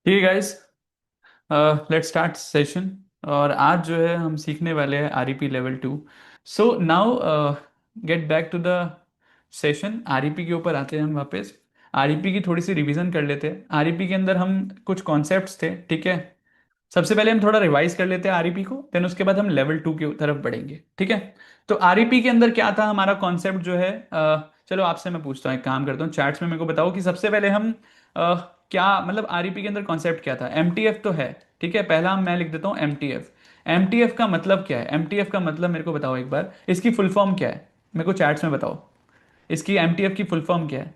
ठीक है guys, let's start session. और आज जो है हम सीखने वाले हैं REP level 2। So now get back to the session. REP के ऊपर आते हैं हम वापस। आरईपी की थोड़ी सी रिवीजन कर लेते हैं। आरईपी के अंदर हम कुछ कॉन्सेप्ट्स थे, ठीक है। सबसे पहले हम थोड़ा रिवाइज कर लेते हैं आरईपी को, देन उसके बाद हम लेवल 2 की तरफ बढ़ेंगे, ठीक है। तो आरईपी के अंदर क्या था हमारा कॉन्सेप्ट जो है, चलो आपसे मैं पूछता हूँ, एक काम करता हूँ, चैट्स में मेरे को बताओ कि सबसे पहले हम अ, क्या मतलब आरईपी के अंदर कॉन्सेप्ट क्या था। एमटीएफ तो है, ठीक है। पहला मैं लिख देता हूँ एमटीएफ। एमटीएफ का मतलब क्या है? एमटीएफ का मतलब मेरे को बताओ एक बार, इसकी फुल फॉर्म क्या है? मेरे को चैट्स में बताओ, इसकी एमटीएफ की फुल फॉर्म क्या है?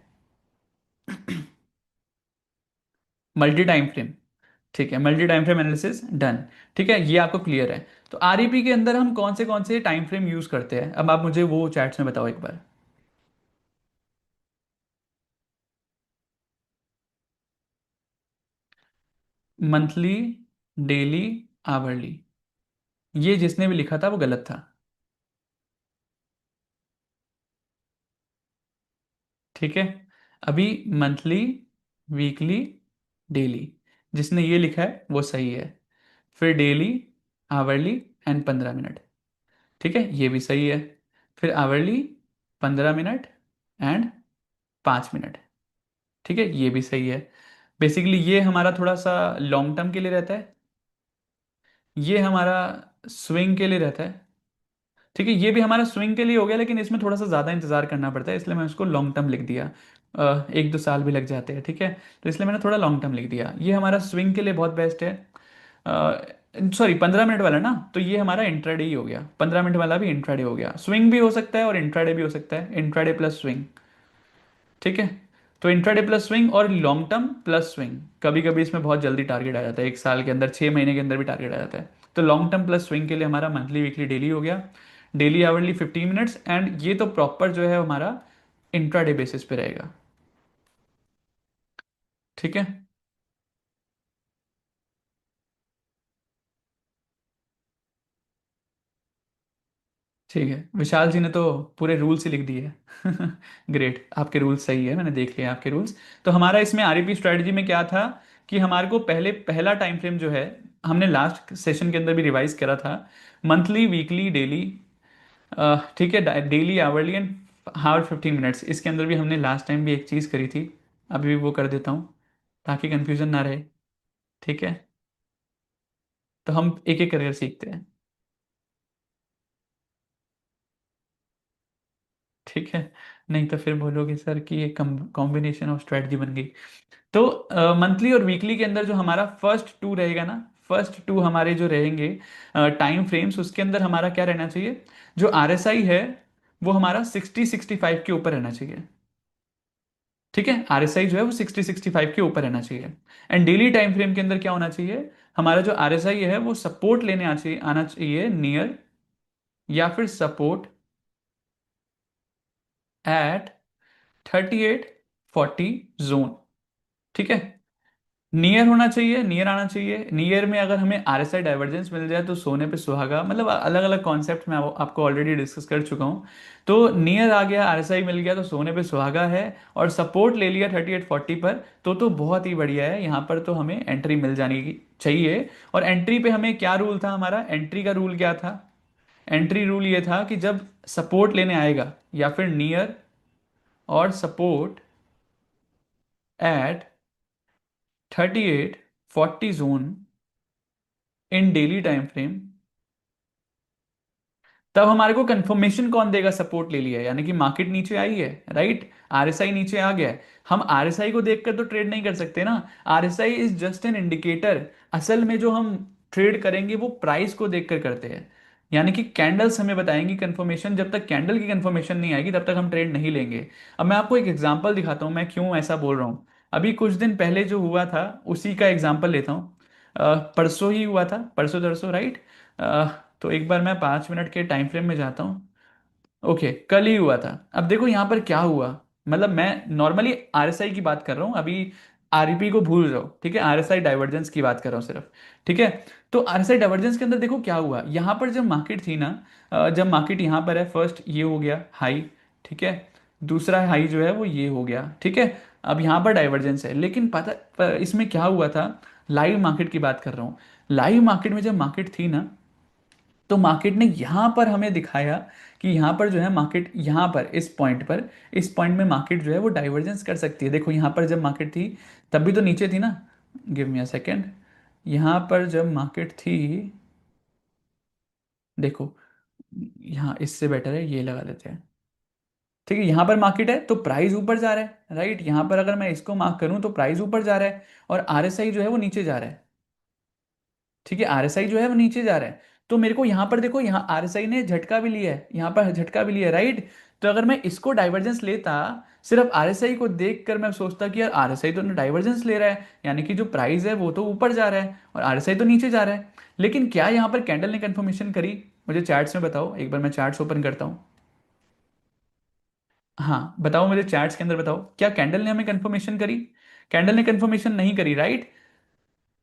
Multi time frame. ठीक है, multi time frame analysis done. ठीक है, ये आपको क्लियर है। तो आरईपी के अंदर हम कौन से टाइम फ्रेम यूज करते हैं, अब आप मुझे वो चैट्स में बताओ एक बार। Monthly, daily, hourly. ये जिसने भी लिखा था वो गलत था। ठीक है, अभी मंथली, वीकली, डेली, जिसने ये लिखा है वो सही है। फिर डेली, आवरली एंड 15 मिनट। ठीक है, ये भी सही है। फिर आवरली, 15 मिनट एंड 5 मिनट। ठीक है, ये भी सही है। बेसिकली ये हमारा थोड़ा सा लॉन्ग टर्म के लिए रहता है, ये हमारा स्विंग के लिए रहता है। ठीक है, ये भी हमारा स्विंग के लिए हो गया, लेकिन इसमें थोड़ा सा ज़्यादा इंतजार करना पड़ता है, इसलिए मैं उसको लॉन्ग टर्म लिख दिया। 1-2 साल भी लग जाते हैं, ठीक है। तो इसलिए मैंने थोड़ा लॉन्ग टर्म लिख दिया। ये हमारा स्विंग के लिए बहुत बेस्ट है। सॉरी, 15 मिनट वाला ना, तो ये हमारा इंट्राडे ही हो गया। 15 मिनट वाला भी इंट्राडे हो गया। स्विंग भी हो सकता है और इंट्राडे भी हो सकता है, इंट्राडे प्लस स्विंग। ठीक है, तो इंट्राडे प्लस स्विंग और लॉन्ग टर्म प्लस स्विंग। कभी कभी इसमें बहुत जल्दी टारगेट आ जाता है, 1 साल के अंदर, 6 महीने के अंदर भी टारगेट आ जाता है। तो लॉन्ग टर्म प्लस स्विंग के लिए हमारा मंथली, वीकली, डेली हो गया। डेली आवरली 15 मिनट्स, एंड ये तो प्रॉपर जो है हमारा इंट्राडे बेसिस पे रहेगा। ठीक है। ठीक है, विशाल जी ने तो पूरे रूल्स ही लिख दिए हैं। ग्रेट, आपके रूल्स सही है, मैंने देख लिया आपके रूल्स। तो हमारा इसमें आरईपी स्ट्रेटजी में क्या था कि हमारे को पहले पहला टाइम फ्रेम जो है, हमने लास्ट सेशन के अंदर भी रिवाइज करा था। मंथली, वीकली, डेली, ठीक है, daily, hourly and hour 15 minutes. इसके अंदर भी हमने लास्ट टाइम भी एक चीज़ करी थी, अभी भी वो कर देता हूँ ताकि कंफ्यूजन ना रहे। ठीक है, तो हम एक एक करके सीखते हैं। ठीक है, नहीं तो फिर बोलोगे सर कि ये कॉम्बिनेशन ऑफ स्ट्रेटजी बन गई। तो मंथली और वीकली के अंदर जो हमारा फर्स्ट 2 रहेगा ना, फर्स्ट 2 हमारे जो रहेंगे टाइम फ्रेम्स, उसके अंदर हमारा क्या रहना चाहिए? जो आरएसआई है वो हमारा 60-65 के ऊपर रहना चाहिए। ठीक है, आरएसआई जो है वो 60-65 के ऊपर रहना चाहिए। एंड डेली टाइम फ्रेम के अंदर क्या होना चाहिए? हमारा जो आरएसआई है वो सपोर्ट लेने आना चाहिए नियर, या फिर सपोर्ट एट 38-40 जोन। ठीक है, नियर होना चाहिए, नियर आना चाहिए। नियर में अगर हमें आरएसआई डाइवर्जेंस मिल जाए तो सोने पे सुहागा, मतलब अलग अलग कॉन्सेप्ट मैं आपको ऑलरेडी डिस्कस कर चुका हूँ। तो नियर आ गया, आरएसआई मिल गया तो सोने पे सुहागा है। और सपोर्ट ले लिया 38-40 पर, तो बहुत ही बढ़िया है, यहाँ पर तो हमें एंट्री मिल जानी की चाहिए। और एंट्री पे हमें क्या रूल था? हमारा एंट्री का रूल क्या था? एंट्री रूल ये था कि जब सपोर्ट लेने आएगा, या फिर नियर और support at 38-40 zone in daily time frame, तब हमारे को कंफर्मेशन कौन देगा? सपोर्ट ले लिया यानी कि मार्केट नीचे आई है, राइट, आरएसआई नीचे आ गया है। हम आरएसआई को देखकर तो ट्रेड नहीं कर सकते ना, RSI is just an indicator. असल में जो हम ट्रेड करेंगे वो प्राइस को देखकर करते हैं। यानी कि कैंडल्स हमें बताएंगी कंफर्मेशन, जब तक कैंडल की कंफर्मेशन नहीं आएगी तब तक हम ट्रेड नहीं लेंगे। अब मैं आपको एक एग्जांपल दिखाता हूँ मैं क्यों ऐसा बोल रहा हूँ। अभी कुछ दिन पहले जो हुआ था उसी का एग्जांपल लेता हूँ। परसों ही हुआ था, परसों तरसों, राइट। तो एक बार मैं 5 मिनट के टाइम फ्रेम में जाता हूँ। ओके, कल ही हुआ था। अब देखो यहाँ पर क्या हुआ, मतलब मैं नॉर्मली आरएसआई की बात कर रहा हूँ अभी, आरईपी को भूल जाओ, ठीक है। आरएसआई डाइवर्जेंस की बात कर रहा हूँ सिर्फ। ठीक है, तो आरएसआई डाइवर्जेंस के अंदर देखो क्या हुआ। यहाँ पर जब मार्केट थी ना, जब मार्केट यहाँ पर है, फर्स्ट ये हो गया हाई, ठीक है। दूसरा हाई जो है वो ये हो गया, ठीक है। अब यहाँ पर डाइवर्जेंस है, लेकिन पता पर इसमें क्या हुआ था, लाइव मार्केट की बात कर रहा हूँ। लाइव मार्केट में जब मार्केट थी ना, तो मार्केट ने यहाँ पर हमें दिखाया कि यहाँ पर जो है मार्केट, यहाँ पर इस पॉइंट में मार्केट जो है वो डाइवर्जेंस कर सकती है। देखो यहाँ पर जब मार्केट थी तब भी तो नीचे थी ना, गिव मी अ सेकेंड। यहाँ पर जब मार्केट थी, देखो यहाँ इससे बेटर है ये लगा देते हैं। ठीक है, यहाँ पर मार्केट है तो प्राइस ऊपर जा रहा है, राइट। यहाँ पर अगर मैं इसको मार्क करूँ तो प्राइस ऊपर जा रहा है, और आरएसआई जो है वो नीचे जा रहा है। ठीक है, आरएसआई जो है वो नीचे जा रहा है। तो मेरे को यहाँ पर देखो, यहाँ आरएसआई ने झटका भी लिया है, यहाँ पर झटका भी लिया है, राइट। तो अगर मैं इसको डाइवर्जेंस लेता, सिर्फ आरएसआई को देखकर मैं सोचता कि यार आरएसआई तो डाइवर्जेंस ले रहा है, यानी कि जो प्राइस है वो तो ऊपर जा रहा है और आरएसआई तो नीचे जा रहा है। लेकिन क्या यहाँ पर कैंडल ने कंफर्मेशन करी? मुझे चार्ट्स में बताओ, एक बार मैं चार्ट्स ओपन करता हूँ। हाँ बताओ मुझे, चार्ट्स के अंदर बताओ, क्या कैंडल ने हमें कंफर्मेशन करी? कैंडल ने कंफर्मेशन नहीं करी, राइट।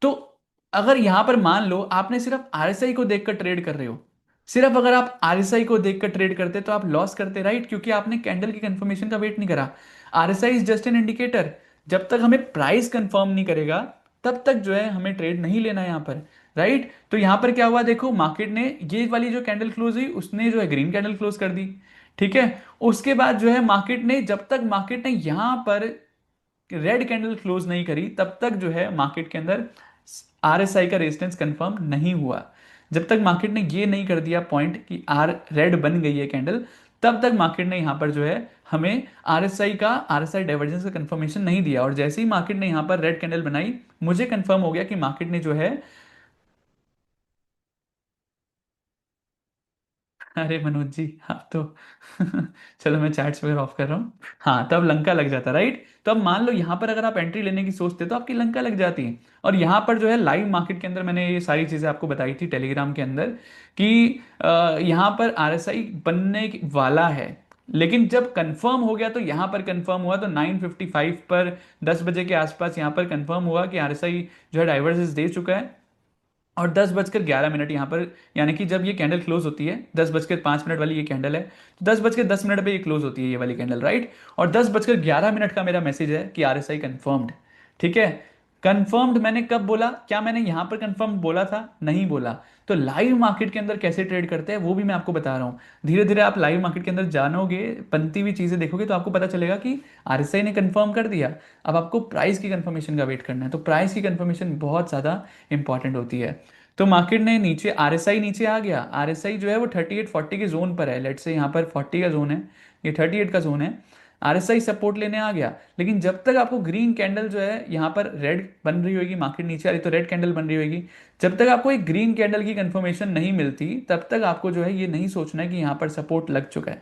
तो अगर यहां पर मान लो आपने सिर्फ आरएसआई को देखकर ट्रेड कर रहे हो, सिर्फ अगर आप आरएसआई को देखकर ट्रेड करते तो आप लॉस करते, राइट, क्योंकि आपने कैंडल की कंफर्मेशन का वेट नहीं करा। RSI is just an indicator. जब तक हमें प्राइस कंफर्म नहीं करेगा तब तक जो है हमें ट्रेड नहीं लेना है यहाँ पर, राइट। तो यहां पर क्या हुआ, देखो मार्केट ने ये वाली जो कैंडल क्लोज हुई उसने जो है ग्रीन कैंडल क्लोज कर दी। ठीक है, उसके बाद जो है मार्केट ने, जब तक मार्केट ने यहां पर रेड कैंडल क्लोज नहीं करी तब तक जो है मार्केट के अंदर आरएसआई का रेजिस्टेंस कंफर्म नहीं हुआ। जब तक मार्केट ने ये नहीं कर दिया पॉइंट कि आर रेड बन गई है कैंडल, तब तक मार्केट ने यहां पर जो है हमें आरएसआई डाइवर्जेंस का कंफर्मेशन नहीं दिया। और जैसे ही मार्केट ने यहां पर रेड कैंडल बनाई, मुझे कंफर्म हो गया कि मार्केट ने जो है, अरे मनोज जी आप तो चलो मैं चैट्स वगैरह ऑफ कर रहा हूँ। हाँ तब लंका लग जाता, राइट। तो अब मान लो यहाँ पर अगर आप एंट्री लेने की सोचते तो आपकी लंका लग जाती है। और यहाँ पर जो है लाइव मार्केट के अंदर मैंने ये सारी चीज़ें आपको बताई थी टेलीग्राम के अंदर कि यहाँ पर आरएसआई वाला है। लेकिन जब कंफर्म हो गया, तो यहाँ पर कंफर्म हुआ तो 9:55 पर, 10 बजे के आसपास यहाँ पर कंफर्म हुआ कि आरएसआई जो है डाइवर्जेंस दे चुका है। और 10:11 यहाँ पर, यानी कि जब ये कैंडल क्लोज होती है, 10:05 वाली ये कैंडल है, तो 10:10 पे ये क्लोज होती है ये वाली कैंडल, राइट। और 10:11 का मेरा मैसेज है कि आरएसआई कंफर्म्ड। ठीक है, कंफर्म्ड मैंने कब बोला? क्या मैंने यहां पर कंफर्म बोला था? नहीं बोला। तो लाइव मार्केट के अंदर कैसे ट्रेड करते हैं वो भी मैं आपको बता रहा हूँ। धीरे धीरे आप लाइव मार्केट के अंदर जानोगे, बनती हुई चीजें देखोगे, तो आपको पता चलेगा कि आरएसआई ने कंफर्म कर दिया। अब आपको प्राइस की कंफर्मेशन का वेट करना है, तो प्राइस की कंफर्मेशन बहुत ज़्यादा इंपॉर्टेंट होती है। तो मार्केट ने नीचे, आरएसआई नीचे आ गया, आरएसआई जो है वो 38-40 के जोन पर है, लेट से यहाँ पर 40 का जोन है, ये 38 का जोन है। आरएसआई सपोर्ट लेने आ गया, लेकिन जब तक आपको ग्रीन कैंडल जो है यहाँ पर रेड बन रही होगी, मार्केट नीचे आ रही तो रेड कैंडल बन रही होगी, जब तक आपको एक ग्रीन कैंडल की कंफर्मेशन नहीं मिलती तब तक आपको जो है ये नहीं सोचना है कि यहाँ पर सपोर्ट लग चुका है।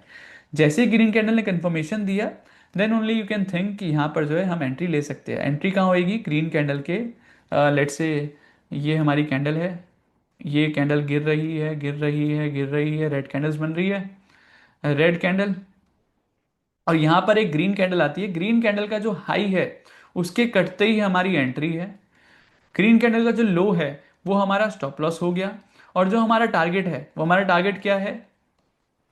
जैसे ही ग्रीन कैंडल ने कंफर्मेशन दिया, then only you can think कि यहाँ पर जो है हम एंट्री ले सकते हैं। एंट्री कहाँ होएगी? ग्रीन कैंडल के, लेट से ये हमारी कैंडल है, ये कैंडल गिर रही है, गिर रही है, गिर रही है, रेड कैंडल्स बन रही है, रेड कैंडल, और यहां पर एक ग्रीन कैंडल आती है। ग्रीन कैंडल का जो हाई है उसके कटते ही हमारी एंट्री है। ग्रीन कैंडल का जो लो है वो हमारा स्टॉप लॉस हो गया। और जो हमारा टारगेट है, वो हमारा टारगेट क्या है?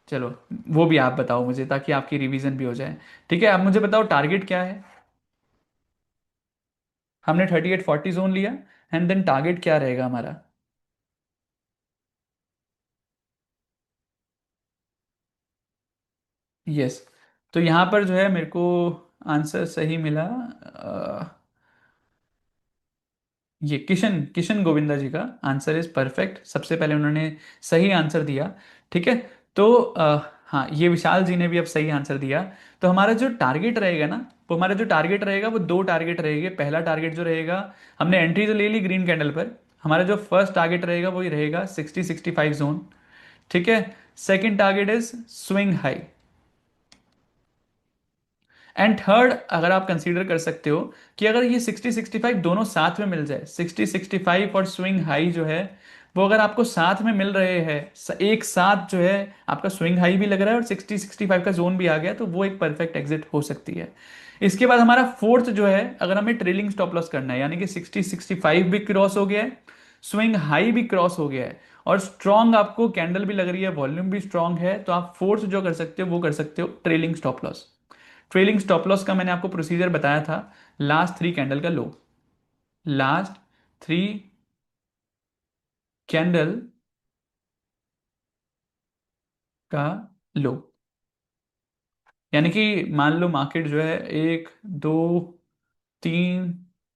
चलो वो भी आप बताओ मुझे, ताकि आपकी रिवीजन भी हो जाए। ठीक है, आप मुझे बताओ टारगेट क्या है। हमने 38-40 जोन लिया, एंड देन टारगेट क्या रहेगा हमारा? यस। तो यहां पर जो है मेरे को आंसर सही मिला। ये किशन किशन गोविंदा जी का आंसर इज परफेक्ट, सबसे पहले उन्होंने सही आंसर दिया। ठीक है। तो हाँ, ये विशाल जी ने भी अब सही आंसर दिया। तो हमारा जो टारगेट रहेगा ना, वो हमारा जो टारगेट रहेगा वो दो टारगेट रहेंगे। पहला टारगेट जो रहेगा, हमने एंट्री तो ले ली ग्रीन कैंडल पर, हमारा जो फर्स्ट टारगेट रहेगा वही रहेगा 60-65 जोन। ठीक है। Second target is swing high. And third, अगर आप कंसीडर कर सकते हो कि अगर ये 60-65 दोनों साथ में मिल जाए, 60-65 और स्विंग हाई जो है वो अगर आपको साथ में मिल रहे हैं, एक साथ जो है आपका स्विंग हाई भी लग रहा है और 60-65 का जोन भी आ गया, तो वो एक परफेक्ट एग्जिट हो सकती है। इसके बाद हमारा फोर्थ जो है, अगर हमें ट्रेलिंग स्टॉप लॉस करना है, यानी कि 60-65 भी क्रॉस हो गया है, स्विंग हाई भी क्रॉस हो गया है, और स्ट्रॉन्ग आपको कैंडल भी लग रही है, वॉल्यूम भी स्ट्रॉन्ग है, तो आप फोर्थ जो कर सकते हो वो कर सकते हो trailing stop loss. Trailing stop loss का मैंने आपको प्रोसीजर बताया था, लास्ट थ्री कैंडल का लो, लास्ट थ्री कैंडल का लो। यानी कि मान लो मार्केट जो है एक दो तीन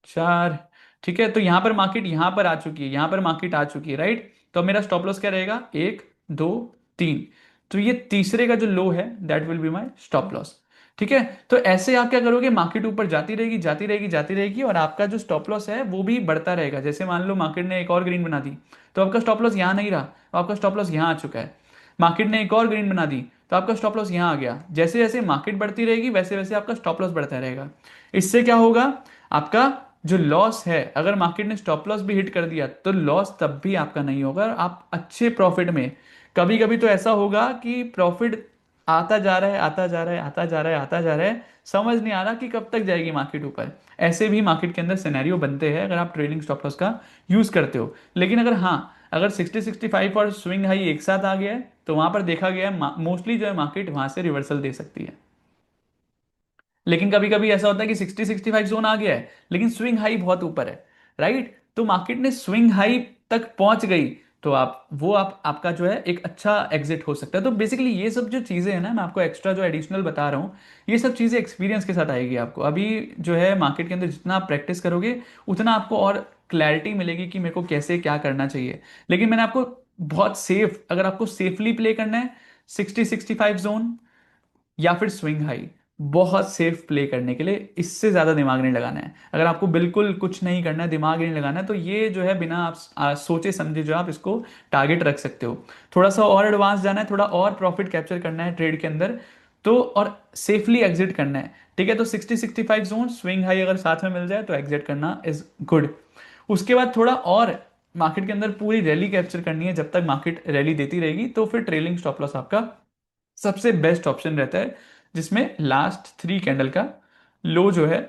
चार, ठीक है, तो यहां पर मार्केट यहां पर आ चुकी है, यहां पर मार्केट आ चुकी है, राइट। तो अब मेरा स्टॉप लॉस क्या रहेगा, एक दो तीन। तो ये तीसरे का जो लो है that will be my stop loss. ठीक है, तो ऐसे आप क्या करोगे, मार्केट ऊपर जाती रहेगी जाती रहेगी जाती रहेगी, और आपका जो स्टॉप लॉस है वो भी बढ़ता रहेगा। जैसे मान लो मार्केट ने एक और ग्रीन बना दी, तो आपका स्टॉप लॉस यहां नहीं रहा, तो आपका स्टॉप लॉस यहां आ चुका है। मार्केट ने एक और ग्रीन बना दी, तो आपका स्टॉप लॉस यहां आ गया। जैसे जैसे मार्केट बढ़ती रहेगी वैसे वैसे आपका स्टॉप लॉस बढ़ता रहेगा। इससे क्या होगा, आपका जो लॉस है, अगर मार्केट ने स्टॉप लॉस भी हिट कर दिया तो लॉस तब भी आपका नहीं होगा, आप अच्छे प्रॉफिट में। कभी कभी तो ऐसा होगा कि प्रॉफिट आता जा रहा है आता जा रहा है आता जा रहा है आता जा रहा है, समझ नहीं आ रहा कि कब तक जाएगी मार्केट ऊपर। ऐसे भी मार्केट के अंदर सिनेरियो बनते हैं अगर आप ट्रेलिंग स्टॉप लॉस का यूज करते हो। लेकिन अगर हाँ, अगर 60-65 और स्विंग हाई एक साथ आ गया है तो वहां पर देखा गया है मोस्टली जो है मार्केट वहां से रिवर्सल दे सकती है। लेकिन कभी कभी ऐसा होता है कि 60-65 जोन आ गया है लेकिन स्विंग हाई बहुत ऊपर है, राइट। तो मार्केट ने स्विंग हाई तक पहुंच गई, तो आप वो आप आपका जो है एक अच्छा एग्जिट हो सकता है। तो बेसिकली ये सब जो चीजें हैं ना, मैं आपको एक्स्ट्रा जो एडिशनल बता रहा हूँ, ये सब चीजें एक्सपीरियंस के साथ आएगी आपको। अभी जो है मार्केट के अंदर जितना आप प्रैक्टिस करोगे उतना आपको और क्लैरिटी मिलेगी कि मेरे को कैसे क्या करना चाहिए। लेकिन मैंने आपको बहुत सेफ, अगर आपको सेफली प्ले करना है, 60-65 जोन या फिर स्विंग हाई, बहुत सेफ प्ले करने के लिए इससे ज्यादा दिमाग नहीं लगाना है। अगर आपको बिल्कुल कुछ नहीं करना है, दिमाग नहीं लगाना है, तो ये जो है बिना आप सोचे समझे जो आप इसको टारगेट रख सकते हो। थोड़ा सा और एडवांस जाना है, थोड़ा और प्रॉफिट कैप्चर करना है ट्रेड के अंदर, तो और सेफली एग्जिट करना है, ठीक है। तो 60-65 जोन स्विंग हाई अगर साथ में मिल जाए तो एग्जिट करना इज गुड। उसके बाद थोड़ा और मार्केट के अंदर पूरी रैली कैप्चर करनी है, जब तक मार्केट रैली देती रहेगी तो फिर ट्रेलिंग स्टॉप लॉस आपका सबसे बेस्ट ऑप्शन रहता है, जिसमें लास्ट थ्री कैंडल का लो जो है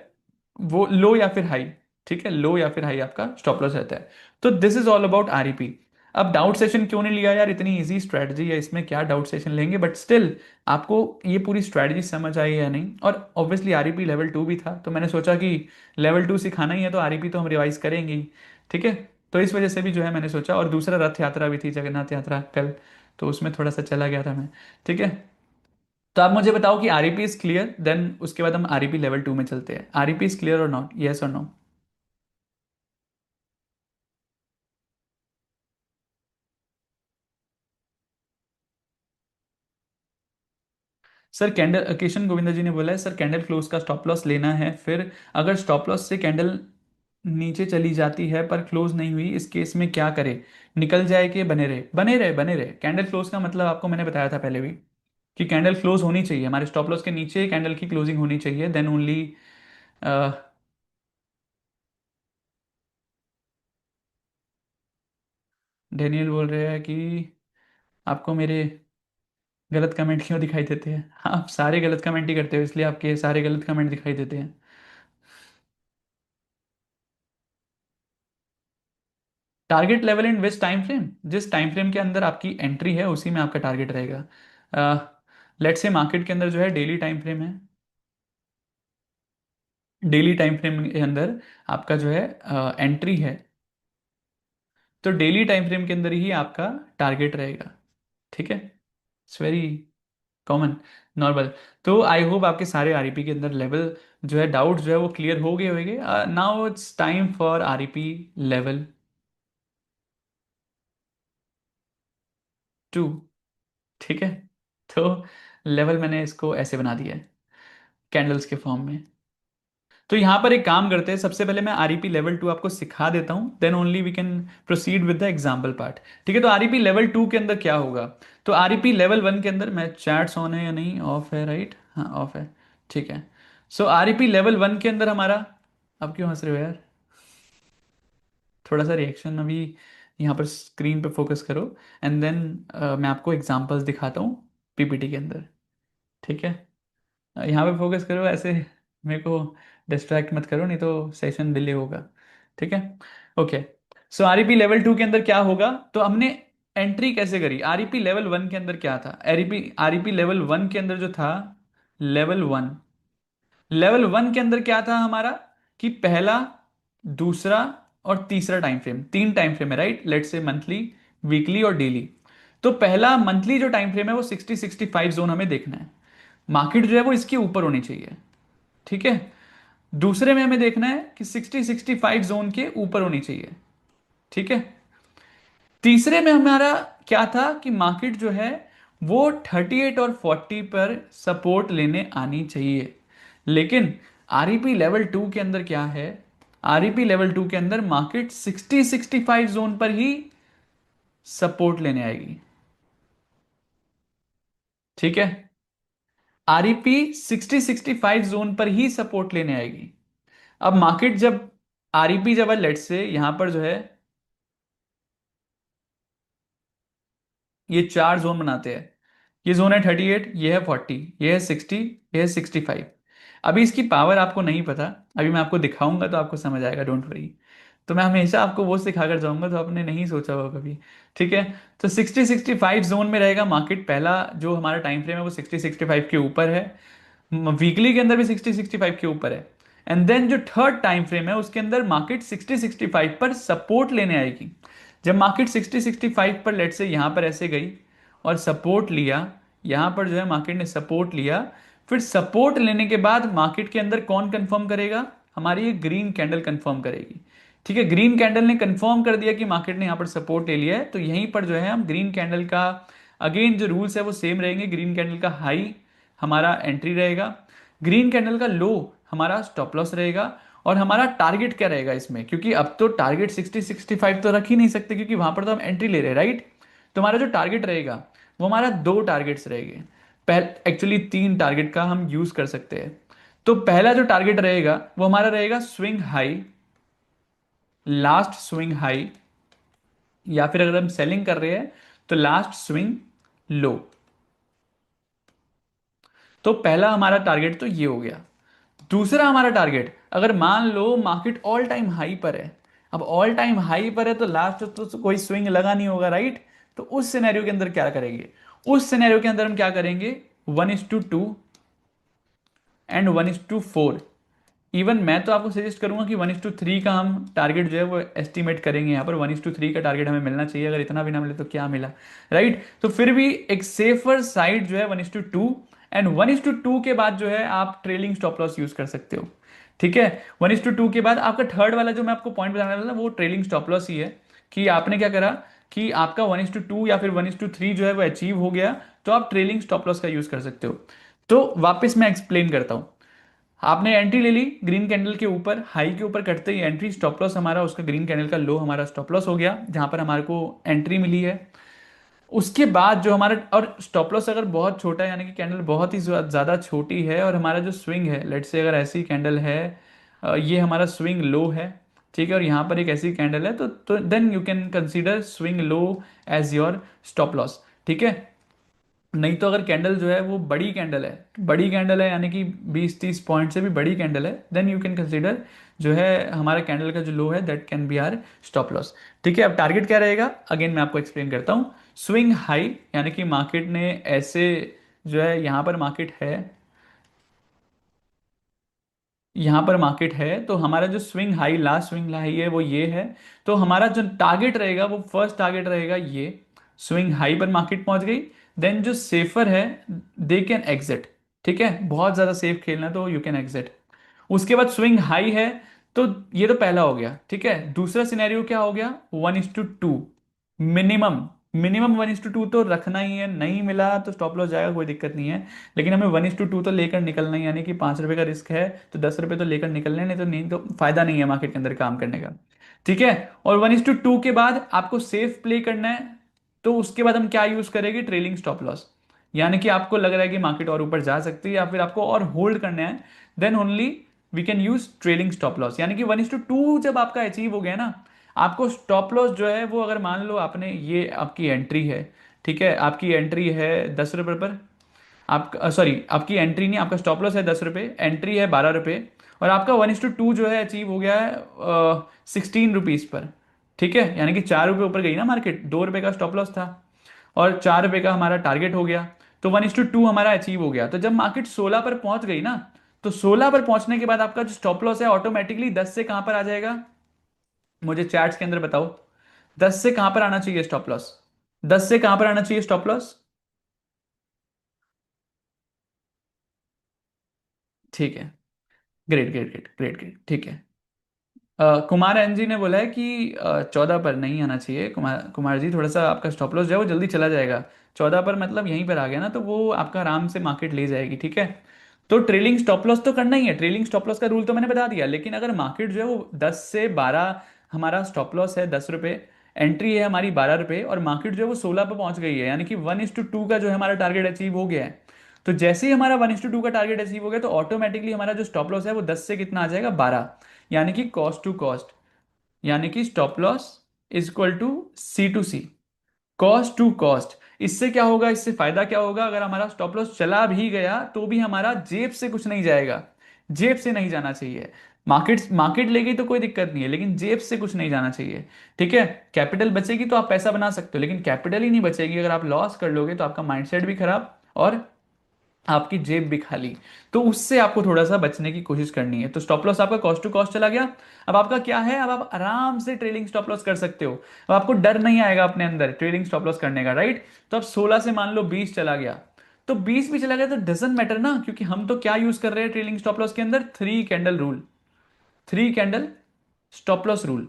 वो लो या फिर हाई, ठीक है, लो या फिर हाई आपका स्टॉप लॉस रहता है। तो दिस इज ऑल अबाउट आरईपी। अब डाउट सेशन क्यों नहीं लिया यार, इतनी इजी स्ट्रेटजी है, इसमें क्या डाउट सेशन लेंगे, बट स्टिल आपको ये पूरी स्ट्रेटजी समझ आई या नहीं। और ऑब्वियसली आरईपी लेवल 2 भी था, तो मैंने सोचा कि लेवल 2 सिखाना ही है तो आरईपी तो हम रिवाइज करेंगे ही, ठीक है। तो इस वजह से भी जो है मैंने सोचा, और दूसरा रथ यात्रा भी थी, जगन्नाथ यात्रा कल, तो उसमें थोड़ा सा चला गया था मैं, ठीक है। तो आप मुझे बताओ कि आरईपी इज क्लियर, देन उसके बाद हम आरईपी लेवल 2 में चलते हैं। आरईपी इज क्लियर और नॉट, यस और no? Sir candle, Kishan Govinda ji ने बोला है सर कैंडल क्लोज का स्टॉप लॉस लेना है, फिर अगर स्टॉप लॉस से कैंडल नीचे चली जाती है पर क्लोज नहीं हुई, इस केस में क्या करे, निकल जाए कि बने रहे? बने रहे, बने रहे। कैंडल क्लोज का मतलब आपको मैंने बताया था पहले भी, कि कैंडल क्लोज होनी चाहिए, हमारे स्टॉप लॉस के नीचे कैंडल की क्लोजिंग होनी चाहिए, देन ओनली। डेनियल बोल रहे हैं कि आपको मेरे गलत कमेंट क्यों दिखाई देते हैं? आप सारे गलत कमेंट ही करते हो, इसलिए आपके सारे गलत कमेंट दिखाई देते हैं। Target level in which time frame, जिस टाइम फ्रेम के अंदर आपकी एंट्री है उसी में आपका टारगेट रहेगा। लेट्स से मार्केट के अंदर जो है डेली टाइम फ्रेम है, डेली टाइम फ्रेम के अंदर आपका जो है एंट्री है, तो डेली टाइम फ्रेम के अंदर ही आपका टारगेट रहेगा, ठीक है। It's very common, normal. तो आई होप आपके सारे आरईपी के अंदर लेवल जो है डाउट जो है वो क्लियर हो गए होंगे। Now it's time for REP level 2, ठीक है। तो लेवल मैंने इसको ऐसे बना दिया है कैंडल्स के फॉर्म में। तो यहां पर एक काम करते हैं, सबसे पहले मैं आरईपी लेवल 2 आपको सिखा देता हूं, then only we can proceed with the example part, ठीक है। तो आरईपी लेवल 2 के अंदर क्या होगा, तो आरईपी लेवल 1 के अंदर, मैं चैट्स ऑन है या नहीं, ऑफ है, राइट, हाँ ऑफ है, ठीक है। सो आरईपी लेवल 1 के अंदर हमारा, अब क्यों हंस रहे हो यार, थोड़ा सा रिएक्शन अभी, यहाँ पर स्क्रीन पे फोकस करो, एंड देन मैं आपको एग्जांपल्स दिखाता हूँ पीपीटी के अंदर, ठीक है। यहाँ पे फोकस करो ऐसे, मेरे को डिस्ट्रैक्ट मत करो नहीं तो सेशन डिले होगा, ठीक है। ओके, सो आरईपी लेवल 2 के अंदर क्या होगा, तो हमने एंट्री कैसे करी, आरईपी लेवल 1 के अंदर क्या था, आरईपी आरईपी लेवल 1 के अंदर जो था, लेवल 1, लेवल वन के अंदर क्या था हमारा, कि पहला, दूसरा और तीसरा टाइम फ्रेम, तीन टाइम फ्रेम है right, let's say monthly, weekly और डेली। तो पहला मंथली जो टाइम फ्रेम है वो 60-65 जोन हमें देखना है, मार्केट जो है वो इसके ऊपर होनी चाहिए। ठीक है। दूसरे में हमें देखना है कि 60-65 जोन के ऊपर होनी चाहिए। ठीक है। तीसरे में हमारा क्या था कि मार्केट जो है वो 38 और 40 पर सपोर्ट लेने आनी चाहिए। लेकिन आरईपी लेवल टू के अंदर क्या है, आरईपी लेवल टू के अंदर मार्केट 60-65 जोन पर ही सपोर्ट लेने आएगी। ठीक है। आरईपी 60-65 जोन पर ही सपोर्ट लेने आएगी। अब मार्केट जब, आरईपी जब लेट से यहां पर जो है ये चार जोन बनाते हैं, ये जोन है 38, ये है 40, ये है 60, ये है 65। अभी इसकी पावर आपको नहीं पता, अभी मैं आपको दिखाऊंगा तो आपको समझ आएगा, डोंट वरी। तो मैं हमेशा आपको वो सिखाकर जाऊंगा तो आपने नहीं सोचा होगा कभी। ठीक है। तो 60-65 जोन में रहेगा मार्केट, पहला जो हमारा टाइम फ्रेम है वो 60-65 के ऊपर है, वीकली के अंदर भी 60-65 के ऊपर है। एंड देन जो थर्ड टाइम फ्रेम है उसके अंदर मार्केट 60-65 पर सपोर्ट लेने आएगी। जब मार्केट 60-65 पर लेट से यहां पर ऐसे गई और सपोर्ट लिया, यहां पर जो है मार्केट ने सपोर्ट लिया, फिर सपोर्ट लेने के बाद मार्केट के अंदर कौन कंफर्म करेगा, हमारी ये ग्रीन कैंडल कंफर्म करेगी। ठीक है। ग्रीन कैंडल ने कंफर्म कर दिया कि मार्केट ने यहां पर सपोर्ट ले लिया है, तो यहीं पर जो है हम ग्रीन कैंडल का, अगेन जो रूल्स है वो सेम रहेंगे, ग्रीन कैंडल का हाई हमारा एंट्री रहेगा, ग्रीन कैंडल का लो हमारा स्टॉप लॉस रहेगा। और हमारा टारगेट क्या रहेगा इसमें, क्योंकि अब तो टारगेट 60-65 तो रख ही नहीं सकते क्योंकि वहां पर तो हम एंट्री ले रहे हैं राइट। तो हमारा जो टारगेट रहेगा वो हमारा दो टारगेट्स रहेंगे, पहले एक्चुअली तीन टारगेट का हम यूज कर सकते हैं। तो पहला जो टारगेट रहेगा वो हमारा रहेगा swing high, last swing high, या फिर अगर हम सेलिंग कर रहे हैं तो लास्ट स्विंग लो। तो पहला हमारा टारगेट तो ये हो गया। दूसरा हमारा टारगेट, अगर मान लो मार्केट ऑल टाइम हाई पर है, अब ऑल टाइम हाई पर है तो लास्ट तो कोई स्विंग लगा नहीं होगा राइट। तो उस सिनेरियो के अंदर क्या करेंगे, उस सिनेरियो के अंदर हम क्या करेंगे, 1:2 एंड 1:4। इवन मैं तो आपको सजेस्ट करूंगा कि 1:3 का हम टारगेट जो है वो एस्टिमेट करेंगे, यहाँ पर 1:3 का टारगेट हमें मिलना चाहिए, अगर इतना भी ना मिले तो क्या मिला राइट। तो फिर भी एक सेफर साइड जो है 1:2, एंड 1:2 के बाद जो है आप ट्रेलिंग स्टॉप लॉस यूज कर सकते हो। ठीक है। 1:2 के बाद आपका थर्ड वाला जो मैं आपको पॉइंट बताने वाला था वो ट्रेलिंग स्टॉप लॉस ही है, कि आपने क्या करा कि आपका 1:2 या फिर 1:3 जो है वो अचीव हो गया, तो आप ट्रेलिंग स्टॉप लॉस का यूज कर सकते हो। तो वापस मैं एक्सप्लेन करता हूं। आपने एंट्री ले ली ग्रीन कैंडल के ऊपर, हाई के ऊपर कटते ही एंट्री, स्टॉप लॉस हमारा उसका ग्रीन कैंडल का लो हमारा स्टॉप लॉस हो गया जहां पर हमारे को एंट्री मिली है। उसके बाद जो हमारा, और स्टॉप लॉस अगर बहुत छोटा है यानी कि कैंडल बहुत ही ज्यादा छोटी है और हमारा जो स्विंग है, लेट्स से अगर ऐसी कैंडल है, ये हमारा स्विंग लो है। ठीक है। और यहाँ पर एक ऐसी कैंडल है तो then you can consider swing low as your stop loss. ठीक है। नहीं तो अगर कैंडल जो है वो बड़ी कैंडल है, बड़ी कैंडल है यानी कि 20-30 पॉइंट से भी बड़ी कैंडल है, देन यू कैन कंसीडर जो है हमारा कैंडल का जो लो है that can be our stop loss. ठीक है। अब टारगेट क्या रहेगा, अगेन मैं आपको एक्सप्लेन करता हूँ। स्विंग हाई यानी कि मार्केट ने ऐसे, जो है यहाँ पर मार्केट है, यहाँ पर मार्केट है, तो हमारा जो swing high, last swing high है वो ये है। तो हमारा जो टारगेट रहेगा वो फर्स्ट टारगेट रहेगा ये, स्विंग हाई पर मार्केट पहुंच गई, देन जो सेफर है दे कैन एग्जिट। ठीक है। बहुत ज्यादा सेफ खेलना तो यू कैन एग्जिट। उसके बाद स्विंग हाई है, तो ये तो पहला हो गया। ठीक है। दूसरा सिनेरियो क्या हो गया, 1:2 मिनिमम, मिनिमम 1:2 तो रखना ही है, नहीं मिला तो स्टॉप लॉस जाएगा, कोई दिक्कत नहीं है। लेकिन हमें 1:2 तो लेकर निकलना ही, यानी कि 5 रुपए का रिस्क है तो 10 रुपए तो लेकर निकलने, नहीं तो फायदा नहीं है मार्केट के अंदर काम करने का। ठीक है। और 1:2 के बाद आपको सेफ प्ले करना है, तो उसके बाद हम क्या यूज करेंगे, ट्रेलिंग स्टॉप लॉस। यानी कि आपको लग रहा है कि मार्केट और ऊपर जा सकती है या फिर आपको और होल्ड करना है, then only we can use trailing stop loss. यानी कि 1:2 जब आपका अचीव हो गया ना, आपको स्टॉप लॉस जो है वो, अगर मान लो आपने, ये आपकी एंट्री है, ठीक है, आपकी एंट्री है 10 रुपए पर, आप सॉरी आपकी एंट्री नहीं, आपका स्टॉप लॉस है 10 रुपए, एंट्री है 12 रुपए, और आपका 1:2 जो है अचीव हो गया है 16 रुपीज पर। ठीक है। यानी कि 4 रुपए ऊपर गई ना मार्केट, 2 रुपए का स्टॉप लॉस था और 4 रुपए का हमारा टारगेट हो गया, तो 1:2 हमारा अचीव हो गया। तो जब मार्केट 16 पर पहुंच गई ना, तो 16 पर पहुंचने के बाद आपका जो स्टॉप लॉस है ऑटोमेटिकली 10 से कहां पर आ जाएगा, मुझे चैट्स के अंदर बताओ। 10 से कहां पर आना चाहिए स्टॉप लॉस? 10 से कहां पर आना चाहिए स्टॉप लॉस? ठीक है। Great great great great great, ठीक है। कुमार एन जी ने बोला है कि 14 पर नहीं आना चाहिए। कुमार कुमार जी, थोड़ा सा आपका स्टॉप लॉस जो है वो जल्दी चला जाएगा। 14 पर मतलब यहीं पर आ गया ना, तो वो आपका आराम से मार्केट ले जाएगी, ठीक है। तो ट्रेलिंग स्टॉप लॉस तो करना ही है, ट्रेलिंग स्टॉप लॉस का रूल तो मैंने बता दिया, लेकिन अगर मार्केट जो है वो 10 से 12, हमारा स्टॉप लॉस है 10 रुपये, एंट्री है हमारी 12 रुपये, और मार्केट जो है वो 16 पर पहुंच गई है, यानी कि 1:2 का जो है हमारा टारगेट अचीव हो गया है। तो जैसे ही हमारा 1:2 का टारगेट अचीव हो गया, तो ऑटोमेटिकली हमारा जो स्टॉप लॉस है वो 10 से कितना आ जाएगा, 12। यानी कि कॉस्ट टू कॉस्ट, यानी कि stop loss is equal to C to C, cost to cost. इससे क्या होगा, इससे फायदा क्या होगा, अगर हमारा स्टॉप लॉस चला भी गया तो भी हमारा जेब से कुछ नहीं जाएगा, जेब से नहीं जाना चाहिए। मार्केट मार्केट ले गई तो कोई दिक्कत नहीं है, लेकिन जेब से कुछ नहीं जाना चाहिए, ठीक है। कैपिटल बचेगी तो आप पैसा बना सकते हो, लेकिन कैपिटल ही नहीं बचेगी, अगर आप लॉस कर लोगे तो आपका माइंडसेट भी खराब और आपकी जेब भी खाली। तो उससे आपको थोड़ा सा बचने की कोशिश करनी है। तो स्टॉप लॉस आपका कॉस्ट टू कॉस्ट चला गया। अब आपका क्या है, अब आप आराम से ट्रेलिंग स्टॉप लॉस कर सकते हो। अब आपको डर नहीं आएगा अपने अंदर ट्रेलिंग स्टॉप लॉस करने का, राइट। तो अब 16 से मान लो 20 चला गया, तो 20 भी चला गया तो डजेंट मैटर ना, क्योंकि हम तो क्या यूज कर रहे हैं ट्रेलिंग स्टॉप लॉस के अंदर, 3 candle rule, 3 candle stop loss rule.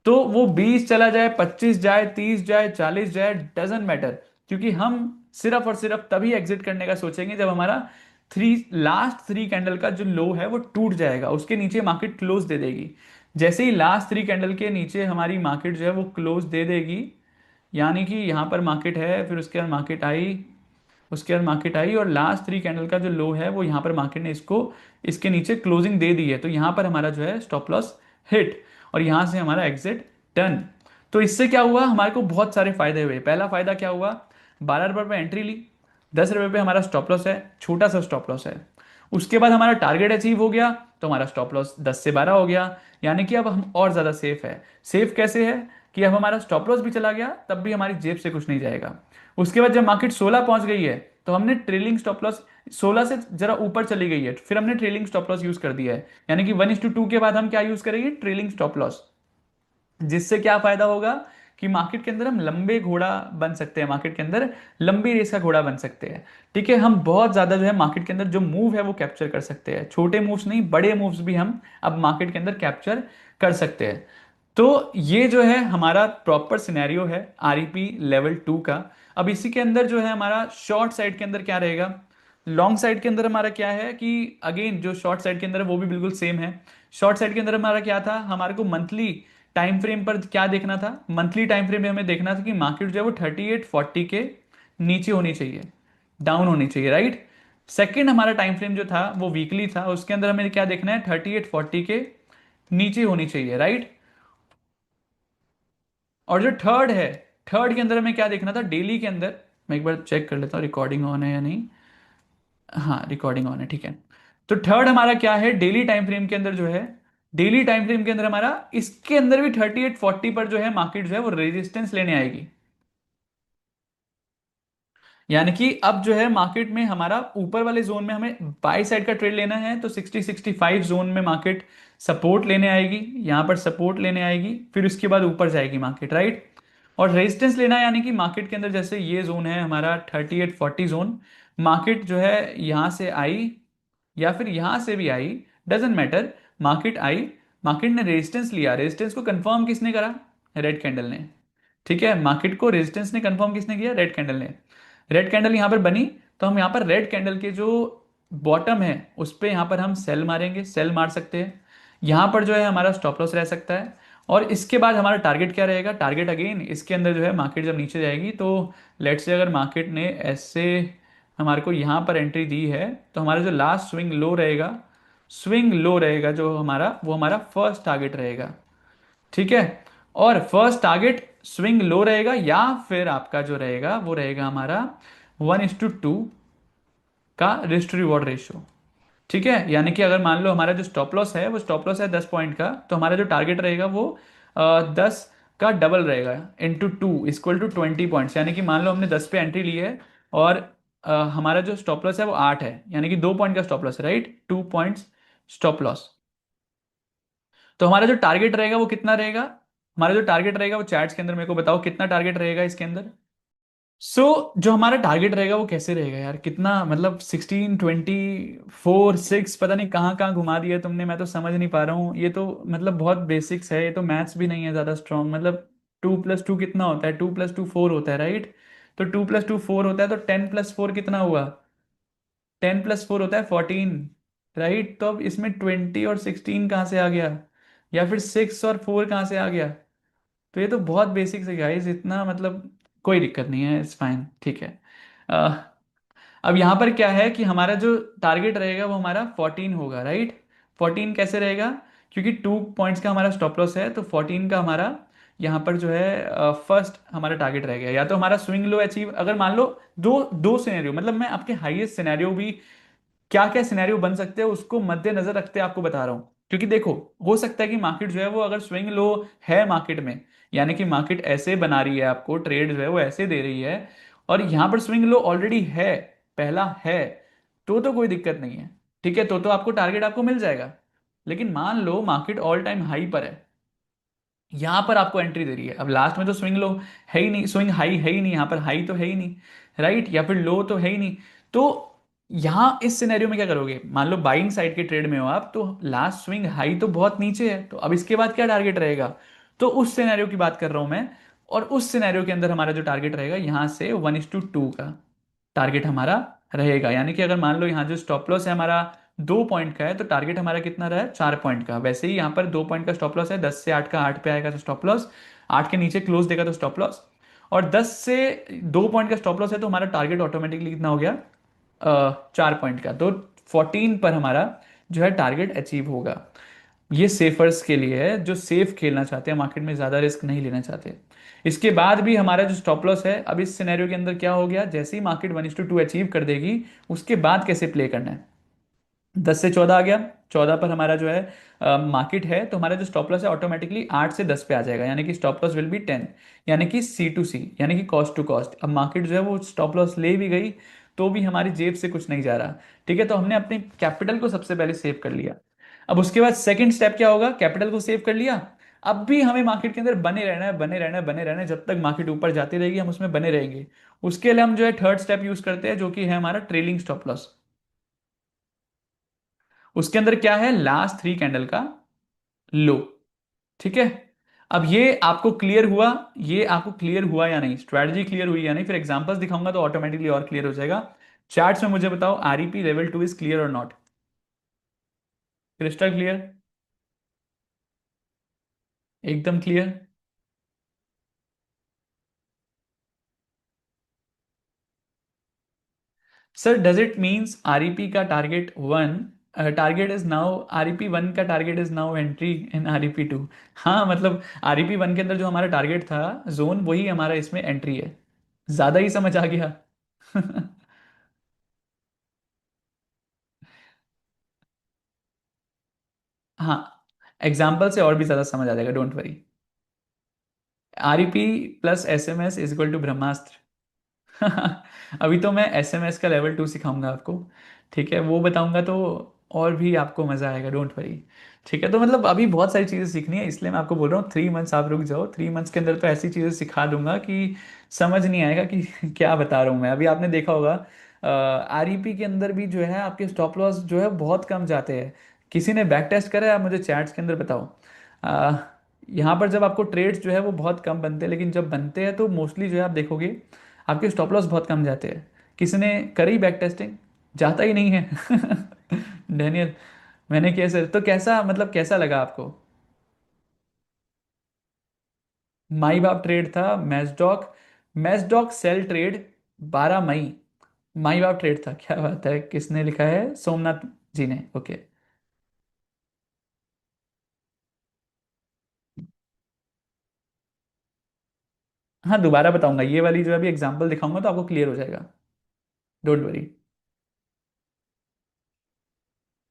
तो वो 20 चला जाए, 25 जाए, 30 जाए, 40 जाए, डजेंट मैटर, क्योंकि हम सिर्फ और सिर्फ तभी एग्जिट करने का सोचेंगे जब हमारा लास्ट 3 कैंडल का जो लो है वो टूट जाएगा, उसके नीचे मार्केट क्लोज दे देगी। जैसे ही लास्ट 3 कैंडल के नीचे हमारी मार्केट जो है वो क्लोज दे देगी, यानी कि यहां पर मार्केट है, फिर उसके बाद मार्केट आई, उसके बाद मार्केट आई और लास्ट 3 कैंडल का जो लो है वो यहाँ पर मार्केट ने इसको इसके नीचे क्लोजिंग दे दी है, तो यहाँ पर हमारा जो है स्टॉप लॉस हिट, और यहाँ से हमारा एग्जिट डन। तो इससे क्या हुआ, हमारे को बहुत सारे फायदे हुए। पहला फायदा क्या हुआ, 12 रुपये पे एंट्री ली, 10 रुपये पे हमारा स्टॉप लॉस है, छोटा सा स्टॉप लॉस है। उसके बाद हमारा टारगेट अचीव हो गया, तो हमारा स्टॉप लॉस 10 से 12 हो गया, यानी कि अब हम और ज़्यादा सेफ है। सेफ कैसे है कि अब हमारा स्टॉप लॉस भी चला गया, तब भी हमारी जेब से कुछ नहीं जाएगा। उसके बाद जब मार्केट 16 पहुंच गई है, तो हमने ट्रेलिंग स्टॉप लॉस, 16 से जरा ऊपर चली गई है, फिर हमने ट्रेलिंग स्टॉप लॉस यूज कर दिया है, यानी कि 1:2 के बाद हम क्या यूज करेंगे, ट्रेलिंग स्टॉप लॉस। जिससे क्या फायदा होगा कि मार्केट के अंदर हम लंबे घोड़ा बन सकते हैं, मार्केट के अंदर लंबी रेस का घोड़ा बन सकते हैं, ठीक है। हम बहुत ज्यादा जो है मार्केट के अंदर जो मूव है वो कैप्चर कर सकते हैं, छोटे मूव्स नहीं बड़े मूव्स भी हम अब मार्केट के अंदर कैप्चर कर सकते हैं। तो ये जो है हमारा प्रॉपर सिनेरियो है आरईपी लेवल 2 का। अब इसी के अंदर जो है हमारा शॉर्ट साइड के अंदर क्या रहेगा, लॉन्ग साइड के अंदर हमारा क्या है कि अगेन जो शॉर्ट साइड के अंदर है वो भी बिल्कुल सेम है। शॉर्ट साइड के अंदर हमारा क्या था, हमारे को मंथली टाइम फ्रेम पर क्या देखना था, मंथली टाइम फ्रेम में हमें देखना था कि मार्केट जो है वो 3840 के नीचे होनी चाहिए, डाउन होनी चाहिए, राइट। सेकेंड हमारा टाइम फ्रेम जो था वो वीकली था, उसके अंदर हमें क्या देखना है, 3840 के नीचे होनी चाहिए, राइट। और जो थर्ड है, थर्ड के अंदर हमें क्या देखना था डेली के अंदर, मैं एक बार चेक कर लेता हूँ रिकॉर्डिंग ऑन है या नहीं। हाँ रिकॉर्डिंग ऑन है, ठीक है। तो थर्ड हमारा क्या है डेली टाइम फ्रेम के अंदर जो है, डेली टाइम फ्रेम के अंदर हमारा इसके अंदर भी 3840 पर जो है मार्केट जो है वो रेजिस्टेंस लेने आएगी। यानी कि अब जो है मार्केट में हमारा ऊपर वाले जोन में हमें बाई साइड का ट्रेड लेना है, तो 60-65 जोन में मार्केट सपोर्ट लेने आएगी, यहां पर सपोर्ट लेने आएगी, फिर उसके बाद ऊपर जाएगी मार्केट, राइट। और रेजिस्टेंस लेना है, यानी कि मार्केट के अंदर जैसे ये जोन है हमारा 3840 जोन, मार्केट जो है यहां से आई या फिर यहां से भी आई, डजेंट मैटर, मार्केट आई, मार्केट ने रेजिस्टेंस लिया, रेजिस्टेंस को कंफर्म किसने करा, रेड कैंडल ने, ठीक है। मार्केट को रेजिस्टेंस ने कंफर्म किसने किया, रेड कैंडल ने। रेड कैंडल यहां पर बनी, तो हम यहां पर रेड कैंडल के जो बॉटम है उस पे यहां पर हम सेल मारेंगे, सेल मार सकते हैं, यहां पर जो है हमारा स्टॉप लॉस रह सकता है। और इसके बाद हमारा टारगेट क्या रहेगा, टारगेट अगेन इसके अंदर जो है मार्केट जब नीचे जाएगी, तो लेट्स से अगर मार्केट ने ऐसे हमारे को यहां पर एंट्री दी है, तो हमारा जो लास्ट स्विंग लो रहेगा, स्विंग लो रहेगा जो हमारा, वो हमारा फर्स्ट टारगेट रहेगा, ठीक है। और फर्स्ट टारगेट स्विंग लो रहेगा, या फिर आपका जो रहेगा वो रहेगा हमारा 1:2 का रिस्क रिवॉर्ड रेशियो, ठीक है। यानी कि अगर मान लो हमारा जो स्टॉप लॉस है वो स्टॉप लॉस है 10 पॉइंट का, तो हमारा जो टारगेट रहेगा वो 10 का डबल रहेगा, इंटू 2 इक्वल टू 20 पॉइंट्स, यानी कि मान लो हमने 10 पे एंट्री ली है और हमारा जो स्टॉप लॉस है वो 8 है, यानी कि 2 पॉइंट का स्टॉप लॉस है, राइट, 2 पॉइंट्स स्टॉप लॉस। तो हमारा जो टारगेट रहेगा वो कितना रहेगा? हमारा जो टारगेट रहेगा वो चैट्स के अंदर मेरे को बताओ कितना टारगेट रहेगा इसके अंदर। सो जो हमारा टारगेट रहेगा वो कैसे रहेगा यार, कितना मतलब 16, 24, 6, पता नहीं कहाँ कहाँ घुमा दिया तुमने, मैं तो समझ नहीं पा रहा हूँ। ये तो मतलब बहुत बेसिक्स है, ये तो मैथ्स भी नहीं है ज़्यादा स्ट्रांग। मतलब 2 + 2 कितना होता है? 2 + 2 4 होता है, राइट। तो 2 + 2 4 होता है, तो 10 + 4 कितना हुआ? 10 + 4 होता है 14, राइट। तो अब इसमें 20 और 16 कहाँ से आ गया, या फिर 6 और 4 कहाँ से आ गया? तो ये तो बहुत बेसिक है गाइस, इतना मतलब कोई दिक्कत नहीं है, इट्स फाइन, ठीक है। अ, अब यहाँ पर क्या है कि हमारा जो टारगेट रहेगा वो हमारा 14 होगा, राइट। 14 कैसे रहेगा? क्योंकि 2 पॉइंट्स का हमारा स्टॉप लॉस है, तो 14 का हमारा यहाँ पर जो है फर्स्ट हमारा टारगेट रहेगा। या तो हमारा स्विंग लो अचीव, अगर मान लो दो दो सिनेरियो, मतलब मैं आपके हाईएस्ट सिनेरियो भी क्या क्या सिनेरियो बन सकते हैं उसको मद्देनजर रखते आपको बता रहा हूं। क्योंकि देखो, हो सकता है कि मार्केट जो है वो अगर स्विंग लो है मार्केट में, यानी कि मार्केट ऐसे बना रही है, आपको ट्रेड जो है वो ऐसे दे रही है, और यहां पर स्विंग लो ऑलरेडी है, पहला है, तो कोई दिक्कत नहीं है, ठीक है, तो आपको टारगेट आपको मिल जाएगा। लेकिन मान लो मार्केट ऑल टाइम हाई पर है, यहां पर आपको एंट्री दे रही है, अब लास्ट में तो स्विंग लो है ही नहीं, स्विंग हाई है ही नहीं, यहां पर हाई तो है ही नहीं, राइट, या फिर लो तो है ही नहीं। तो यहां इस सिनेरियो में क्या करोगे? मान लो बाइंग साइड के ट्रेड में हो आप, तो लास्ट स्विंग हाई तो बहुत नीचे है, तो अब इसके बाद क्या टारगेट रहेगा? तो उस सिनेरियो की बात कर रहा हूं मैं। और उस सिनेरियो के अंदर हमारा जो टारगेट रहेगा यहां से 1:2 का टारगेट हमारा रहेगा। यानी कि अगर मान लो यहाँ जो स्टॉप लॉस है हमारा 2 पॉइंट का है, तो टारगेट हमारा कितना रहा है? 4 पॉइंट का। वैसे ही यहाँ पर 2 पॉइंट का स्टॉप लॉस है, 10 से 8 का, 8 पे आएगा तो स्टॉप लॉस, 8 के नीचे क्लोज देगा तो स्टॉप लॉस, और 10 से 2 पॉइंट का स्टॉप लॉस है, तो हमारा टारगेट ऑटोमेटिकली कितना हो गया? 4 पॉइंट का। तो 14 पर हमारा जो है टारगेट अचीव होगा। ये सेफर्स के लिए है, जो सेफ खेलना चाहते हैं, मार्केट में ज्यादा रिस्क नहीं लेना चाहते। इसके बाद भी हमारा जो स्टॉप लॉस है, अब इस सिनेरियो के अंदर क्या हो गया, जैसे ही मार्केट 1:2 अचीव कर देगी, उसके बाद कैसे प्ले करना है? 10 से 14 आ गया, 14 पर हमारा जो है मार्केट है, तो हमारा जो स्टॉप लॉस है ऑटोमेटिकली 8 से 10 पे आ जाएगा, यानी कि स्टॉप लॉस विल बी 10, यानी कि C to C, यानी कि कॉस्ट टू कॉस्ट। अब मार्केट जो है वो स्टॉप लॉस ले भी गई, तो भी हमारी जेब से कुछ नहीं जा रहा, ठीक है। तो हमने अपने कैपिटल को सबसे पहले सेव कर लिया। अब उसके बाद सेकंड स्टेप क्या होगा? कैपिटल को सेव कर लिया, अब भी हमें मार्केट के अंदर बने रहना है, बने रहना है, बने रहना है, जब तक मार्केट ऊपर जाती रहेगी हम उसमें बने रहेंगे। उसके लिए हम जो है थर्ड स्टेप यूज करते हैं, जो कि है हमारा ट्रेलिंग स्टॉप लॉस। उसके अंदर क्या है? लास्ट 3 कैंडल का लो, ठीक है। अब ये आपको क्लियर हुआ? ये आपको क्लियर हुआ या नहीं, स्ट्रैटेजी क्लियर हुई या नहीं? फिर एग्जांपल्स दिखाऊंगा तो ऑटोमेटिकली और क्लियर हो जाएगा। चार्ट्स में मुझे बताओ, REP लेवल 2 इज क्लियर और नॉट? Crystal clear? एकदम clear? Sir does it means REP का टारगेट 1, REP 1 का target is now entry in REP 2? हाँ मतलब REP 1 के अंदर जो हमारा टारगेट था जोन, वही हमारा इसमें एंट्री है। ज्यादा ही समझ आ गया। हाँ, एग्जाम्पल से और भी ज्यादा समझ आ जाएगा, don't worry. REP + SMS is equal to ब्रह्मास्त्र। अभी तो मैं SMS का लेवल 2 सिखाऊंगा आपको, ठीक है, वो बताऊंगा तो और भी आपको मजा आएगा, डोंट वरी। ठीक है, तो मतलब अभी बहुत सारी चीजें सीखनी है, इसलिए मैं आपको बोल रहा हूँ 3 मंथ्स आप रुक जाओ, 3 मंथ्स के अंदर तो ऐसी चीजें सिखा दूंगा कि समझ नहीं आएगा कि क्या बता रहा हूँ मैं। अभी आपने देखा होगा REP के अंदर भी जो है आपके स्टॉप लॉस जो है बहुत कम जाते हैं। किसी ने बैक टेस्ट करा है? आप मुझे चैट्स के अंदर बताओ। अ, यहाँ पर जब आपको ट्रेड्स जो है वो बहुत कम बनते हैं, लेकिन जब बनते हैं तो मोस्टली जो है आप देखोगे आपके स्टॉप लॉस बहुत कम जाते हैं। किसी ने करी बैक टेस्टिंग? जाता ही नहीं है। डैनियल, मैंने किया सर, तो कैसा मतलब कैसा लगा आपको? माई बाप ट्रेड था, मैचडॉक, मैचडॉक सेल ट्रेड 12 मई, माई बाप ट्रेड था, क्या बात है, किसने लिखा है? सोमनाथ जी ने, ओके। हाँ दोबारा बताऊंगा, ये वाली जो अभी एग्जांपल दिखाऊंगा तो आपको क्लियर हो जाएगा, डोंट वरी।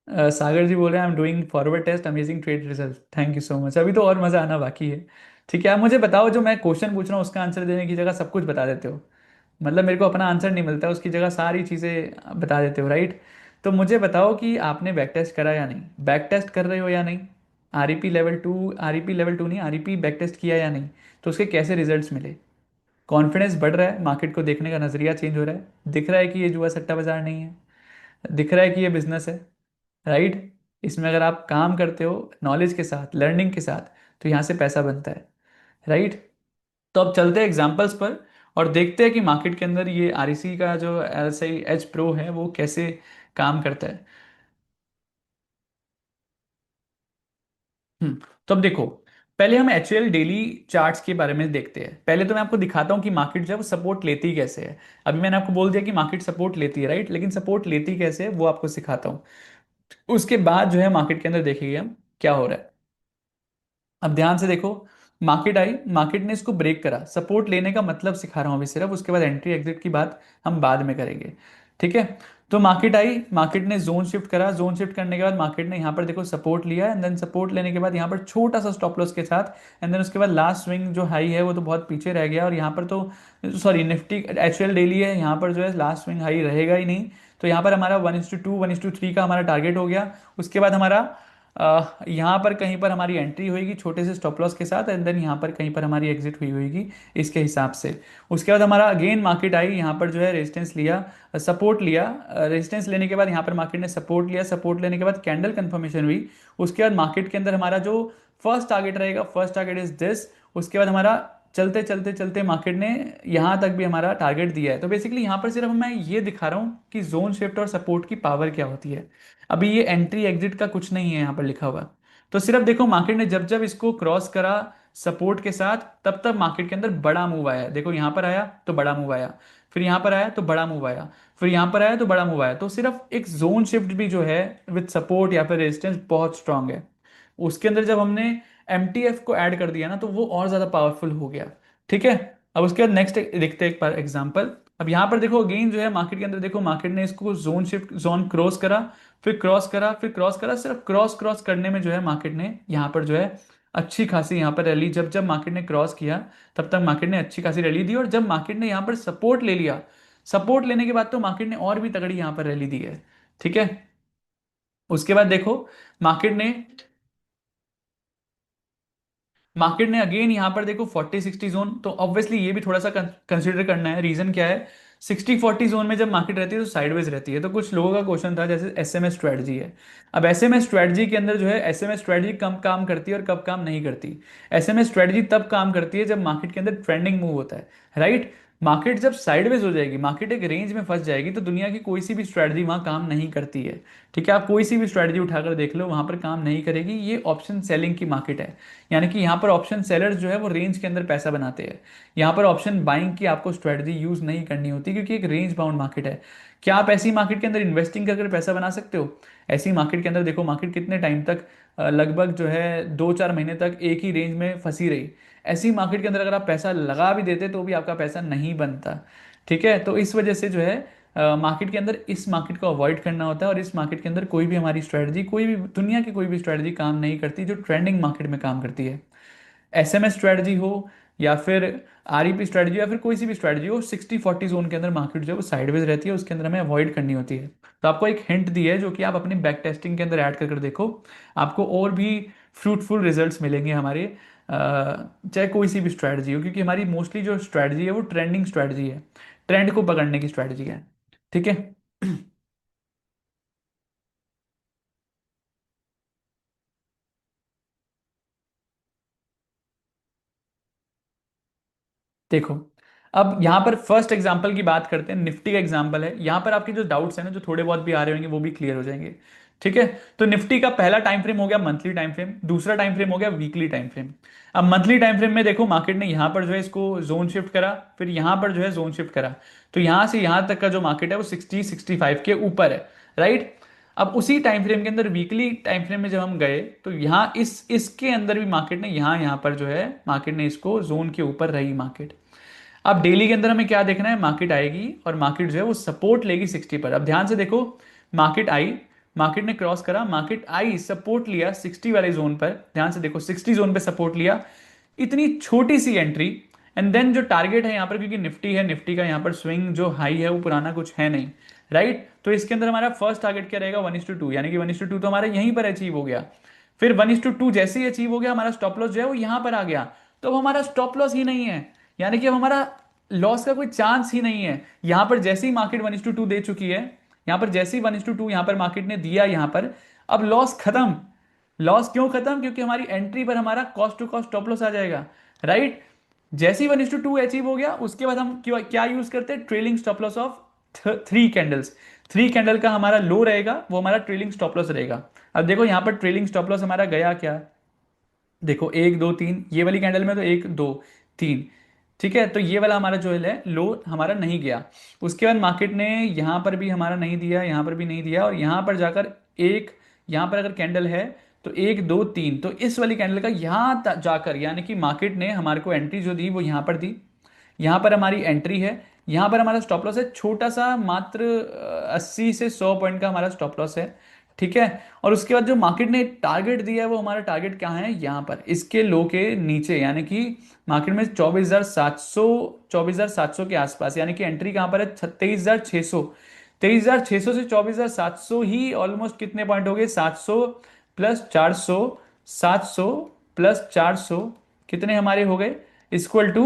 सागर जी बोल रहे हैं, I am doing forward test, amazing trade result, thank you so much. अभी तो और मजा आना बाकी है। ठीक है, आप मुझे बताओ, जो मैं क्वेश्चन पूछ रहा हूँ उसका आंसर देने की जगह सब कुछ बता देते हो, मतलब मेरे को अपना आंसर नहीं मिलता, उसकी जगह सारी चीज़ें बता देते हो, राइट। तो मुझे बताओ कि आपने बैक टेस्ट करा या नहीं, बैक टेस्ट कर रहे हो या नहीं, आरईपी लेवल 2, आरईपी लेवल 2 नहीं, आरईपी बैक टेस्ट किया या नहीं, तो उसके कैसे रिजल्ट्स मिले। कॉन्फिडेंस बढ़ रहा है, मार्केट को देखने का नजरिया चेंज हो रहा है, दिख रहा है कि ये जुआ सट्टा बाजार नहीं है, दिख रहा है कि ये बिजनेस है, राइट। इसमें अगर आप काम करते हो नॉलेज के साथ, लर्निंग के साथ, तो यहाँ से पैसा बनता है, राइट। तो अब चलते हैं एग्जाम्पल्स पर और देखते हैं कि मार्केट के अंदर ये आरईसी का जो एलएसआई एच प्रो है वो कैसे काम करता है। तो अब देखो, पहले हम एच एल डेली चार्ट्स के बारे में देखते हैं। पहले तो मैं आपको दिखाता हूँ कि मार्केट जो है वो सपोर्ट लेती कैसे है। अभी मैंने आपको बोल दिया कि मार्केट सपोर्ट लेती है, राइट, लेकिन सपोर्ट लेती कैसे है वो आपको सिखाता हूँ। उसके बाद जो है मार्केट के अंदर देखेंगे हम क्या हो रहा है। अब ध्यान से देखो, मार्केट आई, मार्केट ने इसको ब्रेक करा, सपोर्ट लेने का मतलब सिखा रहा हूं अभी सिर्फ, उसके बाद एंट्री एग्जिट की बात हम बाद में करेंगे, ठीक है। तो मार्केट आई, मार्केट ने जोन शिफ्ट करा, जोन शिफ्ट करने के बाद मार्केट ने यहाँ पर देखो सपोर्ट लिया, एंड देन सपोर्ट लेने के बाद यहाँ पर छोटा सा स्टॉप लॉस के साथ, एंड देन उसके बाद लास्ट स्विंग जो हाई है वो तो बहुत पीछे रह गया, और यहाँ पर तो sorry Nifty H L daily है, यहाँ पर जो है लास्ट स्विंग हाई रहेगा ही नहीं। तो यहाँ पर हमारा 1:2 1:3 का हमारा टारगेट हो गया। उसके बाद हमारा यहाँ पर कहीं पर हमारी एंट्री होगी छोटे से स्टॉप लॉस के साथ, एंड देन यहाँ पर कहीं पर हमारी एग्जिट हुई होगी इसके हिसाब से। उसके बाद हमारा अगेन मार्केट आई, यहाँ पर जो है रेजिस्टेंस लिया, सपोर्ट लिया, रेजिस्टेंस लेने के बाद यहाँ पर मार्केट ने सपोर्ट लिया, सपोर्ट लेने के बाद कैंडल कंफर्मेशन हुई। उसके बाद मार्केट के अंदर हमारा जो फर्स्ट टारगेट रहेगा, फर्स्ट टारगेट इज दिस। उसके बाद हमारा चलते चलते चलते मार्केट ने यहाँ तक भी हमारा टारगेट दिया है। तो बेसिकली यहाँ पर सिर्फ मैं ये दिखा रहा हूँ कि जोन शिफ्ट और सपोर्ट की पावर क्या होती है। अभी ये एंट्री एग्जिट का कुछ नहीं है यहाँ पर लिखा हुआ। तो सिर्फ देखो मार्केट ने जब जब इसको क्रॉस करा सपोर्ट के साथ, तब तब मार्केट के अंदर बड़ा मूव आया। देखो यहाँ पर आया तो बड़ा मूव आया, फिर यहाँ पर आया तो बड़ा मूव आया, फिर यहाँ पर आया तो बड़ा मूव आया। तो सिर्फ एक जोन शिफ्ट भी जो है विद सपोर्ट या फिर रेजिस्टेंस बहुत स्ट्रांग है। उसके अंदर जब हमने एमटीएफ को ऐड कर दिया ना, तो वो और ज्यादा पावरफुल हो गया, ठीक है। अब उसके बाद नेक्स्ट देखते हैं एक बार एग्जांपल। अब यहाँ पर देखो अगेन जो है मार्केट के अंदर देखो, मार्केट ने इसको जोन शिफ्ट, जोन क्रॉस करा, फिर क्रॉस करा, फिर क्रॉस करा, सिर्फ क्रॉस क्रॉस करने में जो है मार्केट ने यहाँ पर जो है अच्छी खासी यहाँ पर रैली, जब जब मार्केट ने क्रॉस किया तब तक मार्केट ने अच्छी खासी रैली दी, और जब मार्केट ने यहाँ पर सपोर्ट ले लिया, सपोर्ट लेने के बाद तो मार्केट ने और भी तगड़ी यहाँ पर रैली दी है, ठीक है। उसके बाद देखो मार्केट ने अगेन यहाँ पर देखो 40-60 जोन, तो ऑब्वियसली ये भी थोड़ा सा कंसिडर करना है। रीजन क्या है, 60-40 जोन में जब मार्केट रहती है तो साइडवेज रहती है। तो कुछ लोगों का क्वेश्चन था जैसे एसएमएस स्ट्रेटजी है। अब एसएमएस स्ट्रेटजी के अंदर जो है, एसएमएस स्ट्रेटजी कब काम करती है और कब काम नहीं करती। एसएमएस स्ट्रेटजी तब काम करती है जब मार्केट के अंदर ट्रेंडिंग मूव होता है, राइट। मार्केट जब साइडवेज हो जाएगी, मार्केट एक रेंज में फंस जाएगी, तो दुनिया की कोई सी भी स्ट्रेटजी वहां काम नहीं करती है, ठीक है। आप कोई सी भी स्ट्रेटजी उठाकर देख लो, वहां पर काम नहीं करेगी। ये ऑप्शन सेलिंग की मार्केट है, यानी कि यहाँ पर ऑप्शन सेलर्स जो है वो रेंज के अंदर पैसा बनाते हैं। यहाँ पर ऑप्शन बाइंग की आपको स्ट्रेटजी यूज नहीं करनी होती, क्योंकि एक रेंज बाउंड मार्केट है। क्या आप ऐसी मार्केट के अंदर इन्वेस्टिंग करके पैसा बना सकते हो? ऐसी मार्केट के अंदर देखो, मार्केट कितने टाइम तक लगभग जो है 2-4 महीने तक एक ही रेंज में फंसी रही। ऐसी मार्केट के अंदर अगर आप पैसा लगा भी देते तो भी आपका पैसा नहीं बनता, ठीक है। तो इस वजह से जो है मार्केट के अंदर इस मार्केट को अवॉइड करना होता है, और इस मार्केट के अंदर कोई भी हमारी स्ट्रेटजी, कोई भी दुनिया की कोई भी स्ट्रेटजी काम नहीं करती जो ट्रेंडिंग मार्केट में काम करती है। एसएमएस स्ट्रेटजी हो या फिर आरईपी स्ट्रेटजी या फिर कोई सी भी स्ट्रेटजी हो, 60-40 जोन के अंदर मार्केट जो है वो साइडवेज रहती है, उसके अंदर हमें अवॉइड करनी होती है। तो आपको एक हिंट दी है जो कि आप अपनी बैक टेस्टिंग के अंदर ऐड कर देखो, आपको और भी फ्रूटफुल रिजल्ट्स मिलेंगे हमारे, चाहे कोई सी भी स्ट्रेटजी हो, क्योंकि हमारी मोस्टली जो स्ट्रेटजी है वो ट्रेंडिंग स्ट्रेटजी है, ट्रेंड को पकड़ने की स्ट्रेटजी है, ठीक है। देखो, अब यहाँ पर फर्स्ट एग्जांपल की बात करते हैं, निफ्टी का एग्जांपल है। यहाँ पर आपके जो डाउट्स हैं ना, जो थोड़े बहुत भी आ रहे होंगे, वो भी क्लियर हो जाएंगे, ठीक है। तो निफ्टी का पहला टाइम फ्रेम हो गया मंथली टाइम फ्रेम, दूसरा टाइम फ्रेम हो गया वीकली टाइम फ्रेम। अब मंथली टाइम फ्रेम में देखो, मार्केट ने यहाँ पर जो है इसको जोन शिफ्ट करा, फिर यहाँ पर जो है जोन शिफ्ट करा, तो यहाँ से यहाँ तक का जो मार्केट है वो 60-65 के ऊपर है, राइट। अब उसी टाइम फ्रेम के अंदर वीकली टाइम फ्रेम में जब हम गए, तो यहाँ इसके अंदर भी मार्केट ने यहाँ पर जो है मार्केट ने इसको जोन के ऊपर रही मार्केट। अब डेली के अंदर हमें क्या देखना है, मार्केट आएगी और मार्केट जो है वो सपोर्ट लेगी 60 पर। अब ध्यान से देखो, मार्केट आई, मार्केट ने क्रॉस करा, मार्केट आई, सपोर्ट लिया 60 वाले जोन पर, ध्यान से देखो 60 जोन पे सपोर्ट लिया, इतनी छोटी सी एंट्री, एंड देन जो टारगेट है यहाँ पर, क्योंकि निफ्टी है, निफ्टी का यहाँ पर स्विंग जो हाई है वो पुराना कुछ है नहीं, राइट। तो इसके अंदर हमारा फर्स्ट टारगेट क्या रहेगा, 1:2, यानी कि 1:2 तो हमारा यहीं पर अचीव हो गया। फिर 1:2 जैसे ही अचीव हो गया, हमारा स्टॉप लॉस जो है वो यहाँ पर आ गया। तो अब हमारा स्टॉप लॉस ही नहीं है, यानी कि अब हमारा लॉस का कोई चांस ही नहीं है। यहाँ पर जैसे ही मार्केट 1:2 दे चुकी है, यहाँ पर जैसे ही 1:2 यहाँ पर मार्केट ने दिया, यहाँ पर अब लॉस खत्म। लॉस क्यों खत्म, क्योंकि हमारी एंट्री पर हमारा cost to cost stop loss आ जाएगा, राइट। जैसे ही 1:2 अचीव हो गया, उसके बाद हम क्या यूज करते हैं, trailing stop loss of 3 candles. 3 candle का हमारा लो रहेगा, वो हमारा ट्रेलिंग स्टॉप लॉस रहेगा। अब देखो यहाँ पर ट्रेलिंग स्टॉप लॉस हमारा गया क्या, देखो 1 2 3, ये वाली कैंडल में तो 1 2 3, ठीक है। तो ये वाला हमारा जो है लो हमारा नहीं गया। उसके बाद मार्केट ने यहाँ पर भी हमारा नहीं दिया, यहाँ पर भी नहीं दिया, और यहाँ पर जाकर एक, यहाँ पर अगर कैंडल है तो 1 2 3, तो इस वाली कैंडल का यहाँ जाकर, यानी कि मार्केट ने हमारे को एंट्री जो दी वो यहाँ पर दी। यहाँ पर हमारी एंट्री है, यहाँ पर हमारा स्टॉप लॉस है छोटा सा, मात्र 80 से 100 पॉइंट का हमारा स्टॉप लॉस है, ठीक है। और उसके बाद जो मार्केट ने टारगेट दिया है, वो हमारा टारगेट क्या है, यहाँ पर इसके लो के नीचे, यानी कि मार्केट में 24,700, 24,700 के आसपास, यानी कि एंट्री कहाँ पर है, 23,600। 23,600 से 24,700 ही ऑलमोस्ट कितने पॉइंट हो गए, 700 प्लस 400, 700 प्लस 400, कितने हमारे हो गए, इक्वल टू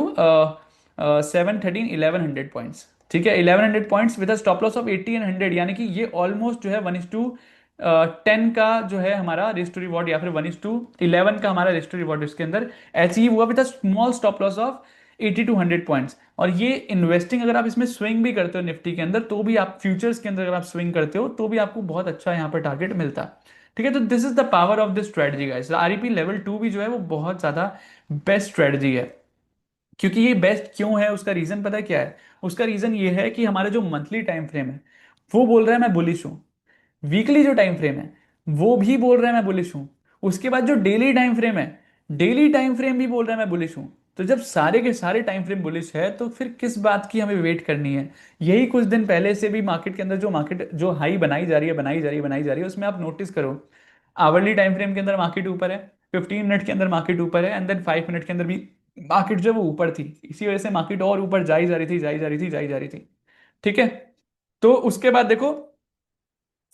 7 13 1100 पॉइंट्स, ठीक है। 1100 points with stop loss of 80 and 100, यानी कि ये ऑलमोस्ट जो है 1:10 का जो है हमारा रिस्क टू रिवॉर्ड, या फिर 1:11 का हमारा रिस्क टू रिवॉर्ड इसके अंदर अचीव हुआ with small stop loss of 80 to 100 points. और ये इन्वेस्टिंग अगर आप इसमें स्विंग भी करते हो निफ्टी के अंदर, तो भी आप फ्यूचर्स के अंदर अगर आप स्विंग करते हो तो भी आपको बहुत अच्छा यहाँ पर टारगेट मिलता है, ठीक है। तो this is the power of this strategy guys. REP level 2 भी जो है वो बहुत ज्यादा बेस्ट स्ट्रेटजी है। क्योंकि ये बेस्ट क्यों है, उसका रीजन पता है क्या है, उसका रीजन ये है कि हमारा जो मंथली टाइम फ्रेम है वो बोल रहा है मैं बुलिश हूं, वीकली जो टाइम फ्रेम है वो भी बोल रहा है मैं बुलिश हूं, उसके बाद जो डेली टाइम फ्रेम है, डेली टाइम फ्रेम भी बोल रहा है मैं बुलिश हूं। तो जब सारे के सारे टाइम फ्रेम बुलिश है, तो फिर किस बात की हमें वेट करनी है। यही कुछ दिन पहले से भी मार्केट के अंदर जो मार्केट जो हाई बनाई जा रही है, बनाई जा रही है, बनाई जा रही है, उसमें आप नोटिस करो, आवरली टाइम फ्रेम के अंदर मार्केट ऊपर है, 15 मिनट के अंदर मार्केट ऊपर है, एंड देन 5 मिनट के अंदर भी मार्केट जो है वो ऊपर थी। इसी वजह से मार्केट और ऊपर जाई जा रही थी, जाई जा रही थी, जाई जा रही थी, ठीक है। तो उसके बाद देखो,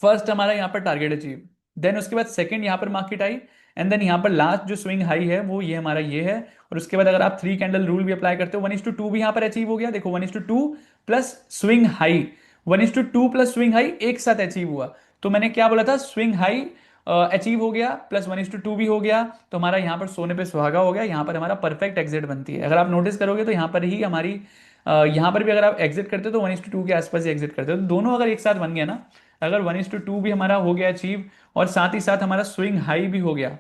फर्स्ट हमारा यहाँ पर टारगेट अचीव, देन उसके बाद सेकंड यहाँ पर मार्केट आई, एंड देन यहाँ पर लास्ट जो स्विंग हाई है वो ये हमारा ये है। और उसके बाद अगर आप 3 कैंडल रूल भी अप्लाई करते हो, 1:2 भी यहाँ पर अचीव हो गया, देखो 1:2 plus swing high, 1:2 plus swing high एक साथ अचीव हुआ। तो मैंने क्या बोला था, स्विंग हाई अचीव हो गया प्लस 1:2 भी हो गया, तो हमारा यहाँ पर सोने पे सुहागा हो गया, यहाँ पर हमारा परफेक्ट एग्जिट बनती है। अगर आप नोटिस करोगे तो यहाँ पर ही हमारी यहाँ पर भी अगर आप एग्जिट करते हो तो 1:2 के आसपास ही एग्जिट करते हो, तो दोनों अगर एक साथ बन गया ना, अगर 1:2 भी हमारा हो गया अचीव, और साथ ही साथ हमारा स्विंग हाई भी हो गया,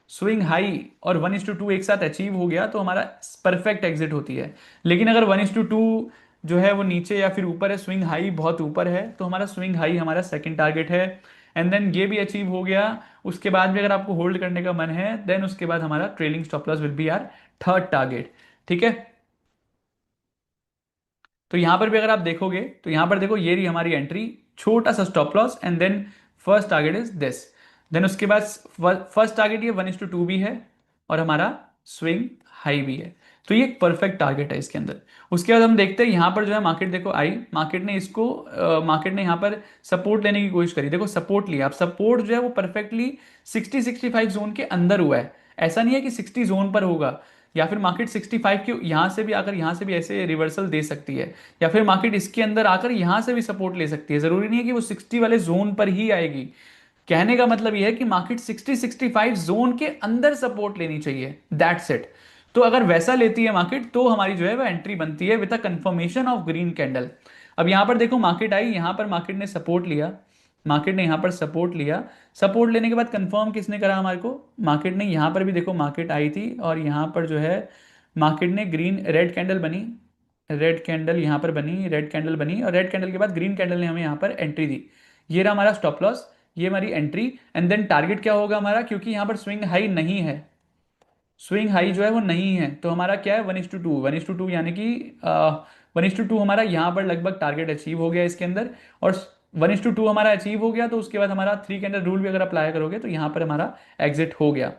स्विंग हाई और 1:2 एक साथ अचीव हो गया, तो हमारा परफेक्ट एग्जिट होती है। लेकिन अगर 1:2 जो है वो नीचे या फिर ऊपर है, स्विंग हाई बहुत ऊपर है, तो हमारा स्विंग हाई हमारा सेकंड टारगेट है, एंड देन ये भी अचीव हो गया। उसके बाद भी अगर आपको होल्ड करने का मन है, देन उसके बाद हमारा trailing stop loss will be our third target, ठीक है। तो यहां पर भी अगर आप देखोगे तो यहां पर देखो, ये रही हमारी एंट्री, छोटा सा stop loss, and then first target is this. Then उसके बाद फर्स्ट टारगेट ये 1:2 भी है, और हमारा स्विंग हाई भी है। तो ये एक परफेक्ट टारगेट है इसके अंदर। उसके बाद हम देखते हैं यहाँ पर जो है मार्केट देखो आई, मार्केट ने इसको मार्केट ने यहाँ पर सपोर्ट लेने की कोशिश करी, देखो सपोर्ट लिया। अब सपोर्ट जो है वो परफेक्टली 60 65 जोन के अंदर हुआ है, ऐसा नहीं है कि 60 जोन पर होगा, या फिर मार्केट 65 के यहां से भी आकर यहां से भी ऐसे रिवर्सल दे सकती है, या फिर मार्केट इसके अंदर आकर यहां से भी सपोर्ट ले सकती है। जरूरी नहीं है कि वो 60 वाले जोन पर ही आएगी। कहने का मतलब यह है कि मार्केट 60 65 जोन के अंदर सपोर्ट लेनी चाहिए, दैट्स इट। तो अगर वैसा लेती है मार्केट, तो हमारी जो है वो एंट्री बनती है with a confirmation of green candle. अब यहां पर देखो मार्केट आई, यहां पर मार्केट ने सपोर्ट लिया, मार्केट ने यहां पर सपोर्ट लिया, सपोर्ट लेने के बाद कंफर्म किसने करा हमारे को, मार्केट ने। यहां पर भी देखो मार्केट आई थी, और यहां पर जो है मार्केट ने ग्रीन रेड कैंडल बनी, रेड कैंडल यहां पर बनी, रेड कैंडल बनी, और रेड कैंडल के बाद ग्रीन कैंडल ने हमें यहां पर एंट्री दी। ये रहा हमारा स्टॉप लॉस, ये हमारी एंट्री, एंड देन टारगेट क्या होगा हमारा, क्योंकि यहां पर स्विंग हाई नहीं है, स्विंग हाई जो है वो नहीं है, तो हमारा क्या है, 1:2, 1:2, यानी कि 1:2 हमारा यहाँ पर लगभग टारगेट अचीव हो गया इसके अंदर। और 1:2 हमारा अचीव हो गया, तो उसके बाद हमारा 3 कैंडल रूल भी अगर अप्लाई करोगे तो यहाँ पर हमारा एग्जिट हो गया।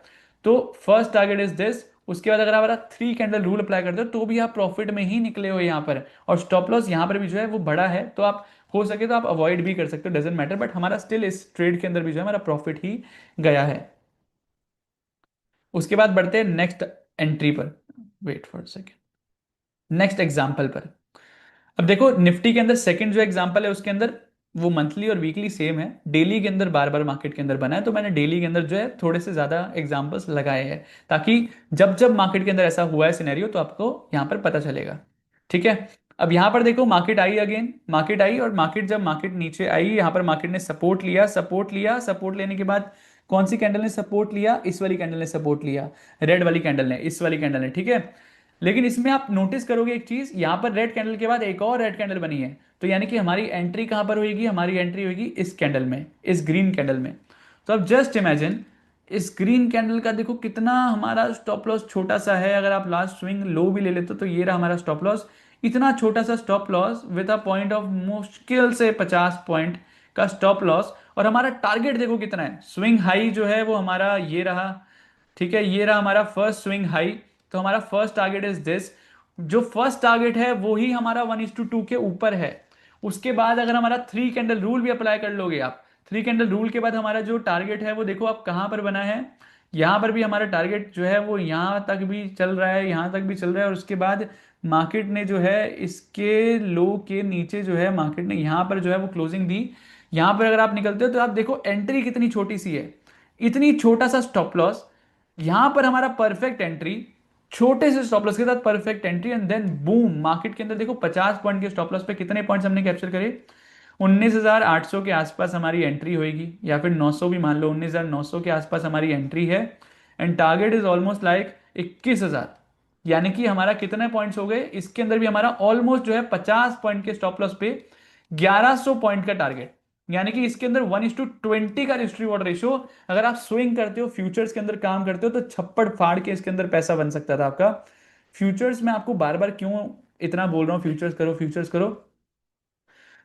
तो फर्स्ट टारगेट इज दिस, उसके बाद अगर आप 3 कैंडल रूल अप्लाई करते हो तो भी आप प्रॉफिट में ही निकले हो यहाँ पर, और स्टॉप लॉस यहाँ पर भी जो है वो बड़ा है, तो आप हो सके तो आप अवॉइड भी कर सकते हो, डजेंट मैटर, बट हमारा स्टिल इस ट्रेड के अंदर भी जो है हमारा प्रॉफिट ही गया है। उसके बाद बढ़ते हैं नेक्स्ट एंट्री पर, wait for second, next example पर। अब देखो निफ्टी के अंदर सेकंड जो एग्जांपल है उसके अंदर वो मंथली और वीकली सेम है, डेली के अंदर बार बार मार्केट के अंदर बना है, तो मैंने डेली के अंदर जो है थोड़े से ज्यादा एग्जांपल्स लगाए हैं, ताकि जब जब मार्केट के अंदर ऐसा हुआ है सिनेरियो तो आपको यहाँ पर पता चलेगा। ठीक है, अब यहाँ पर देखो मार्केट आई, अगेन मार्केट आई, और मार्केट जब मार्केट नीचे आई यहाँ पर मार्केट ने सपोर्ट लिया, सपोर्ट लिया, सपोर्ट लेने के बाद कौन सी कैंडल ने सपोर्ट लिया, इस वाली कैंडल ने सपोर्ट लिया, रेड वाली कैंडल ने, इस वाली कैंडल ने। ठीक है, लेकिन इसमें आप नोटिस करोगे एक चीज, यहां पर रेड कैंडल के बाद एक और रेड कैंडल बनी है, तो यानी कि हमारी एंट्री कहां पर होगी, हमारी एंट्री होगी इस कैंडल में, इस ग्रीन कैंडल में। तो अब जस्ट इमेजिन इस ग्रीन कैंडल का देखो कितना हमारा स्टॉप लॉस छोटा सा है, अगर आप लास्ट स्विंग लो भी ले लेते हो तो ये रहा हमारा स्टॉप लॉस, इतना छोटा सा stop loss with a point of मुश्किल से 50 पॉइंट का स्टॉप लॉस, और हमारा टारगेट देखो कितना है, स्विंग हाई जो है वो हमारा ये रहा। ठीक है, ये रहा हमारा फर्स्ट स्विंग हाई, तो हमारा फर्स्ट टारगेट इज दिस, जो फर्स्ट टारगेट है वो ही हमारा 1:2 के ऊपर है। उसके बाद अगर हमारा 3 कैंडल रूल भी अप्लाई कर लोगे आप, 3 कैंडल रूल के बाद हमारा जो टारगेट है वो देखो आप कहां पर बना है, यहां पर भी हमारा टारगेट जो है वो यहां तक भी चल रहा है, यहां तक भी चल रहा है, और उसके बाद मार्केट ने जो है इसके लो के नीचे जो है मार्केट ने यहां पर जो है वो क्लोजिंग दी। यहां पर अगर आप निकलते हो तो आप देखो एंट्री कितनी छोटी सी है, इतनी छोटा सा स्टॉप लॉस, यहां पर हमारा परफेक्ट एंट्री, छोटे से स्टॉप लॉस के साथ perfect entry, and then boom market के अंदर देखो 50 पॉइंट के स्टॉप लॉस पे कितने पॉइंट्स हमने कैप्चर करे, 19,800 के आसपास हमारी एंट्री होगी, या फिर 900 भी मान लो, 19,900 के आसपास हमारी एंट्री है, and target is almost like 21,000। यानी कि हमारा कितने पॉइंट्स हो गए, इसके अंदर भी हमारा ऑलमोस्ट जो है 50 पॉइंट के स्टॉप लॉस पे 1100 पॉइंट का टारगेट, यानी कि इसके अंदर 1:20 का रिस्क रिवॉर्ड रेशियो। अगर आप स्विंग करते हो, फ्यूचर्स के अंदर काम करते हो, तो छप्पड़ फाड़ के इसके अंदर पैसा बन सकता था आपका। फ्यूचर्स में आपको बार बार क्यों इतना बोल रहा हूँ, फ्यूचर्स करो फ्यूचर्स करो,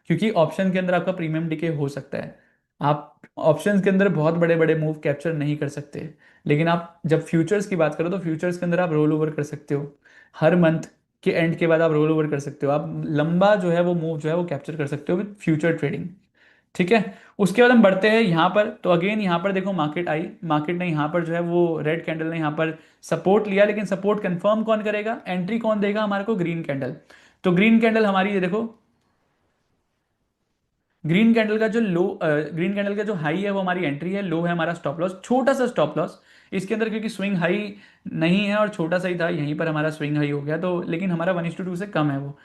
क्योंकि ऑप्शन के अंदर आपका प्रीमियम डिके हो सकता है, आप ऑप्शंस के अंदर बहुत बड़े बड़े मूव कैप्चर नहीं कर सकते, लेकिन आप जब फ्यूचर्स की बात करो तो फ्यूचर्स के अंदर आप रोल ओवर कर सकते हो, हर मंथ के एंड के बाद आप रोल ओवर कर सकते हो, आप लंबा जो है वो मूव जो है वो कैप्चर कर सकते हो विद फ्यूचर ट्रेडिंग। ठीक है, उसके बाद हम बढ़ते हैं यहाँ पर, तो अगेन यहाँ पर देखो मार्केट आई, मार्केट ने यहाँ पर जो है वो रेड कैंडल ने यहाँ पर सपोर्ट लिया, लेकिन सपोर्ट कंफर्म कौन करेगा, एंट्री कौन देगा हमारे को, ग्रीन कैंडल। तो ग्रीन कैंडल हमारी ये देखो, ग्रीन कैंडल का जो लो, ग्रीन कैंडल का जो हाई है वो हमारी एंट्री है, लो है हमारा स्टॉप लॉस, छोटा सा स्टॉप लॉस इसके अंदर, क्योंकि स्विंग हाई नहीं है और छोटा सा ही था, यहीं पर हमारा स्विंग हाई हो गया, तो लेकिन हमारा 1:2 से कम है वो,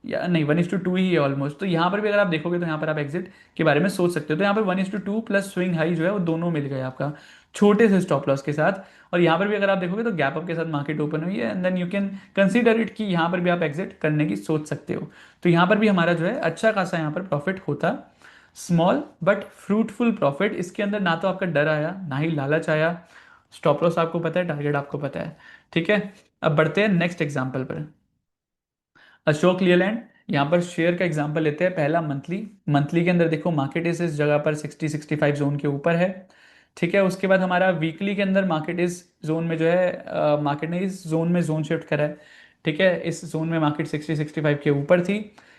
या नहीं 1:2 ही है ऑलमोस्ट, तो यहाँ पर भी अगर आप देखोगे तो यहाँ पर आप एग्जिट के बारे में सोच सकते हो, तो यहाँ पर 1:2 प्लस स्विंग हाई जो है वो दोनों मिल गए आपका छोटे से स्टॉप लॉस के साथ। और यहाँ पर भी अगर आप देखोगे तो गैप अप के साथ मार्केट ओपन हुई है, and then you can consider it कि यहाँ पर भी आप एग्जिट करने की सोच सकते हो। तो यहाँ पर भी हमारा जो है अच्छा खासा यहाँ पर प्रॉफिट होता, स्मॉल बट फ्रूटफुल प्रॉफिट, इसके अंदर ना तो आपका डर आया ना ही लालच आया, स्टॉप लॉस आपको पता है, टारगेट आपको पता है। ठीक है, अब बढ़ते हैं नेक्स्ट एग्जांपल पर, अशोक लीलैंड। यहाँ पर शेयर का एग्जांपल लेते हैं, पहला मंथली, मंथली के अंदर देखो मार्केट इस जगह पर 60-65 जोन के ऊपर है। ठीक है, उसके बाद हमारा वीकली के अंदर मार्केट इस जोन में जो है मार्केट ने इस जोन में जोन शिफ्ट करा है। ठीक है, इस जोन में मार्केट 60-65 के ऊपर थी,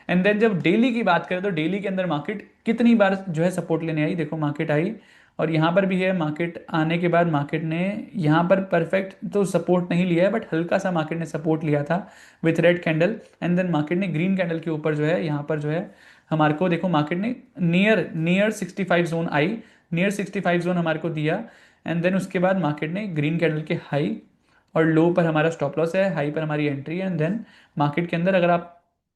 एंड देन जब डेली की बात करें तो डेली के अंदर मार्केट कितनी बार जो है सपोर्ट लेने आई, देखो मार्केट आई और यहाँ पर भी है, मार्केट आने के बाद मार्केट ने यहाँ पर परफेक्ट तो सपोर्ट नहीं लिया है, बट हल्का सा मार्केट ने सपोर्ट लिया था with red candle, and then market ने ग्रीन कैंडल के ऊपर जो है यहाँ पर जो है हमारे को देखो मार्केट ने near near 65 zone I, near 65 zone हमारे को दिया, एंड देन उसके बाद मार्केट ने ग्रीन कैंडल के हाई और लो पर हमारा स्टॉप लॉस है, हाई पर हमारी एंट्री है, एंड देन मार्केट के अंदर अगर आप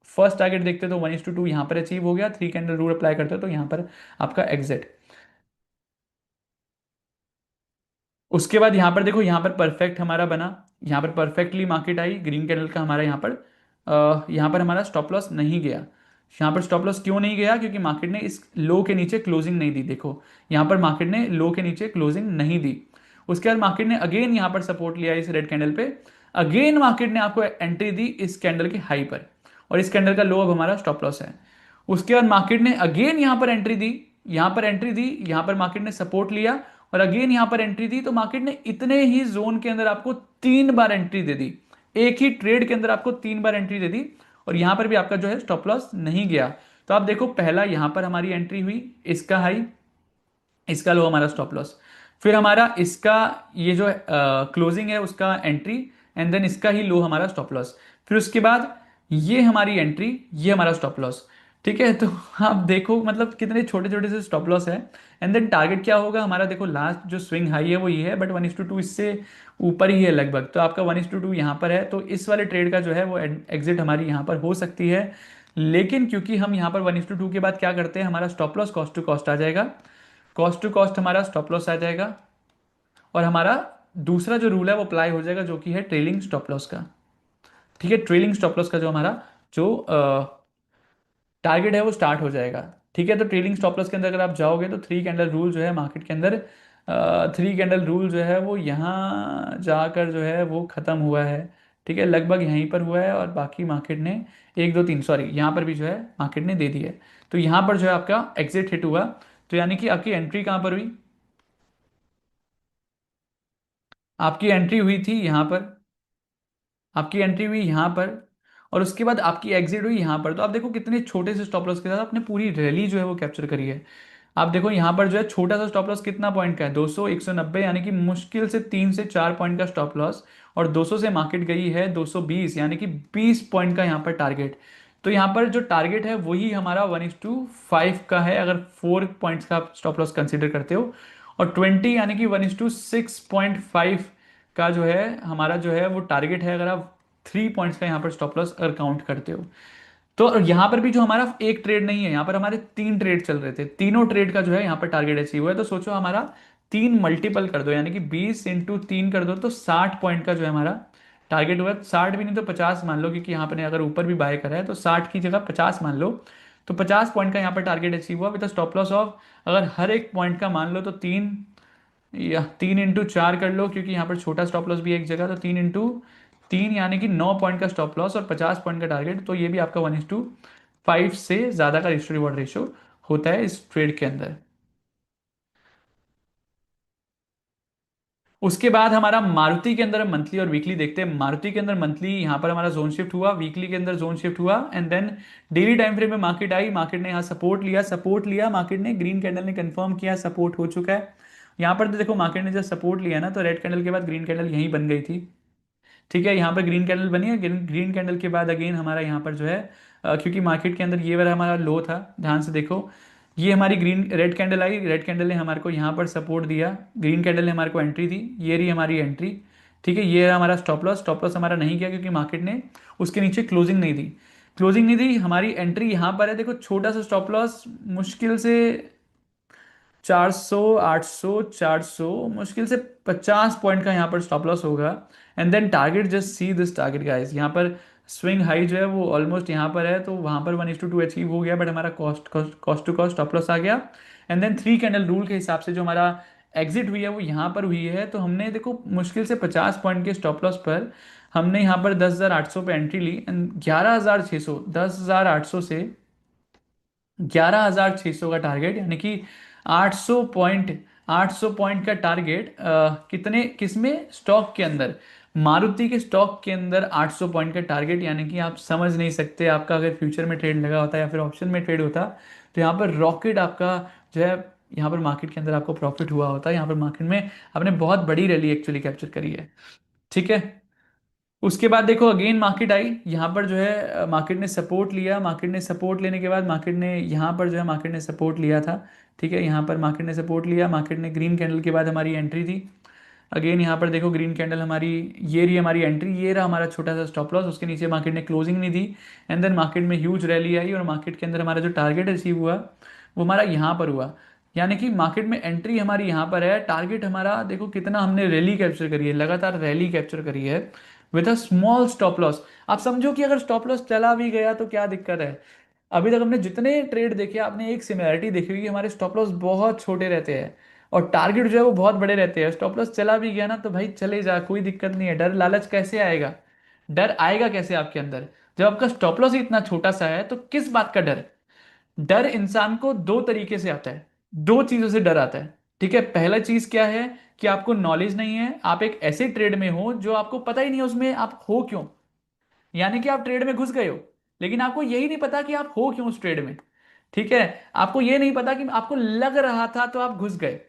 फर्स्ट टारगेट देखते हो तो 1:2 यहाँ पर अचीव हो गया, 3 कैंडल रूल अप्लाई करते हो तो यहाँ पर आपका एग्जिट। उसके बाद यहाँ पर देखो, यहाँ पर परफेक्ट हमारा बना, यहाँ पर perfectly market I, green candle का हमारा यहाँ पर हमारा स्टॉप लॉस नहीं गया। यहाँ पर स्टॉप लॉस क्यों नहीं गया, क्योंकि मार्केट ने इस लो के नीचे क्लोजिंग नहीं दी, देखो यहाँ पर मार्केट ने लो के नीचे क्लोजिंग नहीं दी। उसके बाद मार्केट ने अगेन यहाँ पर सपोर्ट लिया इस रेड कैंडल पे, अगेन मार्केट ने आपको एंट्री दी इस कैंडल के हाई पर, और इस कैंडल का लो अब हमारा स्टॉप लॉस है। उसके बाद मार्केट ने अगेन यहाँ पर एंट्री दी, यहाँ पर एंट्री दी, यहाँ पर मार्केट ने सपोर्ट लिया, और अगेन यहाँ पर एंट्री दी, तो मार्केट ने इतने ही जोन के अंदर आपको 3 बार एंट्री दे दी। एक ही ट्रेड के अंदर आपको 3 बार एंट्री दे दी, और यहां पर भी आपका जो है स्टॉप लॉस नहीं गया। तो आप देखो, पहला यहां पर हमारी एंट्री हुई, इसका हाई, इसका लो, हमारा स्टॉप लॉस। फिर हमारा इसका ये जो क्लोजिंग है उसका एंट्री, एंड देन इसका ही लो हमारा स्टॉप लॉस। फिर उसके बाद ये हमारी एंट्री, ये हमारा स्टॉप लॉस। ठीक है, तो आप देखो मतलब कितने छोटे छोटे से स्टॉप लॉस है। एंड देन टारगेट क्या होगा हमारा, देखो लास्ट जो स्विंग हाई है वो ये है, बट 1:2 इससे ऊपर ही है लगभग, तो आपका 1:2 यहाँ पर है, तो इस वाले ट्रेड का जो है वो एग्जिट हमारी यहाँ पर हो सकती है। लेकिन क्योंकि हम यहाँ पर 1:2 के बाद क्या करते हैं, हमारा stop loss cost to cost आ जाएगा, कॉस्ट टू कॉस्ट हमारा स्टॉप लॉस आ जाएगा, और हमारा दूसरा जो रूल है वो अप्लाई हो जाएगा, जो कि है ट्रेलिंग स्टॉप लॉस का। ठीक है, ट्रेलिंग स्टॉप लॉस का जो हमारा जो टारगेट है वो स्टार्ट हो जाएगा। ठीक है, तो ट्रेलिंग स्टॉप लॉस के अंदर अगर आप जाओगे तो थ्री कैंडल रूल जो है मार्केट के अंदर, थ्री कैंडल रूल जो है वो यहाँ जाकर जो है वो खत्म हुआ है। ठीक है, लगभग यहीं पर हुआ है, और बाकी मार्केट ने एक दो तीन, सॉरी, यहाँ पर भी जो है मार्केट ने दे दी है। तो यहाँ पर जो है आपका एग्जिट हिट हुआ। तो यानी कि आपकी एंट्री कहाँ पर हुई, आपकी एंट्री हुई थी यहाँ पर, आपकी एंट्री हुई यहाँ पर, और उसके बाद आपकी एग्जिट हुई यहाँ पर। तो आप देखो कितने छोटे से स्टॉप लॉस के साथ आपने पूरी रैली जो है वो कैप्चर करी है। आप देखो यहाँ पर जो है छोटा सा स्टॉप लॉस कितना पॉइंट का है, 200, 190, यानी कि मुश्किल से 3 से 4 पॉइंट का स्टॉप लॉस। और 200 से मार्केट गई है 220, यानी कि 20 पॉइंट का यहाँ पर टारगेट। तो यहाँ पर जो टारगेट है वही हमारा 1:5 का है, अगर 4 पॉइंट्स का स्टॉप लॉस कंसिडर करते हो। और 20 यानी कि 1:6.5 का जो है हमारा जो है वो टारगेट है, अगर आप 3 पॉइंट्स का यहाँ पर स्टॉप लॉस अगर काउंट करते हो। तो यहाँ पर भी जो हमारा एक ट्रेड नहीं है, यहाँ पर हमारे 3 ट्रेड चल रहे थे, तीनों ट्रेड का जो है यहाँ पर टारगेट अचीव हुआ है। तो सोचो हमारा 3 मल्टीपल कर दो, यानी कि 20 × 3 कर दो, तो 60 पॉइंट का जो है हमारा टारगेट हुआ है। 60 भी नहीं तो 50 मान लो, क्योंकि यहाँ पर ने अगर ऊपर भी बाय करा है तो 60 की जगह 50 मान लो। तो 50 पॉइंट का यहाँ पर टारगेट अचीव हुआ विद स्टॉप लॉस ऑफ, अगर हर एक पॉइंट का मान लो तो 3, या 3 × 4 कर लो, क्योंकि यहाँ पर छोटा स्टॉप लॉस भी है एक जगह, तो 3 × 3 यानी कि 9 पॉइंट का स्टॉप लॉस और 50 पॉइंट का टारगेट। तो ये भी आपका 1:5 से ज़्यादा का रिस्क रिवॉर्ड रेशियो होता है इस ट्रेड के अंदर। उसके बाद हमारा मारुति के अंदर मंथली और वीकली देखते हैं। मारुति के अंदर मंथली यहाँ पर हमारा जोन शिफ्ट हुआ, वीकली के अंदर जोन शिफ्ट हुआ, and then daily time frame में मार्केट आई, मार्केट ने यहाँ सपोर्ट लिया, सपोर्ट लिया, मार्केट ने ग्रीन कैंडल ने कंफर्म किया सपोर्ट हो चुका है। यहाँ पर तो देखो मार्केट ने जब सपोर्ट लिया ना, तो रेड कैंडल के बाद ग्रीन कैंडल यहीं बन गई थी। ठीक है, यहाँ पर ग्रीन कैंडल बनी है, ग्रीन कैंडल के बाद अगेन हमारा यहाँ पर जो है क्योंकि मार्केट के अंदर ये वाला हमारा लो था, ध्यान से देखो, ये हमारी ग्रीन रेड कैंडल आई, रेड कैंडल ने हमारे को यहाँ पर सपोर्ट दिया, ग्रीन कैंडल ने हमारे को एंट्री दी, ये रही हमारी एंट्री। ठीक है, ये रहा हमारा स्टॉप लॉस, स्टॉप लॉस हमारा नहीं गया क्योंकि मार्केट ने उसके नीचे क्लोजिंग नहीं दी, क्लोजिंग नहीं दी। हमारी एंट्री यहाँ पर है, देखो छोटा सा स्टॉप लॉस, मुश्किल से 400, 800, 400, मुश्किल से 50 पॉइंट का यहाँ पर स्टॉप लॉस होगा। And then target, just see this target guys, यहाँ पर स्विंग हाई जो है वो ऑलमोस्ट यहाँ पर है, तो वहाँ पर 1:2 अचीव हो गया, बट हमारा cost to cost stop loss आ गया। And then three candle rule के हिसाब से जो हमारा एग्जिट हुई है वो यहाँ पर हुई है। तो हमने देखो मुश्किल से 50 पॉइंट के स्टॉप लॉस पर हमने यहाँ पर 10,800 पे एंट्री ली, एंड 11,600, 10,800 से 11,600 का टारगेट, यानी कि 800 पॉइंट, 800 पॉइंट का टारगेट कितने, किसमें, स्टॉक के अंदर, मारुति के स्टॉक के अंदर 800 पॉइंट का टारगेट, यानी कि आप समझ नहीं सकते, आपका अगर फ्यूचर में ट्रेड लगा होता या फिर ऑप्शन में ट्रेड होता, तो यहाँ पर रॉकेट आपका जो है, यहाँ पर मार्केट के अंदर आपको प्रॉफिट हुआ होता है। यहाँ पर मार्केट में आपने बहुत बड़ी रैली एक्चुअली कैप्चर करी है। ठीक है, उसके बाद देखो अगेन मार्केट आई, यहाँ पर जो है मार्केट ने सपोर्ट लिया, मार्केट ने सपोर्ट लेने के बाद मार्केट ने यहाँ पर जो है मार्केट ने सपोर्ट लिया था। ठीक है, यहाँ पर मार्केट ने सपोर्ट लिया, मार्केट ने ग्रीन कैंडल के बाद हमारी एंट्री थी। अगेन यहाँ पर देखो ग्रीन कैंडल हमारी, ये रही हमारी एंट्री, ये रहा हमारा छोटा सा स्टॉप लॉस, उसके नीचे मार्केट ने क्लोजिंग नहीं दी। एंड देन मार्केट में ह्यूज रैली आई, और मार्केट के अंदर हमारा जो टारगेट अचीव हुआ वो हमारा यहाँ पर हुआ। यानी कि मार्केट में एंट्री हमारी यहाँ पर है, टारगेट हमारा देखो कितना हमने रैली कैप्चर करी है, लगातार रैली कैप्चर करी है with a small stop loss. आप समझो कि अगर स्टॉप लॉस चला भी गया तो क्या दिक्कत है। अभी तक हमने जितने ट्रेड देखे आपने एक सिमिलरिटी देखी होगी, हमारे स्टॉप लॉस बहुत छोटे रहते हैं और टारगेट जो है वो बहुत बड़े रहते हैं। स्टॉप लॉस चला भी गया ना तो भाई चले जा, कोई दिक्कत नहीं है। डर लालच कैसे आएगा, डर आएगा कैसे आपके अंदर, जब आपका स्टॉप लॉस ही इतना छोटा सा है। तो किस बात का डर, डर इंसान को दो तरीके से आता है, दो चीजों से डर आता है। ठीक है, पहला चीज क्या है कि आपको नॉलेज नहीं है, आप एक ऐसे ट्रेड में हो जो आपको पता ही नहीं है उसमें आप हो क्यों। यानी कि आप ट्रेड में घुस गए हो, लेकिन आपको यही नहीं पता कि आप हो क्यों उस ट्रेड में। ठीक है, आपको ये नहीं पता कि आपको लग रहा था तो आप घुस गए,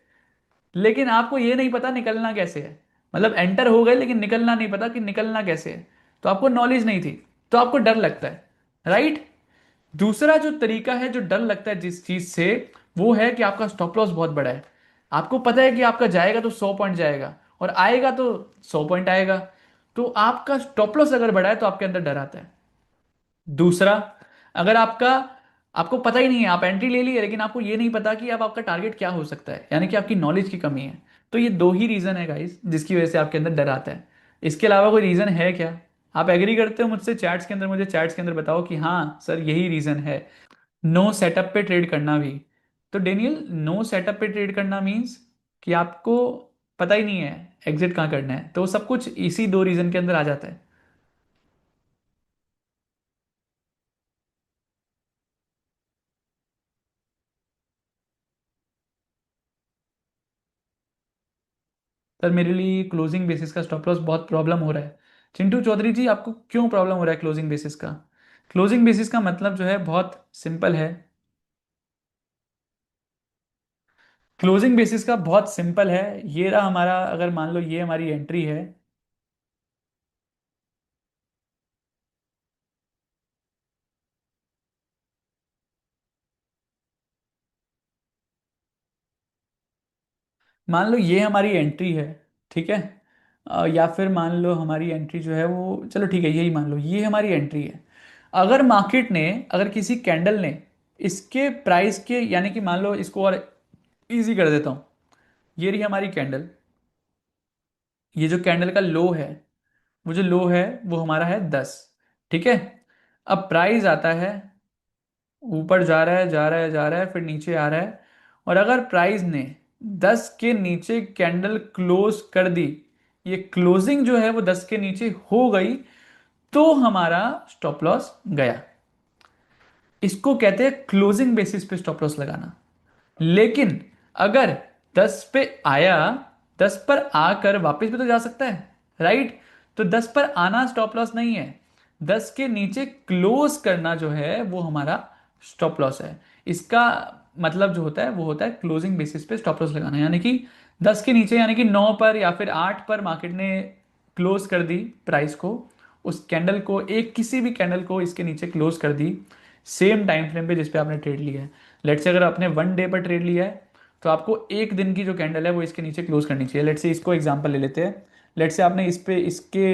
लेकिन आपको ये नहीं पता निकलना कैसे है। मतलब एंटर हो गए लेकिन निकलना नहीं पता कि निकलना कैसे है। तो आपको नॉलेज नहीं थी, तो आपको डर लगता है, राइट। दूसरा जो तरीका है जो डर लगता है जिस चीज से, वो है कि आपका स्टॉप लॉस बहुत बड़ा है। आपको पता है कि आपका जाएगा तो 100 पॉइंट जाएगा और आएगा तो 100 पॉइंट आएगा। तो आपका स्टॉप लॉस अगर बड़ा है तो आपके अंदर डर आता है। दूसरा, अगर आपको पता ही नहीं है, आप एंट्री ले ली है लेकिन आपको ये नहीं पता कि अब आपका टारगेट क्या हो सकता है, यानी कि आपकी नॉलेज की कमी है। तो ये दो ही रीजन है गाइस जिसकी वजह से आपके अंदर डर आता है। इसके अलावा कोई रीजन है क्या? आप एग्री करते हो मुझसे चैट्स के अंदर, मुझे चैट्स के अंदर बताओ कि हाँ सर यही रीजन है। नो सेटअप पे ट्रेड करना भी। तो डेनियल, नो सेटअप पे ट्रेड करना मीन्स कि आपको पता ही नहीं है एग्जिट कहाँ करना है, तो सब कुछ इसी दो रीजन के अंदर आ जाता है। सर मेरे लिए क्लोजिंग बेसिस का स्टॉप लॉस बहुत प्रॉब्लम हो रहा है। चिंटू चौधरी जी, आपको क्यों प्रॉब्लम हो रहा है क्लोजिंग बेसिस का? क्लोजिंग बेसिस का मतलब जो है बहुत सिंपल है। क्लोजिंग बेसिस का बहुत सिंपल है। ये रहा हमारा, अगर मान लो ये हमारी एंट्री है। मान लो ये हमारी एंट्री है, ठीक है। या फिर मान लो हमारी एंट्री जो है वो, चलो ठीक है यही मान लो ये हमारी एंट्री है। अगर मार्केट ने, अगर किसी कैंडल ने इसके प्राइस के, यानी कि मान लो इसको और इजी कर देता हूँ, ये रही हमारी कैंडल। ये जो कैंडल का लो है, वो जो लो है वो हमारा है 10। ठीक है, अब प्राइस आता है, ऊपर जा रहा है जा रहा है जा रहा है, फिर नीचे आ रहा है। और अगर प्राइस ने 10 के नीचे कैंडल क्लोज कर दी, ये क्लोजिंग जो है वो 10 के नीचे हो गई, तो हमारा स्टॉप लॉस गया। इसको कहते हैं क्लोजिंग बेसिस पे स्टॉप लॉस लगाना। लेकिन अगर 10 पे आया, 10 पर आकर वापस भी तो जा सकता है, राइट। तो 10 पर आना स्टॉप लॉस नहीं है, 10 के नीचे क्लोज करना जो है वो हमारा स्टॉप लॉस है। इसका मतलब जो होता है वो होता है क्लोजिंग बेसिस पे स्टॉप लॉस लगाना। यानी कि 10 के नीचे, यानी कि 9 पर या फिर 8 पर मार्केट ने क्लोज कर दी प्राइस को, उस कैंडल को, एक किसी भी कैंडल को इसके नीचे क्लोज कर दी सेम टाइम फ्रेम पे जिस पे आपने ट्रेड लिया है। लेट से अगर आपने 1 डे पर ट्रेड लिया है, तो आपको एक दिन की जो कैंडल है वो इसके नीचे क्लोज करनी चाहिए। लेट से इसको एग्जांपल ले लेते हैं। लेट से आपने इस पे, इसके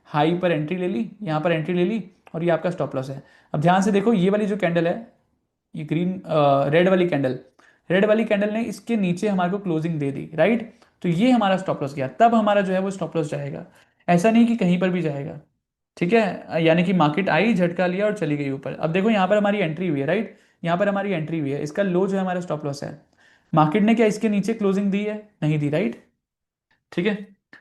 हाई पर एंट्री ले ली, यहाँ पर एंट्री ले ली, और ये आपका स्टॉप लॉस है। अब ध्यान से देखो, ये वाली जो कैंडल है, ये ग्रीन रेड वाली कैंडल, रेड वाली कैंडल ने इसके नीचे हमारे को क्लोजिंग दे दी, राइट। तो ये हमारा स्टॉप लॉस गया, तब हमारा जो है वो स्टॉप लॉस जाएगा। ऐसा नहीं कि कहीं पर भी जाएगा। ठीक है, यानी कि मार्केट आई, झटका लिया और चली गई ऊपर। अब देखो यहाँ पर हमारी एंट्री हुई है, राइट। यहाँ पर हमारी एंट्री हुई है, इसका लो जो है हमारा स्टॉप लॉस है। मार्केट ने क्या इसके नीचे क्लोजिंग दी है? नहीं दी, राइट। ठीक है,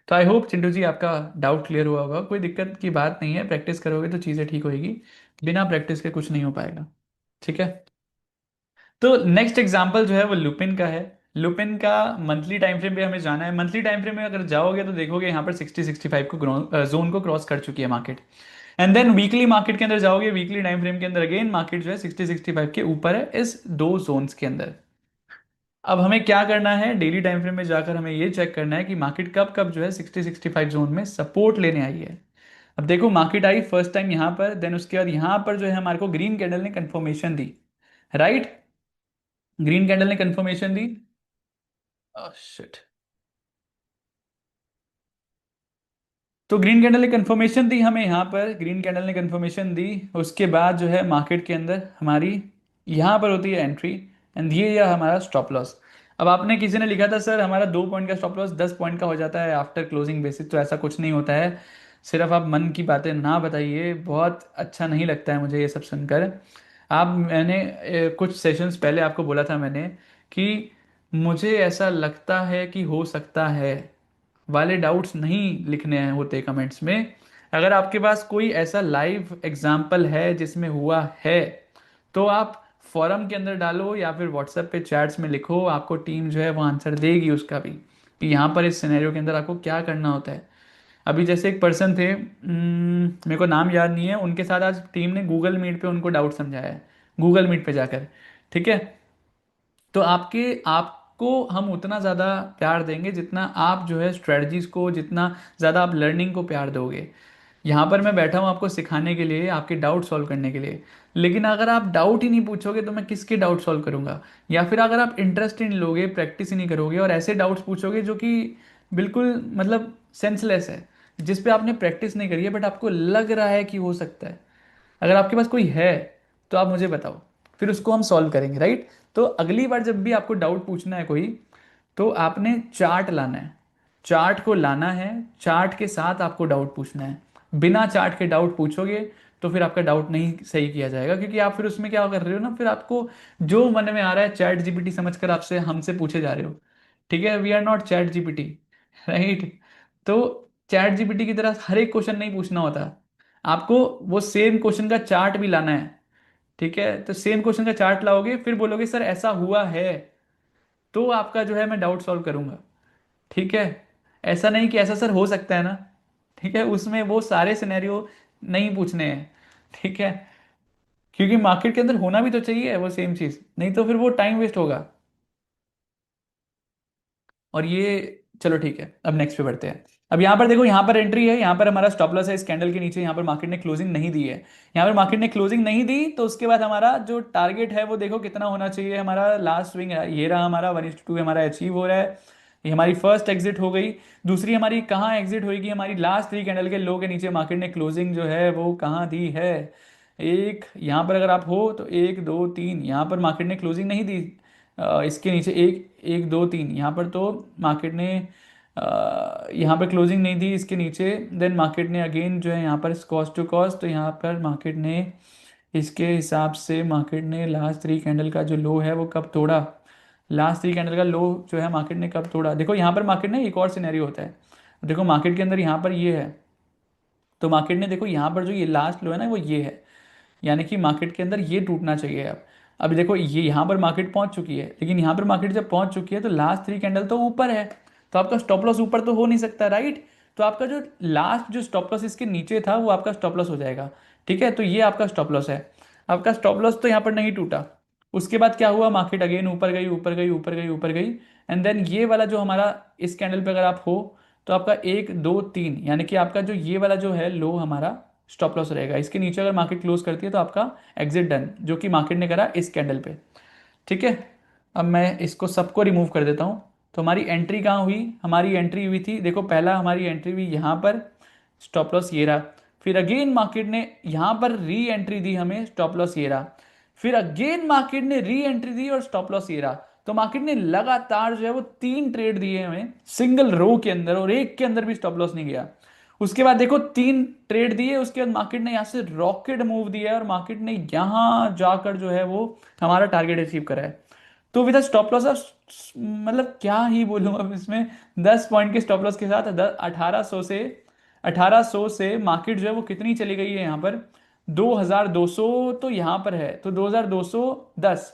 तो आई होप चिंटू जी आपका डाउट क्लियर हुआ होगा। कोई दिक्कत की बात नहीं है, प्रैक्टिस करोगे तो चीज़ें ठीक होगी। बिना प्रैक्टिस के कुछ नहीं हो पाएगा। ठीक है, तो नेक्स्ट एग्जांपल जो है वो लुपिन का है। लुपिन का मंथली टाइम फ्रेम पे हमें जाना है। मंथली टाइम फ्रेम में अगर जाओगे तो देखोगे यहाँ पर 60-65 को जोन को क्रॉस कर चुकी है market. And then weekly market के अंदर जाओगे, वीकली टाइम फ्रेम के अंदर अगेन मार्केट जो है 60-65 के ऊपर है इस दो जोन्स के अंदर। अब हमें क्या करना है, डेली टाइम फ्रेम में जाकर हमें ये चेक करना है कि मार्केट कब कब जो है 60-65 जोन में सपोर्ट लेने आई है। अब देखो मार्केट आई फर्स्ट टाइम यहाँ पर, देन उसके बाद यहाँ पर जो है हमारे को ग्रीन कैंडल ने कंफर्मेशन दी, राइट। ग्रीन कैंडल ने कंफर्मेशन दी। शिट। तो ग्रीन कैंडल ने कंफर्मेशन दी हमें, यहाँ पर ग्रीन कैंडल ने कंफर्मेशन दी। उसके बाद जो है मार्केट के अंदर हमारी यहाँ पर होती है एंट्री, एंड ये यह हमारा स्टॉप लॉस। अब आपने, किसी ने लिखा था सर हमारा 2 पॉइंट का स्टॉप लॉस 10 पॉइंट का हो जाता है आफ्टर क्लोजिंग बेसिस, तो ऐसा कुछ नहीं होता है। सिर्फ आप मन की बातें ना बताइए, बहुत अच्छा नहीं लगता है मुझे ये सब सुनकर। आप, मैंने कुछ सेशंस पहले आपको बोला था मैंने कि मुझे ऐसा लगता है कि हो सकता है वाले डाउट्स नहीं लिखने हैं होते कमेंट्स में। अगर आपके पास कोई ऐसा लाइव एग्जाम्पल है जिसमें हुआ है, तो आप फॉरम के अंदर डालो या फिर व्हाट्सएप पे चैट्स में लिखो, आपको टीम जो है वो आंसर देगी उसका भी, कि यहाँ पर इस सिनेरियो के अंदर आपको क्या करना होता है। अभी जैसे एक पर्सन थे, मेरे को नाम याद नहीं है, उनके साथ आज टीम ने गूगल मीट पे उनको डाउट समझाया है, गूगल मीट पे जाकर। ठीक है। तो आपको हम उतना ज़्यादा प्यार देंगे जितना आप जो है स्ट्रेटजीज को, जितना ज़्यादा आप लर्निंग को प्यार दोगे। यहाँ पर मैं बैठा हूँ आपको सिखाने के लिए, आपके डाउट सॉल्व करने के लिए, लेकिन अगर आप डाउट ही नहीं पूछोगे तो मैं किसके डाउट सॉल्व करूँगा। या फिर अगर आप इंटरेस्ट ही नहीं लोगे, प्रैक्टिस ही नहीं करोगे और ऐसे डाउट्स पूछोगे जो कि बिल्कुल मतलब सेंसलेस है, जिस पे आपने प्रैक्टिस नहीं करी है बट आपको लग रहा है कि हो सकता है, अगर आपके पास कोई है तो आप मुझे बताओ, फिर उसको हम सॉल्व करेंगे, राइट। तो अगली बार जब भी आपको डाउट पूछना है कोई, तो आपने चार्ट लाना है, चार्ट को लाना है, चार्ट के साथ आपको डाउट पूछना है। बिना चार्ट के डाउट पूछोगे तो फिर आपका डाउट नहीं सही किया जाएगा, क्योंकि आप फिर उसमें क्या कर रहे हो ना, फिर आपको जो मन में आ रहा है चैट जीपीटी समझकर आपसे हमसे पूछे जा रहे हो। ठीक है, we are not ChatGPT, right. तो चैट जीपीटी की तरह हर एक क्वेश्चन नहीं पूछना होता, आपको वो सेम क्वेश्चन का चार्ट भी लाना है। ठीक है, तो सेम क्वेश्चन का चार्ट लाओगे, फिर बोलोगे सर ऐसा हुआ है, तो आपका जो है मैं डाउट सॉल्व करूंगा। ठीक है, ऐसा नहीं कि ऐसा सर हो सकता है ना। ठीक है, उसमें वो सारे सिनेरियो नहीं पूछने हैं। ठीक है, क्योंकि मार्केट के अंदर होना भी तो चाहिए वो सेम चीज, नहीं तो फिर वो टाइम वेस्ट होगा। और ये चलो ठीक है, अब नेक्स्ट पे बढ़ते हैं। अब यहाँ पर देखो, यहाँ पर एंट्री है, यहाँ पर हमारा स्टॉप लॉस है इस कैंडल के नीचे, यहाँ पर मार्केट ने क्लोजिंग नहीं दी है। यहाँ पर मार्केट ने क्लोजिंग नहीं दी तो उसके बाद हमारा जो टारगेट है वो देखो कितना होना चाहिए, हमारा लास्ट स्विंग है ये रहा, हमारा 1:2 हमारा अचीव हो रहा है। ये हमारी फर्स्ट एग्जिट हो गई। दूसरी हमारी कहाँ एग्जिट होगी, हमारी लास्ट 3 कैंडल के लो के नीचे मार्केट ने क्लोजिंग जो है वो कहाँ दी है। एक यहाँ पर अगर आप हो तो 1 2 3, यहाँ पर मार्केट ने क्लोजिंग नहीं दी। इसके नीचे 1 1 2 3, यहाँ पर तो मार्केट ने यहाँ पर क्लोजिंग नहीं दी इसके नीचे। देन मार्केट ने अगेन जो है यहाँ पर कॉस्ट टू कॉस्ट, तो यहाँ पर मार्केट ने इसके हिसाब से मार्केट ने लास्ट 3 कैंडल का जो लो है वो कब तोड़ा, लास्ट 3 कैंडल का लो जो है मार्केट ने कब तोड़ा। देखो यहाँ पर मार्केट ने एक और सिनेरियो होता है, देखो मार्केट के अंदर यहाँ पर ये है, तो मार्केट ने देखो यहाँ पर जो ये लास्ट लो है ना वो ये है, यानी कि मार्केट के अंदर ये टूटना चाहिए। अब अभी देखो ये यहाँ पर मार्केट पहुंच चुकी है, लेकिन यहाँ पर मार्केट जब पहुंच चुकी है तो लास्ट 3 कैंडल तो ऊपर है, तो आपका स्टॉप लॉस ऊपर तो हो नहीं सकता, राइट। तो आपका जो लास्ट जो स्टॉप लॉस इसके नीचे था वो आपका स्टॉप लॉस हो जाएगा। ठीक है, तो ये आपका स्टॉप लॉस है। आपका स्टॉप लॉस तो यहाँ पर नहीं टूटा। उसके बाद क्या हुआ, मार्केट अगेन ऊपर गई, ऊपर गई, ऊपर गई, ऊपर गई। एंड देन ये वाला जो हमारा इस कैंडल पे अगर आप हो, तो आपका 1 2 3, यानी कि आपका जो ये वाला जो है लो हमारा स्टॉप लॉस रहेगा। इसके नीचे अगर मार्केट क्लोज करती है तो आपका एग्जिट डन, जो कि मार्केट ने करा इस कैंडल पे। ठीक है, अब मैं इसको सबको रिमूव कर देता हूँ। तो हमारी एंट्री कहाँ हुई, हमारी एंट्री हुई थी, देखो पहला हमारी एंट्री हुई यहाँ पर, स्टॉप लॉस ये रहा। फिर अगेन मार्केट ने यहाँ पर री एंट्री दी हमें, स्टॉप लॉस ये रहा। फिर अगेन मार्केट ने री एंट्री दी और स्टॉप लॉस ये रहा। तो मार्केट ने लगातार जो है वो 3 ट्रेड दिए हमें सिंगल रो के अंदर, और एक के अंदर भी स्टॉप लॉस नहीं गया। उसके बाद देखो 3 ट्रेड दिए, उसके बाद मार्केट ने यहाँ से रॉकेट मूव दिया और मार्केट ने यहाँ जाकर जो है वो हमारा टारगेट अचीव करा है। तो विद स्टॉप लॉस ऑफ, मतलब क्या ही बोलूं अब इसमें, 10 पॉइंट के स्टॉप लॉस के साथ 1800 से मार्केट जो है वो कितनी चली गई है यहाँ पर, 2200 तो यहाँ पर है, तो 2210,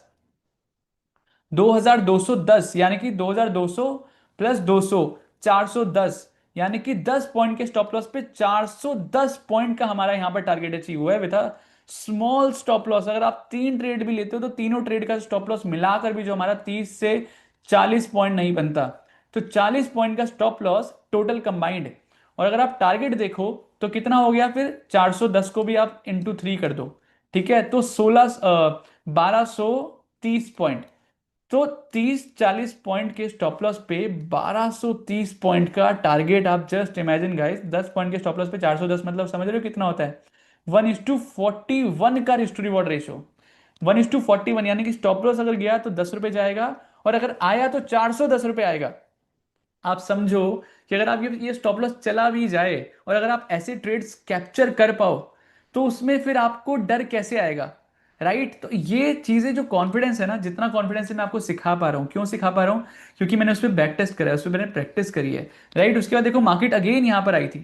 2210 यानी कि 2200 प्लस 200, 410, यानी कि 10 पॉइंट के स्टॉप लॉस पे 410 पॉइंट का हमारा यहां पर टारगेट अचीव हुआ है विद स्मॉल स्टॉप लॉस। अगर आप 3 ट्रेड भी लेते हो तो तीनों ट्रेड का स्टॉप लॉस मिलाकर भी जो हमारा 30 से 40 पॉइंट नहीं बनता, तो 40 पॉइंट का स्टॉप लॉस टोटल कंबाइंड। और अगर आप टारगेट देखो तो कितना हो गया, फिर 410 को भी आप इंटू 3 कर दो। ठीक है, तो 1230 पॉइंट। तो 30 40 पॉइंट के स्टॉप लॉस पे 1230 पॉइंट का टारगेट। आप जस्ट इमेजिन गाइस, 10 पॉइंट के स्टॉप लॉस पे 410, मतलब समझ रहे हो कितना होता है, 1:41 का रिस्क रिवॉर्ड रेशियो। 1:41, यानी कि स्टॉप लॉस अगर गया तो 10 रुपए जाएगा, और अगर आया तो 410 रुपए आएगा। आप समझो कि अगर आप ये स्टॉप लॉस चला भी जाए और अगर आप ऐसे ट्रेड्स कैप्चर कर पाओ, तो उसमें फिर आपको डर कैसे आएगा, राइट। तो ये चीजें जो कॉन्फिडेंस है ना, जितना कॉन्फिडेंस है मैं आपको सिखा पा रहा हूँ, क्यों सिखा पा रहा हूँ, क्योंकि मैंने उस पर बैक टेस्ट करा है, उस पर मैंने प्रैक्टिस करी है, राइट। उसके बाद देखो मार्केट अगेन यहाँ पर आई थी,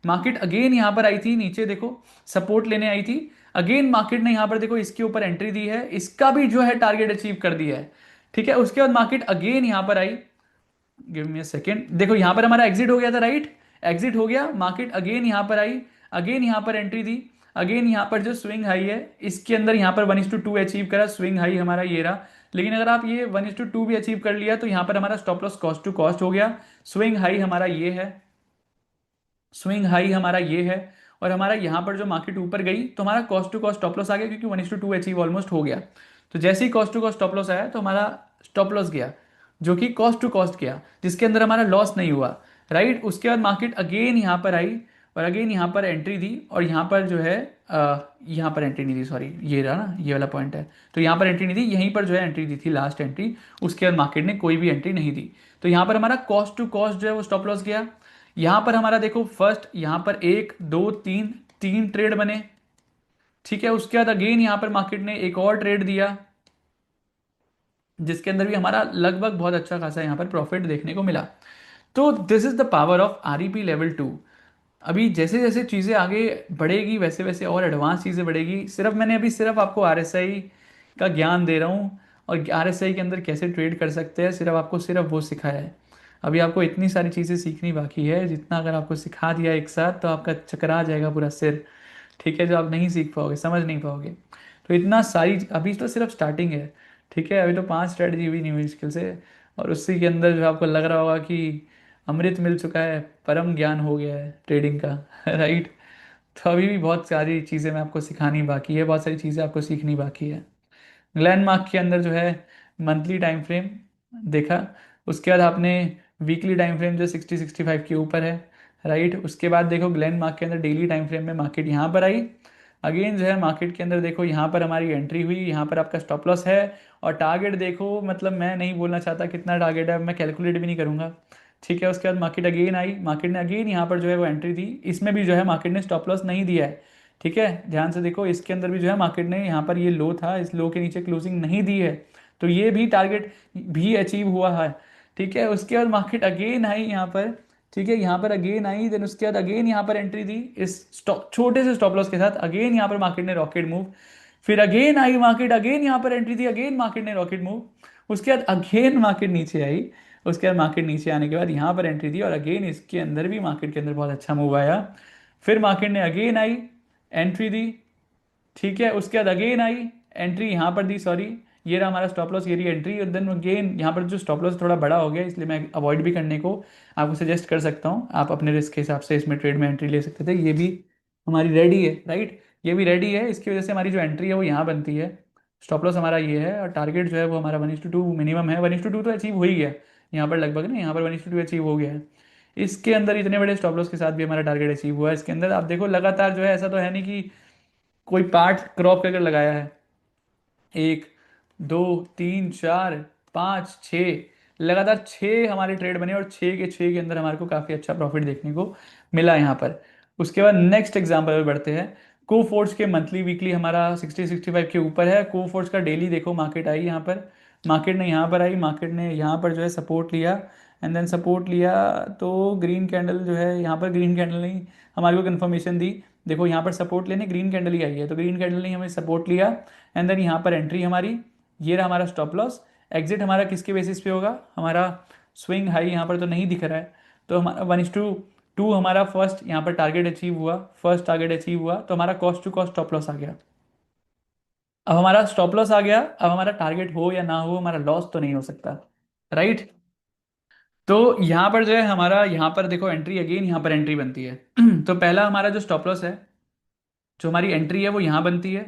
मार्केट अगेन यहाँ पर आई थी नीचे देखो, सपोर्ट लेने आई थी। अगेन मार्केट ने यहाँ पर देखो इसके ऊपर एंट्री दी है, इसका भी जो है टारगेट अचीव कर दिया है। ठीक है, उसके बाद मार्केट अगेन यहाँ पर आई। गिव मी अ सेकेंड, देखो यहाँ पर हमारा एग्जिट हो गया था, राइट। एग्जिट हो गया, मार्केट अगेन यहाँ पर आई, अगेन यहाँ पर एंट्री दी। अगेन यहाँ पर जो स्विंग हाई है इसके अंदर यहाँ पर 1:2 अचीव करा, स्विंग हाई हमारा ये रहा। लेकिन अगर आप ये 1:2 भी अचीव कर लिया तो यहाँ पर हमारा stop loss cost to cost हो गया। स्विंग हाई हमारा ये है, स्विंग हाई हमारा ये है, और हमारा यहाँ पर जो मार्केट ऊपर गई तो हमारा cost to cost stop loss आ गया, क्योंकि 1:2 अचीव ऑलमोस्ट हो गया। तो जैसे ही cost to cost stop loss आया तो हमारा स्टॉप लॉस गया, जो कि कॉस्ट टू कॉस्ट गया, जिसके अंदर हमारा लॉस नहीं हुआ, राइट। उसके बाद मार्केट अगेन यहाँ पर आई और अगेन यहाँ पर एंट्री दी, और यहाँ पर जो है यहाँ पर एंट्री नहीं दी, सॉरी ये रहा ना, ये वाला पॉइंट है। तो यहाँ पर एंट्री नहीं दी, यहीं पर जो है एंट्री दी थी, लास्ट एंट्री। उसके बाद मार्केट ने कोई भी एंट्री नहीं दी। तो यहाँ पर हमारा कॉस्ट टू कॉस्ट जो है वो स्टॉप लॉस गया। यहाँ पर हमारा देखो फर्स्ट यहाँ पर एक दो तीन, तीन ट्रेड बने। ठीक है, उसके बाद अगेन यहाँ पर मार्केट ने एक और ट्रेड दिया, जिसके अंदर भी हमारा लगभग बहुत अच्छा खासा यहाँ पर प्रॉफिट देखने को मिला। तो this is the power of REP level 2। अभी जैसे जैसे चीज़ें आगे बढ़ेगी वैसे वैसे और एडवांस चीज़ें बढ़ेगी। सिर्फ मैंने अभी सिर्फ आपको RSI का ज्ञान दे रहा हूँ, और RSI के अंदर कैसे ट्रेड कर सकते हैं सिर्फ आपको सिर्फ वो सिखाया है। अभी आपको इतनी सारी चीज़ें सीखनी बाकी है, जितना अगर आपको सिखा दिया एक साथ तो आपका चकरा जाएगा पूरा सिर। ठीक है, जो आप नहीं सीख पाओगे, समझ नहीं पाओगे। तो इतना सारी अभी तो सिर्फ स्टार्टिंग है। ठीक है, अभी तो 5 स्ट्रेटजी भी नहीं हुई मुश्किल से, और उसी के अंदर जो आपको लग रहा होगा कि अमृत मिल चुका है, परम ज्ञान हो गया है ट्रेडिंग का राइट। तो अभी भी बहुत सारी चीज़ें मैं आपको सिखानी बाकी है, बहुत सारी चीज़ें आपको सीखनी बाकी है। ग्लैंडमार्क के अंदर जो है मंथली टाइम फ्रेम देखा, उसके बाद आपने वीकली टाइम फ्रेम जो 60-65 के ऊपर है, राइट। उसके बाद देखो ग्लैंडमार्क के अंदर डेली टाइम फ्रेम में मार्केट यहाँ पर आई। अगेन जो है मार्केट के अंदर देखो यहाँ पर हमारी एंट्री हुई, यहाँ पर आपका स्टॉप लॉस है। और टारगेट देखो, मतलब मैं नहीं बोलना चाहता कितना टारगेट है, मैं कैलकुलेट भी नहीं करूँगा। ठीक है, उसके बाद मार्केट अगेन आई, मार्केट ने अगेन यहाँ पर जो है वो एंट्री दी, इसमें भी जो है मार्केट ने स्टॉप लॉस नहीं दिया है। ठीक है, ध्यान से देखो, इसके अंदर भी जो है मार्केट ने यहाँ पर ये लो था, इस लो के नीचे क्लोजिंग नहीं दी है, तो ये भी टारगेट भी अचीव हुआ है। ठीक है, उसके बाद मार्केट अगेन आई यहाँ पर। ठीक है, यहाँ पर अगेन आई, देन उसके बाद अगेन यहाँ पर एंट्री दी इस स्टॉप छोटे से स्टॉप लॉस के साथ। अगेन यहाँ पर मार्केट ने रॉकेट मूव, फिर अगेन आई मार्केट, अगेन यहाँ पर एंट्री दी, अगेन मार्केट ने रॉकेट मूव। उसके बाद अगेन मार्केट नीचे आई, उसके बाद मार्केट नीचे आने के बाद यहाँ पर एंट्री दी, और अगेन इसके अंदर भी मार्केट के अंदर बहुत अच्छा मूव आया। फिर मार्केट ने अगेन आई, एंट्री दी। ठीक है, उसके बाद अगेन आई, एंट्री यहाँ पर दी, सॉरी ये रहा हमारा स्टॉप लॉस, ये रही एंट्री, और देन अगेन यहाँ पर जो स्टॉप लॉस थोड़ा बड़ा हो गया, इसलिए मैं अवॉइड भी करने को आपको सजेस्ट कर सकता हूँ। आप अपने रिस्क के हिसाब से इसमें ट्रेड में एंट्री ले सकते थे। ये भी हमारी रेडी है, राइट, ये भी रेडी है। इसकी वजह से हमारी जो एंट्री है वो यहाँ बनती है। स्टॉप लॉस हमारा ये है, और टारगेट जो है वो हमारा 1:2 मिनिमम है। 1:2 तो अचीव हो ही गया यहाँ पर लगभग ना, यहाँ पर 1:2 अचीव हो गया है। इसके अंदर इतने बड़े स्टॉप लॉस के साथ भी हमारा टारगेट अचीव हुआ है। इसके अंदर आप देखो लगातार जो है, ऐसा तो है नहीं कि कोई पार्ट क्रॉप करके लगाया है। एक, दो, तीन, चार, पाँच, छः, लगातार छः हमारे ट्रेड बने, और छः के छः के अंदर हमारे को काफ़ी अच्छा प्रॉफिट देखने को मिला यहाँ पर। उसके बाद नेक्स्ट एग्जाम्पल पे बढ़ते हैं। कोफोर्स के मंथली वीकली हमारा 60-65 के ऊपर है। कोफोर्स का डेली देखो, मार्केट आई यहाँ पर, मार्केट ने यहाँ पर आई, मार्केट ने यहाँ पर जो है सपोर्ट लिया, एंड देन सपोर्ट लिया तो ग्रीन कैंडल जो है यहाँ पर, ग्रीन कैंडल नहीं हमारे को कंफर्मेशन दी। देखो यहाँ पर सपोर्ट लेने ग्रीन कैंडल ही आई है, तो ग्रीन कैंडल ने हमें सपोर्ट लिया, एंड देन यहाँ पर एंट्री हमारी, ये रहा हमारा स्टॉप लॉस। एग्जिट हमारा किसके बेसिस पे होगा, हमारा स्विंग हाई यहाँ पर तो नहीं दिख रहा है, तो हमारा 1:2 हमारा फर्स्ट यहाँ पर टारगेट अचीव हुआ, फर्स्ट टारगेट अचीव हुआ, तो हमारा cost to cost stop loss आ गया। अब हमारा स्टॉप लॉस आ गया, अब हमारा टारगेट हो या ना हो, हमारा लॉस तो नहीं हो सकता, राइट। तो यहाँ पर जो है हमारा, यहाँ पर देखो एंट्री, अगेन यहाँ पर एंट्री बनती है तो पहला हमारा जो स्टॉप लॉस है, जो हमारी एंट्री है वो यहाँ बनती है।